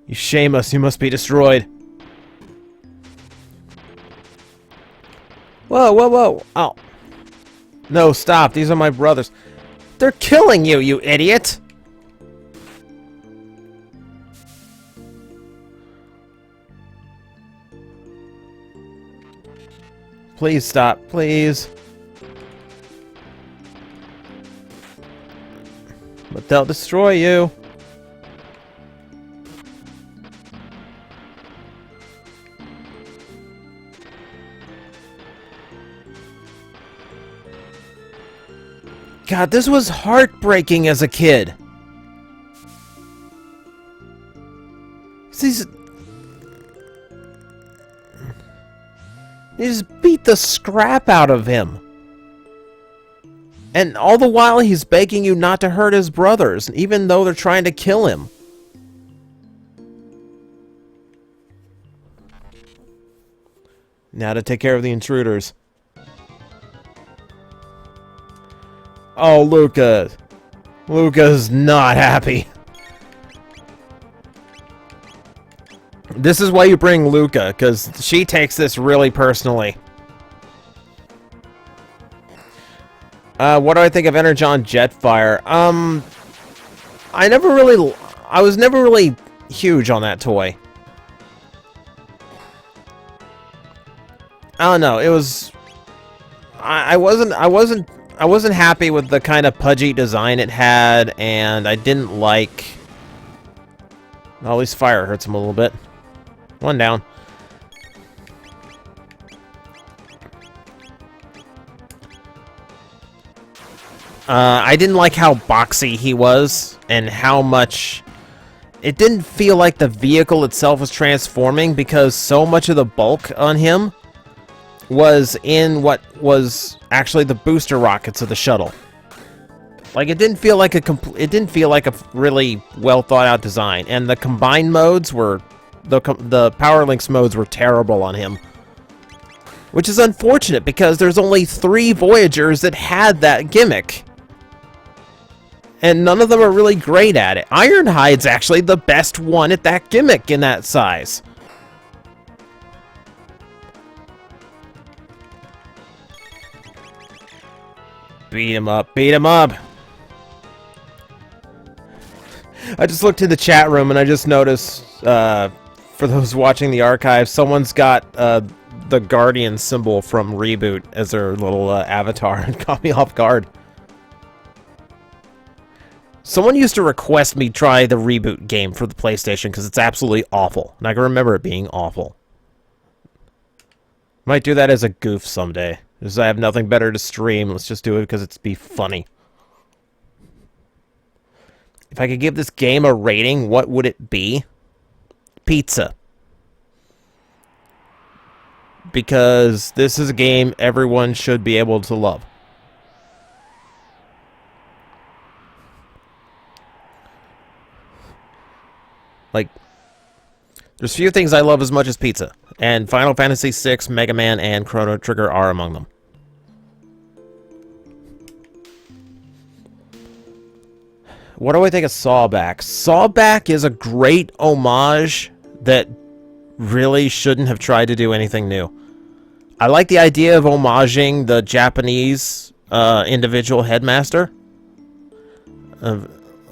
You shame us. You must be destroyed. Whoa, whoa, whoa. Oh. No, stop. These are my brothers. They're killing you, you idiot! Please stop, please. But they'll destroy you. God, this was heartbreaking as a kid. These... They just beat the scrap out of him. And all the while he's begging you not to hurt his brothers, even though they're trying to kill him. Now to take care of the intruders. Oh, Luca. Luca's not happy. This is why you bring Luca, because she takes this really personally. What do I think of Energon Jetfire? I was never really huge on that toy. I don't know, it was... I wasn't happy with the kind of pudgy design it had, and I didn't like... Well, at least fire hurts him a little bit. One down. I didn't like how boxy he was, and how much... It didn't feel like the vehicle itself was transforming, because so much of the bulk on him was in what was actually the booster rockets of the shuttle. Like, it didn't feel like a really well thought out design, and the combined modes were the Power Links modes were terrible on him, which is unfortunate because there's only 3 Voyagers that had that gimmick, and none of them are really great at it. Ironhide's actually the best one at that gimmick in that size. Beat him up, beat him up! I just looked in the chat room and I just noticed, for those watching the archive, someone's got the Guardian symbol from Reboot as their little avatar and caught me off guard. Someone used to request me try the Reboot game for the PlayStation because it's absolutely awful, and I can remember it being awful. Might do that as a goof someday. Because I have nothing better to stream, let's just do it because it's be funny. If I could give this game a rating, what would it be? Pizza. Because this is a game everyone should be able to love. Like, there's few things I love as much as pizza. And Final Fantasy VI, Mega Man, and Chrono Trigger are among them. What do I think of Sawback? Sawback is a great homage that really shouldn't have tried to do anything new. I like the idea of homaging the Japanese individual headmaster.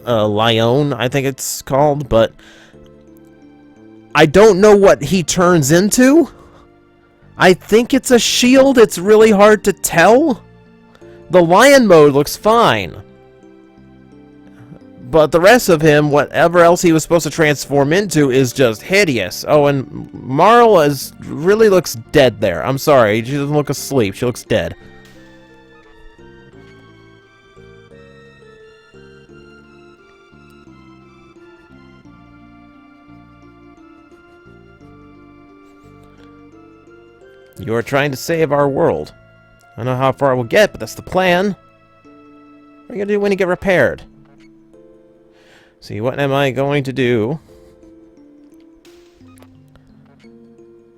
Lyon, I think it's called, but I don't know what he turns into. I think it's a shield. It's really hard to tell. The lion mode looks fine. But the rest of him, whatever else he was supposed to transform into, is just hideous. Oh, and Marl really looks dead there. I'm sorry, she doesn't look asleep. She looks dead. You are trying to save our world. I don't know how far we'll get, but that's the plan. What are you going to do when you get repaired? See, what am I going to do?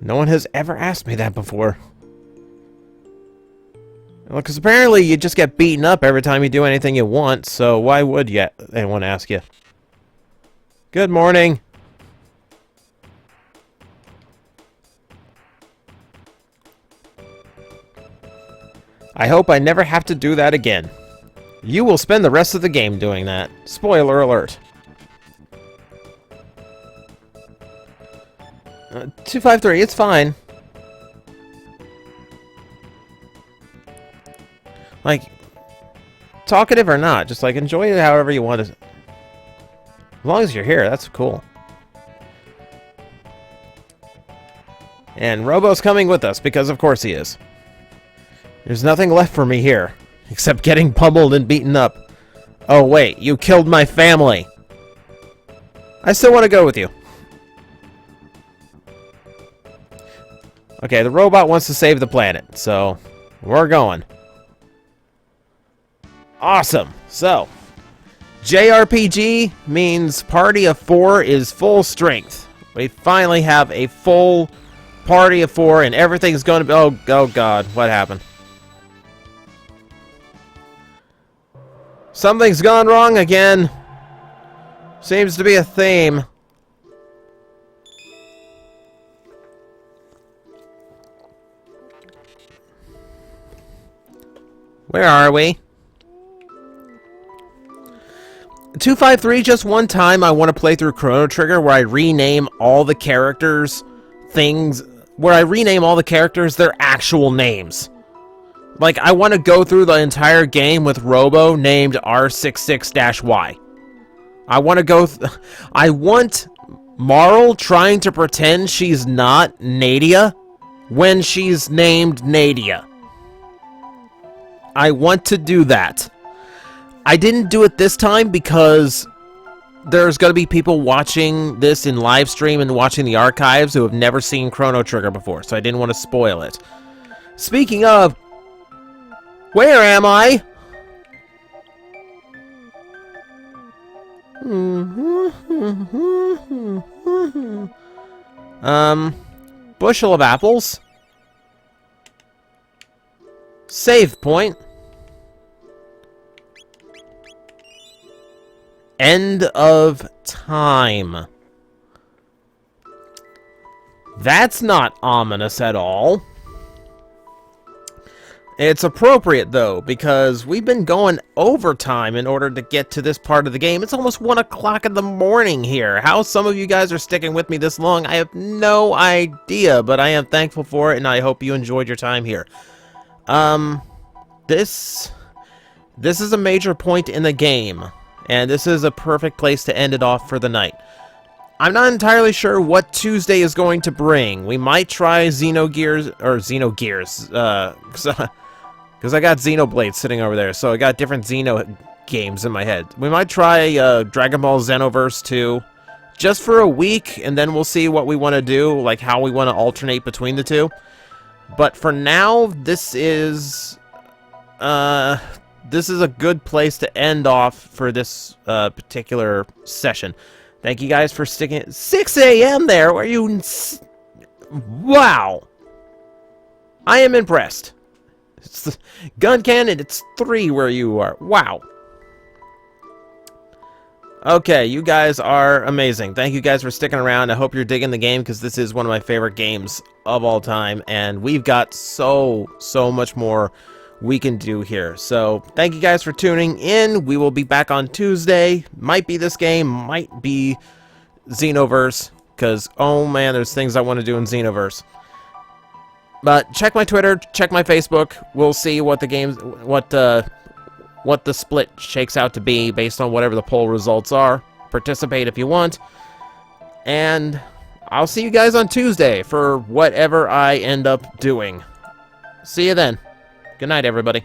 No one has ever asked me that before. Well, because apparently you just get beaten up every time you do anything you want, so why would anyone ask you? Good morning. I hope I never have to do that again. You will spend the rest of the game doing that. Spoiler alert. 253, it's fine. Like, talkative or not, just like enjoy it however you want to. As long as you're here, that's cool. And Robo's coming with us, because of course he is. There's nothing left for me here, except getting pummeled and beaten up. Oh wait, you killed my family. I still want to go with you. Okay, the robot wants to save the planet, so we're going. Awesome. So, JRPG means party of 4 is full strength. We finally have a full party of 4, and everything's going to be... Oh God, what happened? Something's gone wrong again. Seems to be a theme. Where are we? 253, just one time I want to play through Chrono Trigger where I rename all the characters their actual names. Like, I want to go through the entire game with Robo named R66-Y. I want to go... I want Marl trying to pretend she's not Nadia when she's named Nadia. I want to do that. I didn't do it this time because there's going to be people watching this in live stream and watching the archives who have never seen Chrono Trigger before, so I didn't want to spoil it. Speaking of... Where am I? Bushel of apples. Save point. End of time. That's not ominous at all. It's appropriate, though, because we've been going overtime in order to get to this part of the game. It's almost 1 o'clock in the morning here. How some of you guys are sticking with me this long, I have no idea, but I am thankful for it, and I hope you enjoyed your time here. This is a major point in the game, and this is a perfect place to end it off for the night. I'm not entirely sure what Tuesday is going to bring. We might try Xenogears, because I got Xenoblade sitting over there, so I got different Xeno games in my head. We might try Dragon Ball Xenoverse 2, just for a week, and then we'll see what we want to do, like how we want to alternate between the two. But for now, this is a good place to end off for this particular session. Thank you guys for sticking... 6 a.m. there? Were you... Wow! I am impressed. It's the gun cannon, it's 3 where you are. Wow. Okay, you guys are amazing. Thank you guys for sticking around. I hope you're digging the game, because this is one of my favorite games of all time, and we've got so much more we can do here. So, thank you guys for tuning in. We will be back on Tuesday. Might be this game, might be Xenoverse, because, oh man, there's things I want to do in Xenoverse. But check my Twitter, check my Facebook. We'll see what the games, what the split shakes out to be based on whatever the poll results are. Participate if you want. And I'll see you guys on Tuesday for whatever I end up doing. See you then. Good night, everybody.